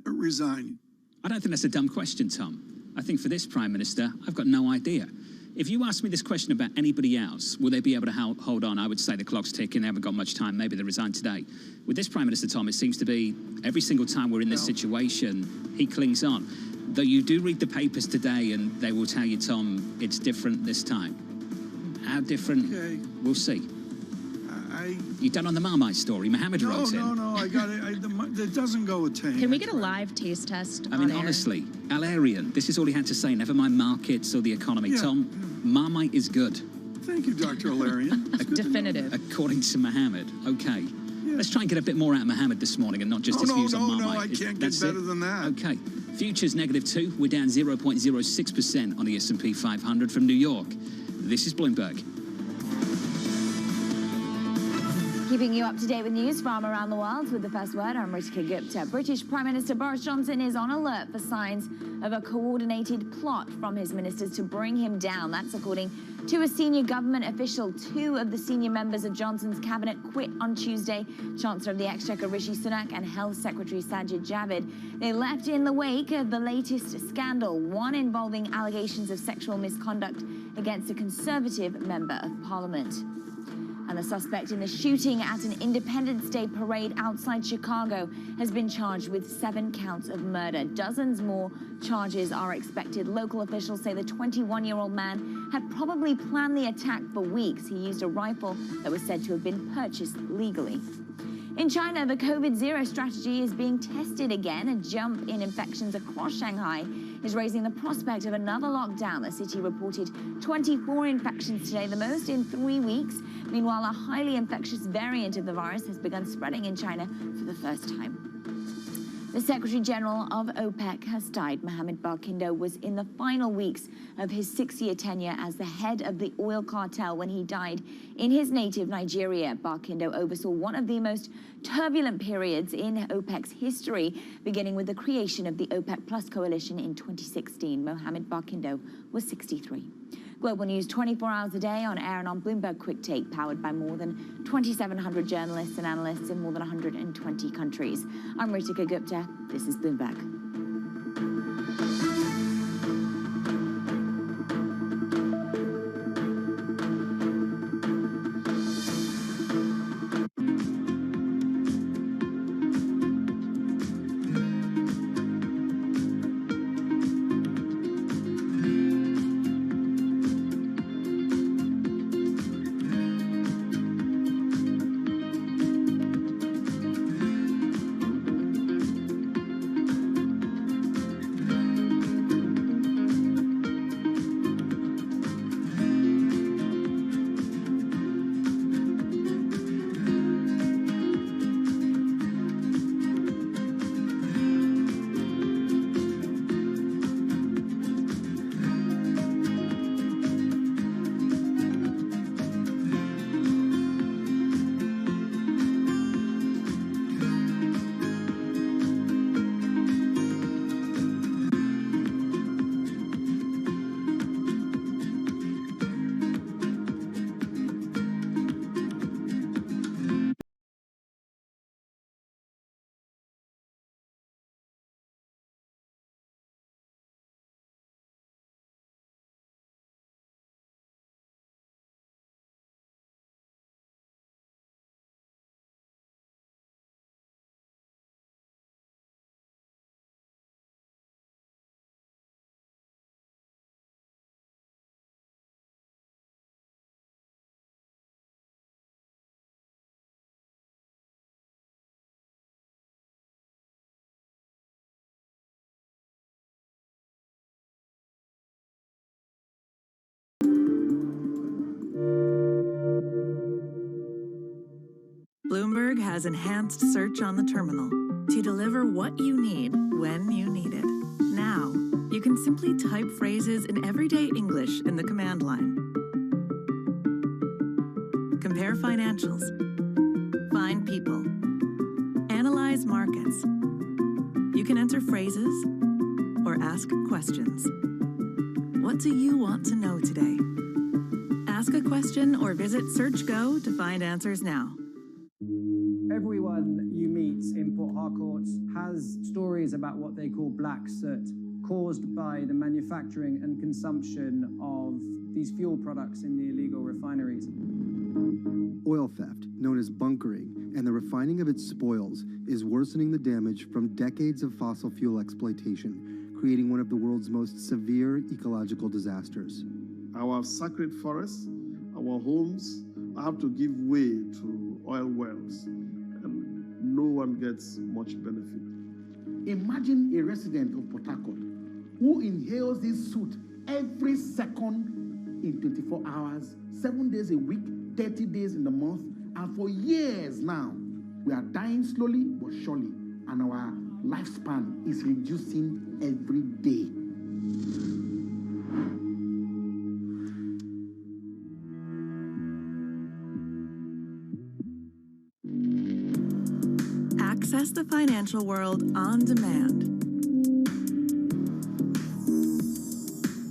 I don't think that's a dumb question, Tom. I think for this Prime Minister, I've got no idea. If you ask me this question about anybody else, will they be able to hold on? I would say the clock's ticking, they haven't got much time, maybe they resign today. With this Prime Minister, Tom, it seems to be every single time we're in this situation, he clings on. Though you do read the papers today and they will tell you, Tom, it's different this time. How different? Okay. We'll see. You done on the Marmite story? Mohammed wrote it. No, I got it. It doesn't go with Tane. Can we get a live taste test? I mean, honestly, Al-Arian, this is all he had to say. Never mind markets or the economy. Yeah. Tom, Marmite is good. Thank you, Dr. Al-Arian. Definitive. According to Mohammed. Okay. Yeah. Let's try and get a bit more out of Mohammed this morning and not just his views on Marmite. No, I can't get better than that. Okay. Futures -2. We're down 0.06% on the S&P 500 from New York. This is Bloomberg. Keeping you up to date with news from around the world with the first word, I'm Ritika Gupta. British Prime Minister Boris Johnson is on alert for signs of a coordinated plot from his ministers to bring him down. That's according to a senior government official. 2 of the senior members of Johnson's cabinet quit on Tuesday. Chancellor of the Exchequer Rishi Sunak and Health Secretary Sajid Javid. They left in the wake of the latest scandal, one involving allegations of sexual misconduct against a Conservative member of Parliament. And the suspect in the shooting at an Independence Day parade outside Chicago has been charged with 7 counts of murder. Dozens more charges are expected. Local officials say the 21-year-old man had probably planned the attack for weeks. He used a rifle that was said to have been purchased legally. In China, the COVID-0 strategy is being tested again. A jump in infections across Shanghai is raising the prospect of another lockdown. The city reported 24 infections today, the most in 3 weeks. Meanwhile, a highly infectious variant of the virus has begun spreading in China for the first time. The Secretary General of OPEC has died. Mohammed Barkindo was in the final weeks of his 6-year tenure as the head of the oil cartel when he died in his native Nigeria. Barkindo oversaw one of the most turbulent periods in OPEC's history, beginning with the creation of the OPEC Plus coalition in 2016. Mohammed Barkindo was 63. Global news 24 hours a day on air and on Bloomberg Quick Take, powered by more than 2,700 journalists and analysts in more than 120 countries. I'm Ritika Gupta. This is Bloomberg. Bloomberg has enhanced search on the terminal to deliver what you need when you need it. Now, you can simply type phrases in everyday English in the command line. Compare financials. Find people. Analyze markets. You can enter phrases or ask questions. What do you want to know today? Ask a question or visit SearchGo to find answers now. Everyone you meet in Port Harcourt has stories about what they call black soot, caused by the manufacturing and consumption of these fuel products in the illegal refineries. Oil theft, known as bunkering, and the refining of its spoils is worsening the damage from decades of fossil fuel exploitation, creating one of the world's most severe ecological disasters. Our sacred forests, our homes have to give way to oil wells, and no one gets much benefit. Imagine a resident of Port Harcourt who inhales this soot every second in 24 hours, 7 days a week, 30 days in the month, and for years now, we are dying slowly but surely, and our lifespan is reducing every day. Access the financial world on demand.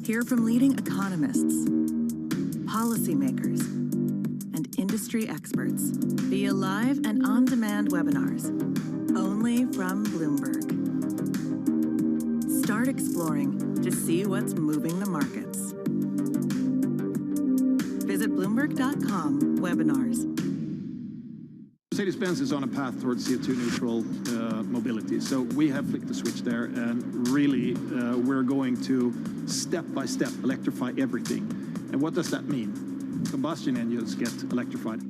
Hear from leading economists, policymakers, and industry experts via live and on-demand webinars, only from Bloomberg. Start exploring to see what's moving the markets. Visit Bloomberg.com webinars. Mercedes-Benz is on a path towards CO2 neutral mobility. So we have flicked the switch there, and really we're going to step by step electrify everything. And what does that mean? Combustion engines get electrified.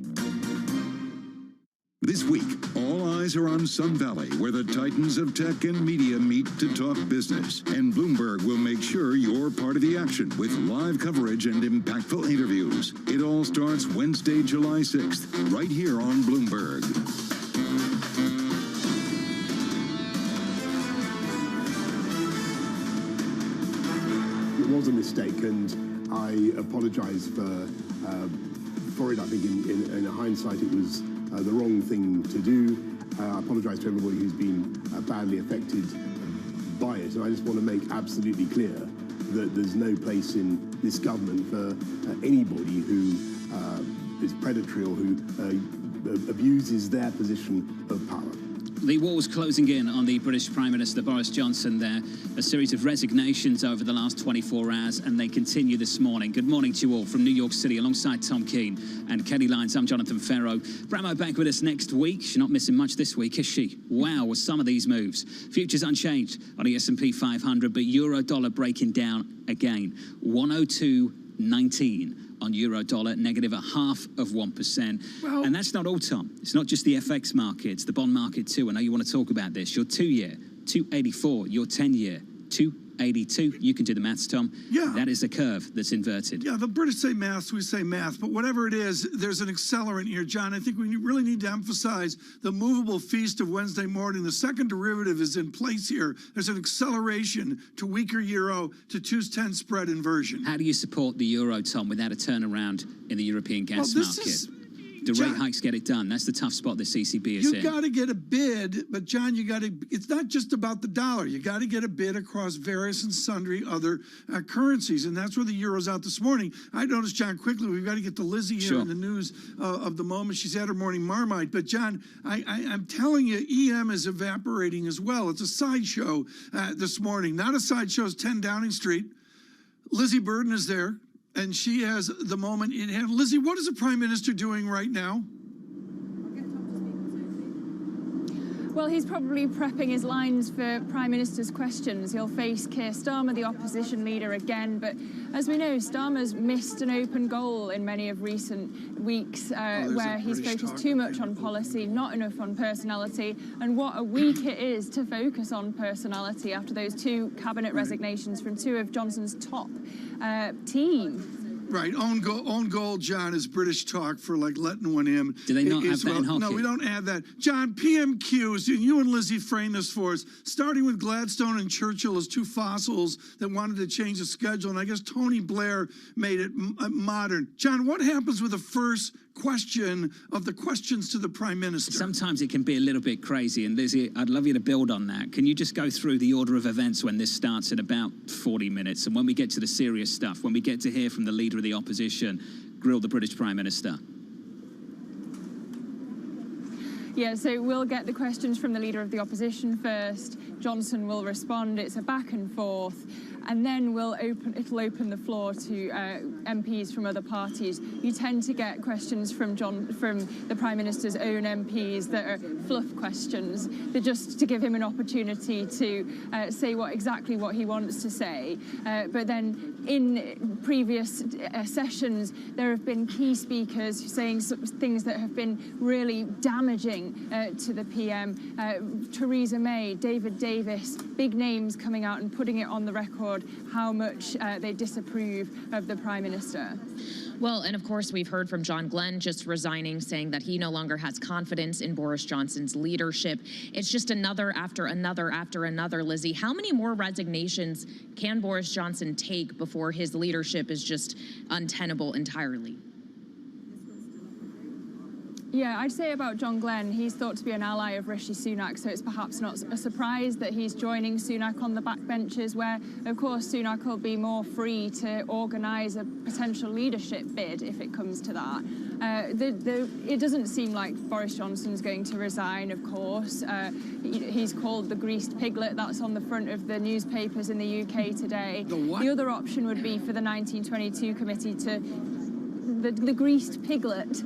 This week, all eyes are on Sun Valley, where the titans of tech and media meet to talk business. And Bloomberg will make sure you're part of the action with live coverage and impactful interviews. It all starts Wednesday, July 6th, right here on Bloomberg. It was a mistake, and I apologize for it. I think in hindsight, it was the wrong thing to do. I apologize to everybody who's been badly affected by it. And I just want to make absolutely clear that there's no place in this government for anybody who is predatory or who abuses their position of power. The walls closing in on the British Prime Minister Boris Johnson there. A series of resignations over the last 24 hours, and they continue this morning. Good morning to you all from New York City, alongside Tom Keane and Kenny Lyons. I'm Jonathan Ferro. Bramo back with us next week. She's not missing much this week, is she? Wow, with some of these moves. Futures unchanged on the S&P 500, but euro-dollar breaking down again. 102.19. on euro-dollar, negative 0.5%. Well, and that's not all, Tom. It's not just the FX markets, the bond market too. I know you want to talk about this. Your 2-year, 284. Your 10-year, 282. You can do the maths, Tom. Yeah. That is a curve that's inverted. Yeah, the British say maths, we say math. But whatever it is, there's an accelerant here, John. I think we really need to emphasize the movable feast of Wednesday morning. The second derivative is in place here. There's an acceleration to weaker euro to 2's10 spread inversion. How do you support the euro, Tom, without a turnaround in the European gas market? Do rate hikes get it done? That's the tough spot the ECB is in. You got to get a bid, but John, it's not just about the dollar. You got to get a bid across various and sundry other currencies, and that's where the euro's out this morning. I noticed, John, quickly, we've got to get to Lizzie here in the news of the moment. She's at her morning Marmite, but John, I'm telling you, EM is evaporating as well. It's a sideshow this morning. Not a sideshow, it's 10 Downing Street. Lizzie Burden is there. And she has the moment in hand. Lizzie, what is the Prime Minister doing right now? Well, he's probably prepping his lines for Prime Minister's questions. He'll face Keir Starmer, the opposition leader, again. But as we know, Starmer's missed an open goal in many of recent weeks where he's focused too much on policy, not enough on personality. And what a week it is to focus on personality after those 2 cabinet resignations from 2 of Johnson's top team. Right, own goal, John, is British talk for like letting one in. Do they not have that in hockey? No, we don't add that. John, PMQs, you and Lizzie frame this for us, starting with Gladstone and Churchill as 2 fossils that wanted to change the schedule, and I guess Tony Blair made it modern. John, what happens with the first question of the questions to the Prime Minister? Sometimes it can be a little bit crazy, and Lizzie, I'd love you to build on that. Can you just go through the order of events when this starts in about 40 minutes, and when we get to the serious stuff, when we get to hear from the leader of the opposition grill the British Prime Minister? Yeah, so we'll get the questions from the leader of the opposition first. Johnson will respond. It's a back and forth. And then it'll open the floor to MPs from other parties. You tend to get questions from the Prime Minister's own MPs that are fluff questions. They're just to give him an opportunity to say exactly what he wants to say. But then in previous sessions, there have been key speakers saying things that have been really damaging to the PM. Theresa May, David Davis, big names coming out and putting it on the record how much they disapprove of the Prime Minister. Well, and of course, we've heard from John Glenn just resigning, saying that he no longer has confidence in Boris Johnson's leadership. It's just another after another after another, Lizzie. How many more resignations can Boris Johnson take before his leadership is just untenable entirely? Yeah, I'd say about John Glenn, he's thought to be an ally of Rishi Sunak, so it's perhaps not a surprise that he's joining Sunak on the backbenches, where, of course, Sunak will be more free to organise a potential leadership bid if it comes to that. It doesn't seem like Boris Johnson's going to resign, of course. He's called the greased piglet. That's on the front of the newspapers in the UK today. The what? The other option would be for the 1922 committee to the greased piglet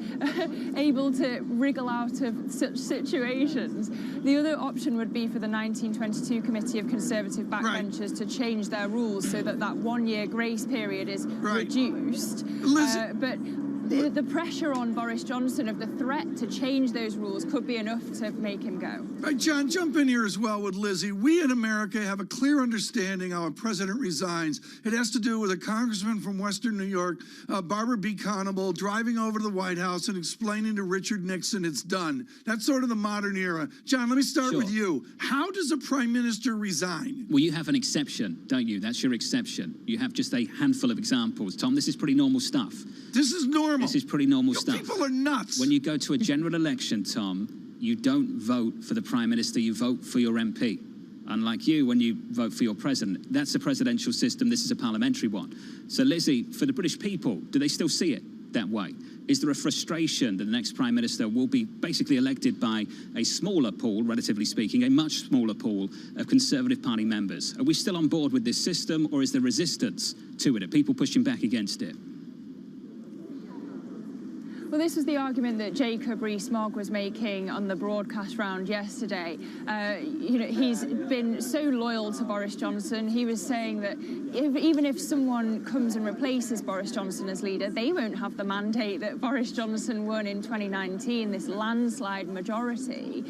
able to wriggle out of such situations. The other option would be for the 1922 Committee of Conservative Backbenchers to change their rules so that that 1 year grace period is reduced. But the pressure on Boris Johnson of the threat to change those rules could be enough to make him go. Right, John, jump in here as well with Lizzie. We in America have a clear understanding how a president resigns. It has to do with a congressman from Western New York, Barbara B. Conable, driving over to the White House and explaining to Richard Nixon it's done. That's sort of the modern era. John, let me start with you. How does a prime minister resign? Well, you have an exception, don't you? That's your exception. You have just a handful of examples. Tom, this is pretty normal stuff. This is normal. This is pretty normal stuff. People are nuts. When you go to a general election, Tom, you don't vote for the Prime Minister, you vote for your MP. Unlike you, when you vote for your president. That's a presidential system, this is a parliamentary one. So, Lizzie, for the British people, do they still see it that way? Is there a frustration that the next Prime Minister will be basically elected by a smaller pool, relatively speaking, a much smaller pool of Conservative Party members? Are we still on board with this system, or is there resistance to it? Are people pushing back against it? Well, this was the argument that Jacob Rees-Mogg was making on the broadcast round yesterday. You know, he's been so loyal to Boris Johnson. He was saying that even if someone comes and replaces Boris Johnson as leader, they won't have the mandate that Boris Johnson won in 2019, this landslide majority.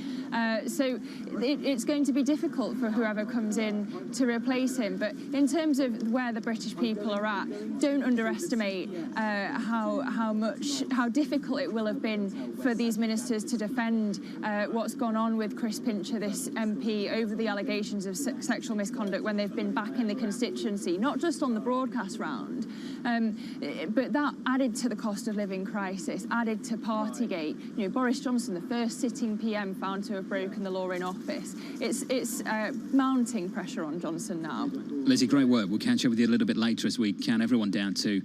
So it's going to be difficult for whoever comes in to replace him. But in terms of where the British people are at, don't underestimate how difficult it will have been for these ministers to defend what's gone on with Chris Pincher, this MP, over the allegations of sexual misconduct when they've been back in the constituency, not just on the broadcast round, but that added to the cost of living crisis, added to Partygate. You know, Boris Johnson, the first sitting PM found to have broken the law in office. It's mounting pressure on Johnson now. Lizzie, great work. We'll catch up with you a little bit later as we count everyone down to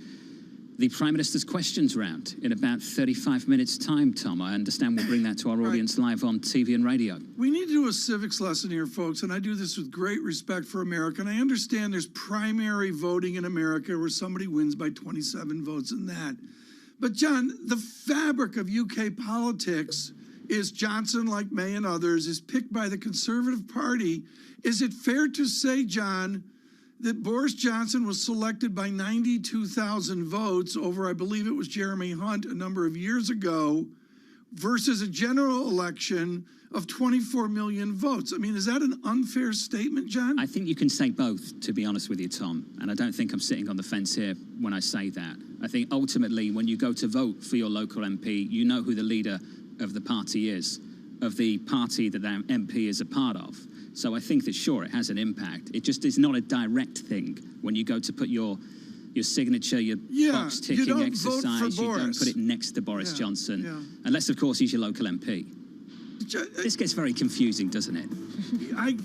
the Prime Minister's questions round in about 35 minutes' time, Tom. I understand we'll bring that to our audience live on TV and radio. We need to do a civics lesson here, folks, and I do this with great respect for America. And I understand there's primary voting in America where somebody wins by 27 votes in that. But, John, the fabric of UK politics is Johnson, like May and others, is picked by the Conservative Party. Is it fair to say, John, that Boris Johnson was selected by 92,000 votes over, I believe it was Jeremy Hunt a number of years ago, versus a general election of 24 million votes? I mean, is that an unfair statement, John? I think you can say both, to be honest with you, Tom. And I don't think I'm sitting on the fence here when I say that. I think ultimately, when you go to vote for your local MP, you know who the leader of the party is, of the party that that MP is a part of. So I think that, sure, it has an impact. It just is not a direct thing. When you go to put your signature, your box-ticking exercise, you don't put it next to Boris Johnson. Unless, of course, he's your local MP. This gets very confusing, doesn't it?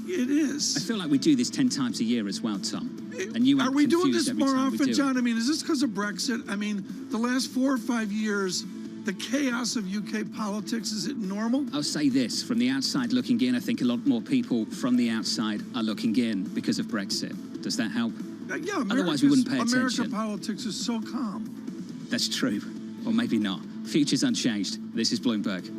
It is. I feel like we do this 10 times a year as well, Tom. And you are we doing this more often, John? I mean, is this because of Brexit? I mean, the last 4 or 5 years, the chaos of UK politics, is it normal? I'll say this, from the outside looking in, I think a lot more people from the outside are looking in because of Brexit. Does that help? Yeah, otherwise we wouldn't pay attention. American politics is so calm. That's true, or maybe not. Future's unchanged. This is Bloomberg.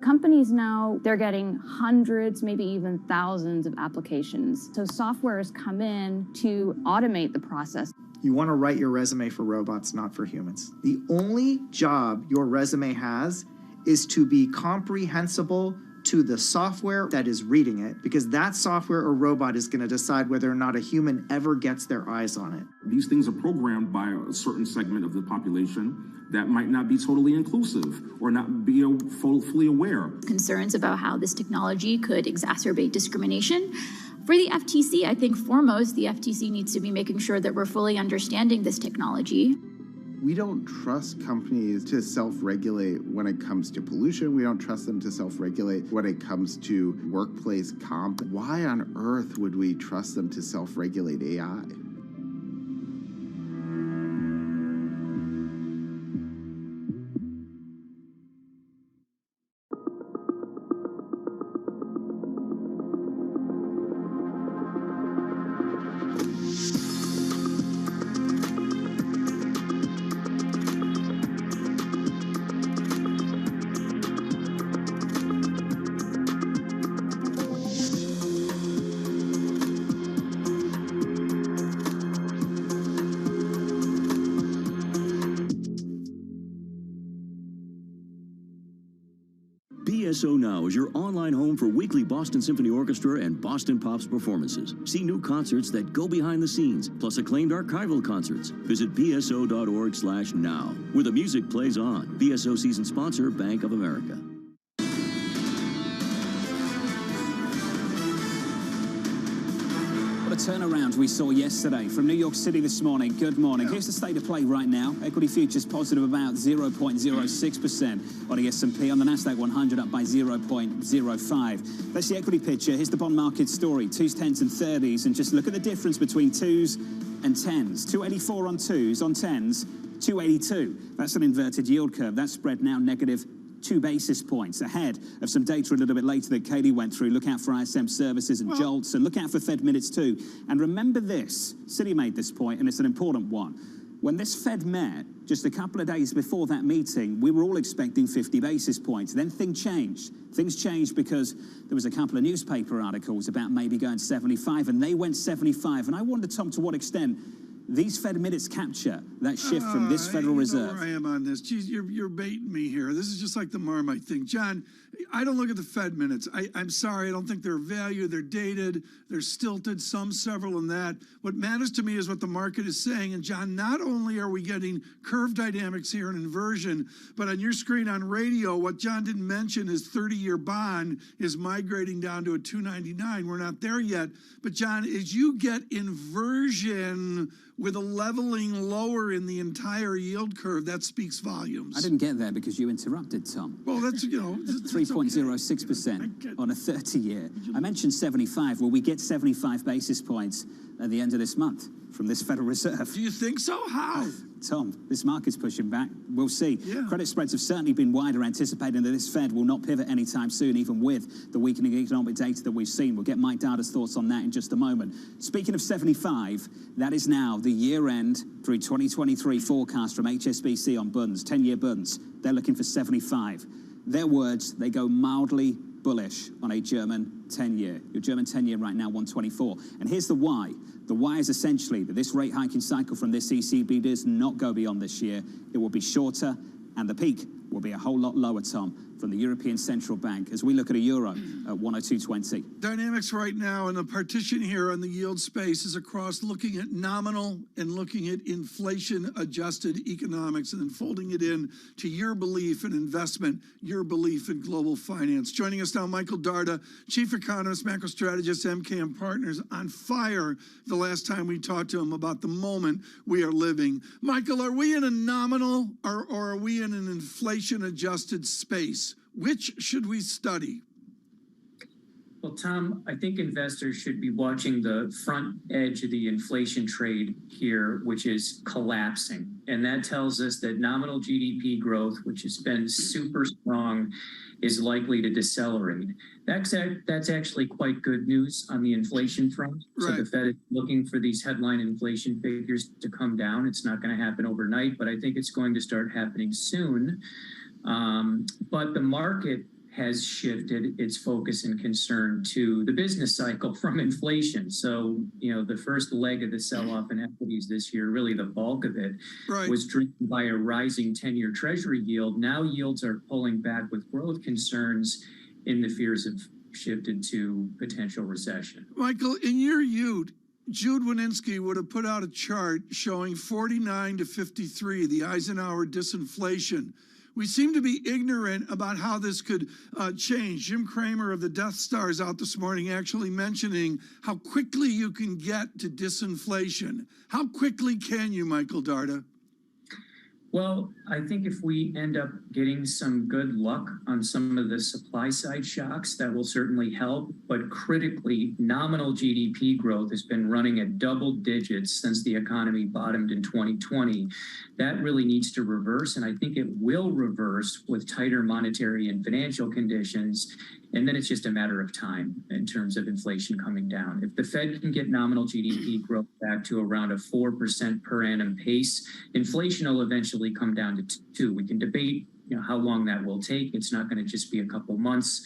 Companies now, they're getting hundreds, maybe even thousands of applications. So software has come in to automate the process. You want to write your resume for robots, not for humans. The only job your resume has is to be comprehensible to the software that is reading it, because that software or robot is going to decide whether or not a human ever gets their eyes on it. These things are programmed by a certain segment of the population that might not be totally inclusive or not be fully aware. Concerns about how this technology could exacerbate discrimination. For the FTC, I think foremost, the FTC needs to be making sure that we're fully understanding this technology. We don't trust companies to self-regulate when it comes to pollution. We don't trust them to self-regulate when it comes to workplace comp. Why on earth would we trust them to self-regulate AI? BSO Now is your online home for weekly Boston Symphony Orchestra and Boston Pops performances. See new concerts that go behind the scenes, plus acclaimed archival concerts. Visit bso.org/now, where the music plays on. BSO season sponsor, Bank of America. What a turnaround we saw yesterday from New York City this morning. Good morning. Here's the state of play right now. Equity futures positive about 0.06% on the S&P. On the Nasdaq 100 up by 0.05. That's the equity picture. Here's the bond market story. 2s, 10s and 30s. And just look at the difference between 2s and 10s. 284 on 2s. On 10s, 282. That's an inverted yield curve. That spread now negative 2 basis points ahead of some data a little bit later that Katie went through. Look out for ISM services and jolts, and look out for Fed minutes too. And remember this, Citi made this point, and it's an important one. When this Fed met, just a couple of days before that meeting, we were all expecting 50 basis points. Then things changed. Things changed because there was a couple of newspaper articles about maybe going 75, and they went 75. And I wonder, Tom, to what extent these Fed minutes capture that shift from this Federal Reserve. You know where I am on this. Geez, you're baiting me here. This is just like the Marmite thing. John, I don't look at the Fed minutes. I'm sorry. I don't think they're valued. They're dated. They're stilted, several in that. What matters to me is what the market is saying. And John, not only are we getting curve dynamics here and inversion, but on your screen on radio, what John didn't mention is 30-year bond is migrating down to a 299. We're not there yet. But John, as you get inversion with a leveling lower in the entire yield curve, that speaks volumes. I didn't get there because you interrupted, Tom. Well, that's, 3.06% on a 30-year. I mentioned 75. Will we get 75 basis points at the end of this month from this Federal Reserve? Do you think so? How? Tom, this market's pushing back. We'll see. Yeah. Credit spreads have certainly been wider, anticipating that this Fed will not pivot anytime soon, even with the weakening economic data that we've seen. We'll get Mike Dada's thoughts on that in just a moment. Speaking of 75, that is now the year-end through 2023 forecast from HSBC on bonds, 10-year bonds. They're looking for 75. Their words, they go mildly bullish on a German 10-year. Your German 10-year right now, 124. And here's the why. The why is essentially that this rate hiking cycle from this ECB does not go beyond this year. It will be shorter, and the peak will be a whole lot lower, Tom, from the European Central Bank as we look at a euro at 102.20. Dynamics right now, and the partition here on the yield space is across looking at nominal and looking at inflation-adjusted economics and then folding it in to your belief in investment, your belief in global finance. Joining us now, Michael Darda, Chief Economist, Macro Strategist, MKM Partners, on fire the last time we talked to him about the moment we are living. Michael, are we in a nominal or are we in an inflation-adjusted space? Which should we study? Well, Tom, I think investors should be watching the front edge of the inflation trade here, which is collapsing. And that tells us that nominal GDP growth, which has been super strong, is likely to decelerate. That's actually quite good news on the inflation front. Right. So the Fed is looking for these headline inflation figures to come down. It's not going to happen overnight, but I think it's going to start happening soon. But the market has shifted its focus and concern to the business cycle from inflation. So, the first leg of the sell-off in equities this year, really the bulk of it, was driven by a rising 10-year Treasury yield. Now yields are pulling back with growth concerns, and the fears have shifted to potential recession. Michael, in your youth, Jude Wininski would have put out a chart showing 49 to 53, the Eisenhower disinflation. We seem to be ignorant about how this could change. Jim Cramer of the Death Star is out this morning actually mentioning how quickly you can get to disinflation. How quickly can you, Michael Darda? Well, I think if we end up getting some good luck on some of the supply side shocks, that will certainly help. But critically, nominal GDP growth has been running at double digits since the economy bottomed in 2020. That really needs to reverse, and I think it will reverse with tighter monetary and financial conditions. And then it's just a matter of time in terms of inflation coming down. If the Fed can get nominal GDP growth back to around a 4% per annum pace, inflation will eventually come down to 2. We can debate how long that will take. It's not going to just be a couple months.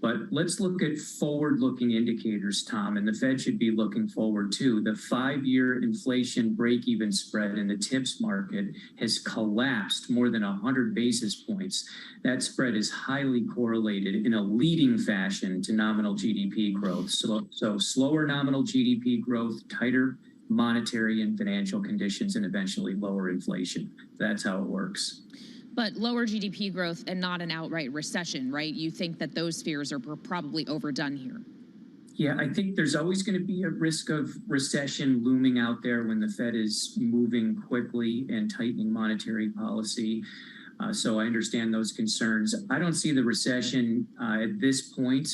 But let's look at forward-looking indicators, Tom, and the Fed should be looking forward too. The 5-year inflation break-even spread in the TIPS market has collapsed more than 100 basis points. That spread is highly correlated in a leading fashion to nominal GDP growth. So slower nominal GDP growth, tighter monetary and financial conditions, and eventually lower inflation. That's how it works. But lower GDP growth and not an outright recession, right? You think that those fears are probably overdone here? Yeah, I think there's always going to be a risk of recession looming out there when the Fed is moving quickly and tightening monetary policy. So I understand those concerns. I don't see the recession at this point.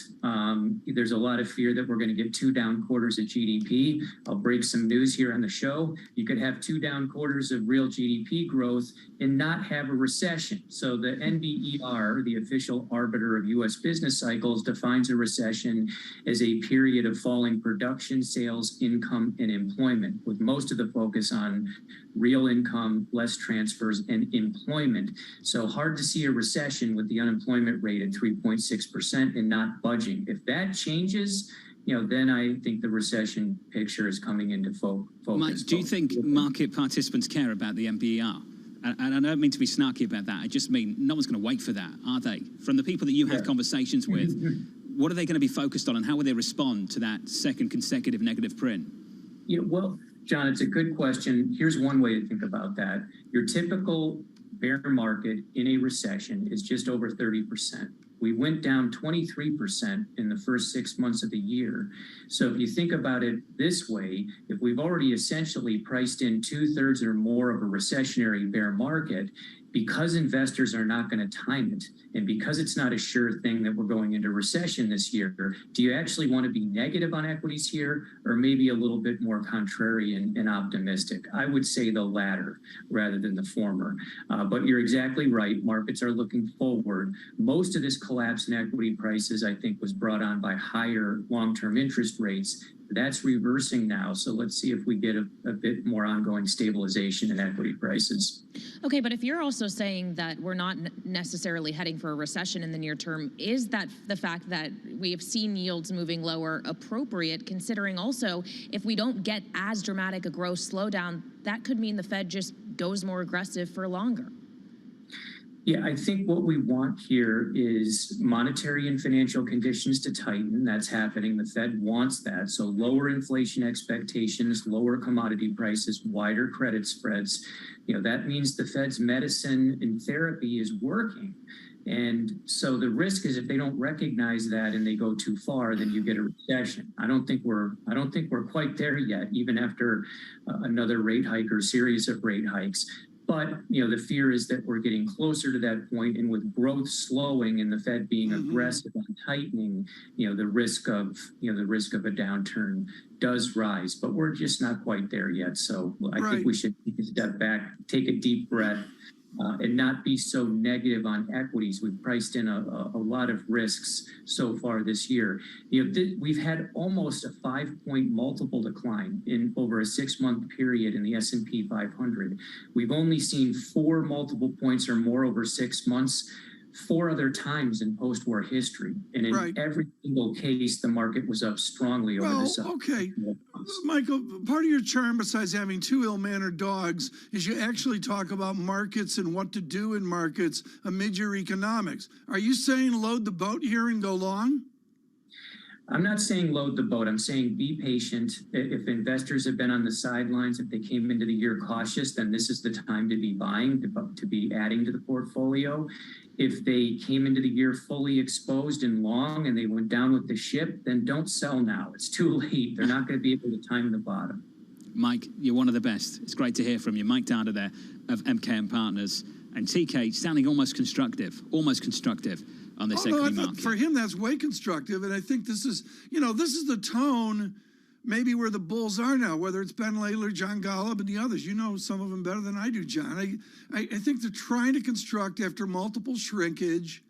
There's a lot of fear that we're going to get 2 down quarters of GDP. I'll break some news here on the show. You could have 2 down quarters of real GDP growth and not have a recession. So the NBER, the official arbiter of U.S. business cycles, defines a recession as a period of falling production, sales, income, and employment, with most of the focus on real income, less transfers, and employment. So hard to see a recession with the unemployment rate at 3.6% and not budging. If that changes, then I think the recession picture is coming into focus. Mike, do you think market participants care about the NBER? And I don't mean to be snarky about that. I just mean no one's going to wait for that, are they? From the people that you have conversations with, what are they going to be focused on, and how will they respond to that second consecutive negative print? Yeah, well, John, it's a good question. Here's one way to think about that. Your typical bear market in a recession is just over 30%. We went down 23% in the first 6 months of the year. So if you think about it this way, if we've already essentially priced in 2/3 or more of a recessionary bear market, because investors are not going to time it, and because it's not a sure thing that we're going into recession this year, do you actually want to be negative on equities here, or maybe a little bit more contrarian and optimistic? I would say the latter rather than the former. But you're exactly right. Markets are looking forward. Most of this collapse in equity prices, I think, was brought on by higher long-term interest rates. That's reversing now. So let's see if we get a bit more ongoing stabilization in equity prices. Okay, but if you're also saying that we're not necessarily heading for a recession in the near term, is that the fact that we have seen yields moving lower appropriate, considering also if we don't get as dramatic a growth slowdown, that could mean the Fed just goes more aggressive for longer? Yeah, I think what we want here is monetary and financial conditions to tighten. That's happening. The Fed wants that. So lower inflation expectations, lower commodity prices, wider credit spreads. That means the Fed's medicine and therapy is working. And so the risk is if they don't recognize that and they go too far, then you get a recession. I don't think we're quite there yet, even after another rate hike or series of rate hikes. But, the fear is that we're getting closer to that point, and with growth slowing and the Fed being aggressive on tightening, the risk of a downturn does rise, but we're just not quite there yet. So I think we should take a step back, take a deep breath, and not be so negative on equities. We've priced in a lot of risks so far this year. We've had almost a 5-point multiple decline in over a 6-month period in the S&P 500. We've only seen 4 multiple points or more over 6 months 4 other times in post-war history. And in every single case, the market was up strongly over the summer. Okay. Michael, part of your charm, besides having 2 ill-mannered dogs, is you actually talk about markets and what to do in markets amid your economics. Are you saying load the boat here and go long? I'm not saying load the boat. I'm saying be patient. If investors have been on the sidelines, if they came into the year cautious, then this is the time to be buying, to be adding to the portfolio. If they came into the year fully exposed and long and they went down with the ship, then don't sell now. It's too late. They're not going to be able to time the bottom. Mike, you're one of the best. It's great to hear from you. Mike Dada there of MKM Partners. And TK sounding almost constructive on this equity market. For him, that's way constructive. And I think this is, this is the tone maybe where the bulls are now, whether it's Ben Laidler, John Golub, and the others. You know some of them better than I do, John. I think they're trying to construct after multiple shrinkage.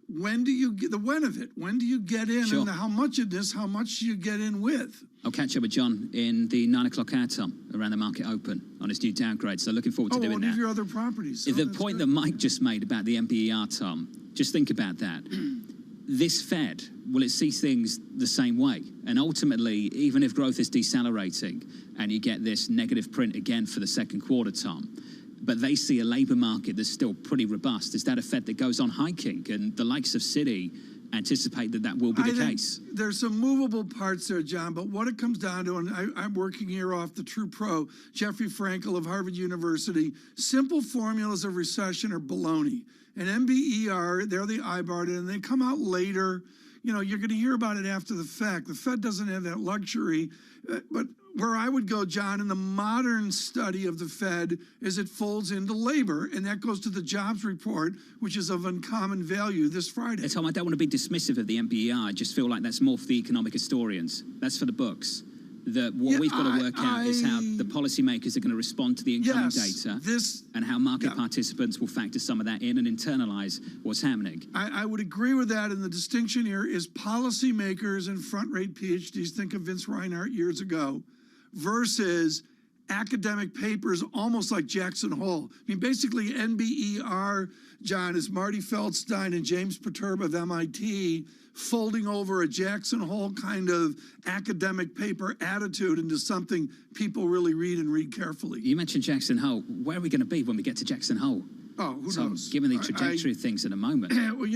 When do you get the when of it? When do you get in? Sure. And how much of this, how much do you get in with? I'll catch up with John in the 9 o'clock hour, Tom, around the market open on his new downgrade. So looking forward to doing that. One of your other properties. The point that Mike just made about the MBER, Tom, just think about that. This Fed, will it see things the same way? And ultimately, even if growth is decelerating and you get this negative print again for the second quarter, Tom, but they see a labour market that's still pretty robust, is that a Fed that goes on hiking? And the likes of Citi anticipate that that will be the case. There's some movable parts there, John, but what it comes down to, and I'm working here off the true pro, Jeffrey Frankel of Harvard University, simple formulas of recession are baloney. And MBER, they're the IBAR, and they come out later. You're going to hear about it after the fact. The Fed doesn't have that luxury. But where I would go, John, in the modern study of the Fed is it folds into labor, and that goes to the jobs report, which is of uncommon value this Friday. Tom, I don't want to be dismissive of the MBER. I just feel like that's more for the economic historians. That's for the books. What we've got to work out is how the policymakers are going to respond to the incoming data and how market participants will factor some of that in and internalize what's happening. I would agree with that, and the distinction here is policymakers and front-rate PhDs, think of Vince Reinhart years ago, versus academic papers almost like Jackson Hole. I mean, basically NBER, John, is Marty Feldstein and James Perturb of MIT folding over a Jackson Hole kind of academic paper attitude into something people really read and read carefully. You mentioned Jackson Hole. Where are we going to be when we get to Jackson Hole? Oh, who knows? Given the trajectory of things in a moment. Well,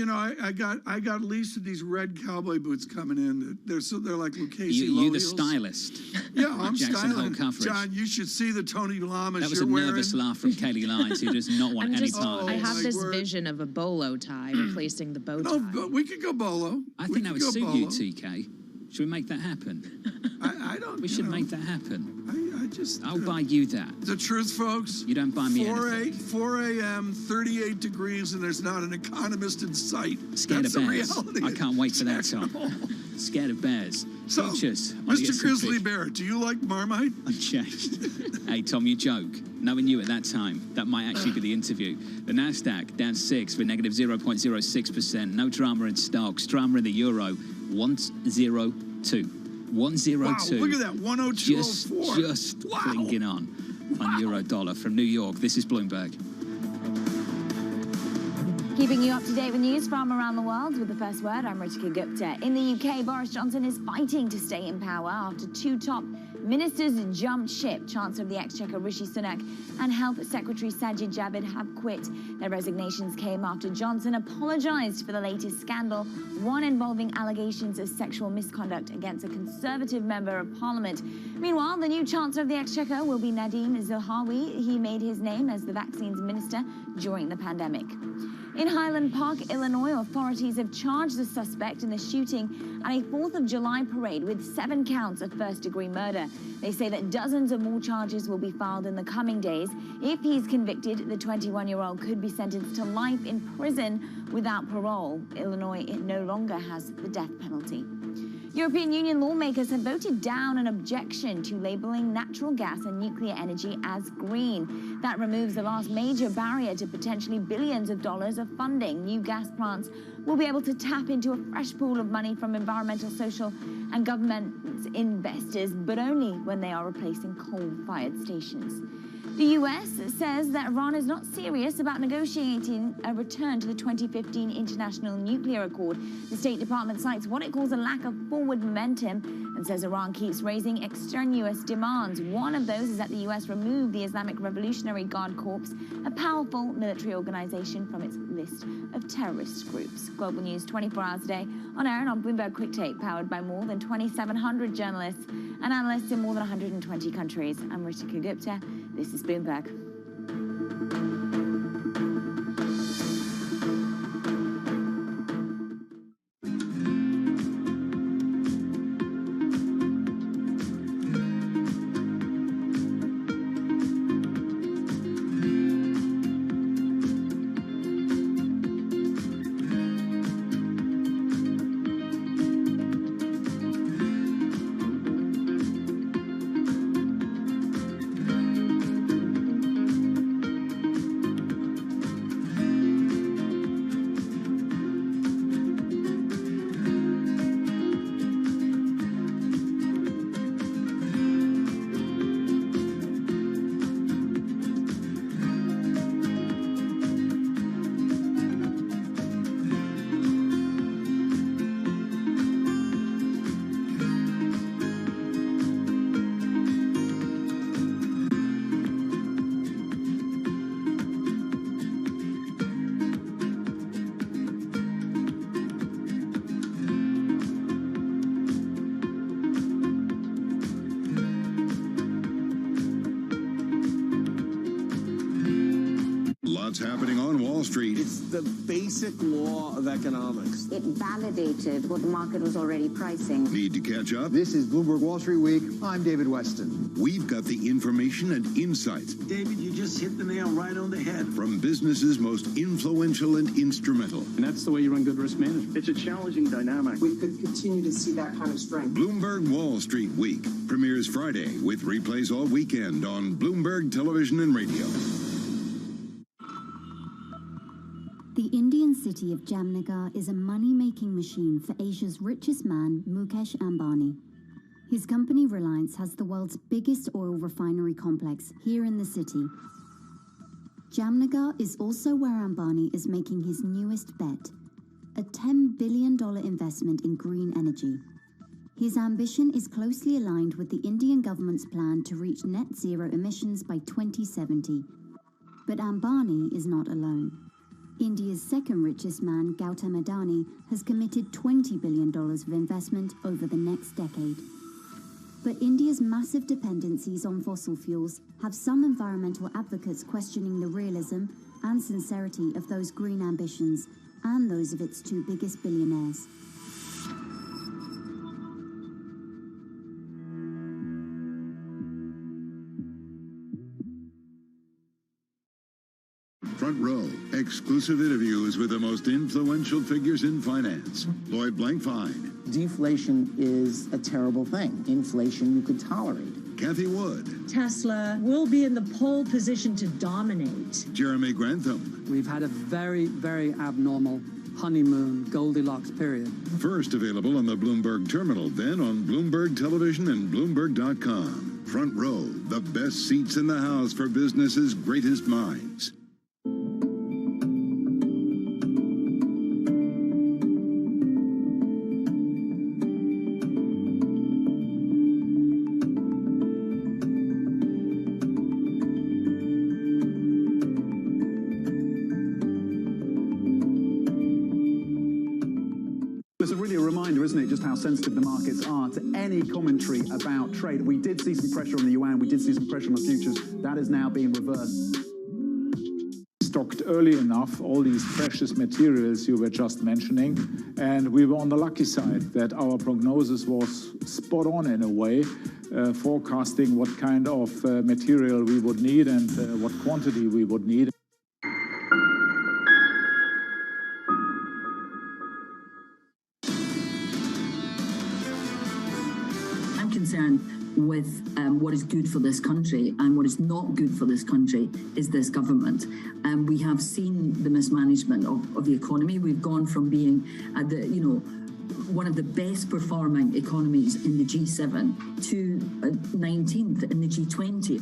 I got leased to these red cowboy boots coming in. They're like Lucchese Loyals. You the stylist. Yeah, I'm Jackson styling. Hole coverage. John, you should see the Tony Lamas that was you're a wearing. Nervous laugh from Katie Lyons, who does not want any part of I this. have this vision of a bolo tie replacing the bow tie. No, we could go bolo. I think that would suit you, TK. Should we make that happen? I don't. We should make that happen. I'll buy you that. The truth, folks. You don't buy me anything. 4 a.m., 38 degrees, and there's not an economist in sight. Scared That's of the bears. reality. I can't wait for that, Tom. Scared of bears. So, Features on the Mr. S&P. Grizzly Bear, do you like Marmite? Hey, Tom, you joke. Knowing you at that time, that might actually be the interview. The Nasdaq down 6 with negative 0.06%. No drama in stocks. Drama in the euro. 102. 102. Wow, look at that, 102.04. Just clinging on euro dollar from New York. This is Bloomberg. Keeping you up to date with news from around the world with the first word, I'm Ritika Gupta. In the UK, Boris Johnson is fighting to stay in power after 2 top ministers jumped ship. Chancellor of the Exchequer Rishi Sunak and Health Secretary Sajid Javid have quit. Their resignations came after Johnson apologised for the latest scandal, one involving allegations of sexual misconduct against a Conservative member of Parliament. Meanwhile, the new Chancellor of the Exchequer will be Nadhim Zahawi. He made his name as the vaccines minister during the pandemic. In Highland Park, Illinois, authorities have charged the suspect in the shooting at a 4th of July parade with 7 counts of first-degree murder. They say that dozens of more charges will be filed in the coming days. If he's convicted, the 21-year-old could be sentenced to life in prison without parole. Illinois no longer has the death penalty. European Union lawmakers have voted down an objection to labeling natural gas and nuclear energy as green. That removes the last major barrier to potentially billions of dollars of funding. New gas plants will be able to tap into a fresh pool of money from environmental, social, and government investors, but only when they are replacing coal-fired stations. The US says that Iran is not serious about negotiating a return to the 2015 International Nuclear Accord. The State Department cites what it calls a lack of forward momentum and says Iran keeps raising extraneous demands. One of those is that the US remove the Islamic Revolutionary Guard Corps, a powerful military organization, from its list of terrorist groups. Global news 24 hours a day on air and on Bloomberg Quick Take, powered by more than 2,700 journalists and analysts in more than 120 countries. I'm Ritika Gupta. This is Bloomberg. What's happening on Wall Street? It's the basic law of economics. It validated what the market was already pricing. Need to catch up? This is Bloomberg Wall Street Week. I'm David Weston. We've got the information and insights. David, you just hit the nail right on the head. From businesses most influential and instrumental. And that's the way you run good risk management. It's a challenging dynamic. We could continue to see that kind of strength. Bloomberg Wall Street Week premieres Friday with replays all weekend on Bloomberg Television and Radio. The Indian city of Jamnagar is a money-making machine for Asia's richest man, Mukesh Ambani. His company Reliance has the world's biggest oil refinery complex here in the city. Jamnagar is also where Ambani is making his newest bet, a $10 billion investment in green energy. His ambition is closely aligned with the Indian government's plan to reach net zero emissions by 2070. But Ambani is not alone. India's second richest man, Gautam Adani, has committed $20 billion of investment over the next decade. But India's massive dependencies on fossil fuels have some environmental advocates questioning the realism and sincerity of those green ambitions and those of its two biggest billionaires. Front Row, exclusive interviews with the most influential figures in finance. Lloyd Blankfein. Deflation is a terrible thing. Inflation you could tolerate. Kathy Wood. Tesla will be in the pole position to dominate. Jeremy Grantham. We've had a very, very abnormal honeymoon Goldilocks period. First available on the Bloomberg Terminal, then on Bloomberg Television and Bloomberg.com. Front Row, the best seats in the house for business's greatest minds. It's really a reminder, isn't it, just how sensitive the markets are to any commentary about trade. We did see some pressure on the yuan, we did see some pressure on the futures. That is now being reversed. Stocked early enough all these precious materials you were just mentioning, and we were on the lucky side that our prognosis was spot on in a way, forecasting what kind of material we would need and what quantity we would need. Concerned with what is good for this country and what is not good for this country is this government. We have seen the mismanagement of the economy. We've gone from being one of the best performing economies in the G7 to 19th in the G20.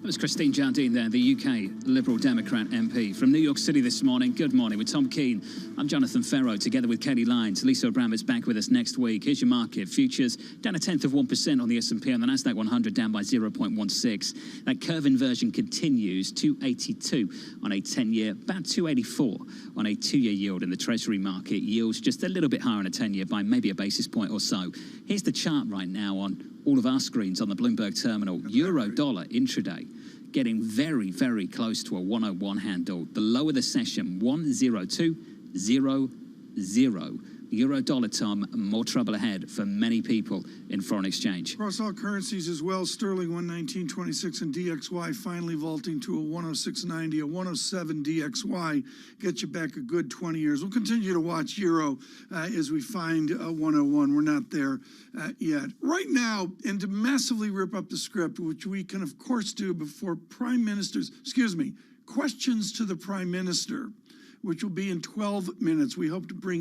That was Christine Jardine there, the UK Liberal Democrat MP. From New York City this morning, good morning with Tom Keane. I'm Jonathan Ferro, together with Kelly Lyons. Lisa Abramovic back with us next week. Here's your market. Futures down 0.1% on the S&P, on the Nasdaq 100 down by 0.16. That curve inversion continues, 282 on a 10-year, about 284 on a 2-year yield in the Treasury market. Yields just a little bit higher on a 10-year by maybe a basis point or so. Here's the chart right now on all of our screens on the Bloomberg terminal. Euro-dollar intraday getting very, very close to a 101 handle. The lower the session, 102.00. Euro-dollar, Tom, more trouble ahead for many people in foreign exchange. Across all currencies as well, sterling 119.26 and DXY finally vaulting to a 106.90, a 107 DXY. Get you back a good 20 years. We'll continue to watch euro as we find 101. We're not there yet. Right now, and to massively rip up the script, which we can of course do before questions to the Prime Minister, which will be in 12 minutes. We hope to bring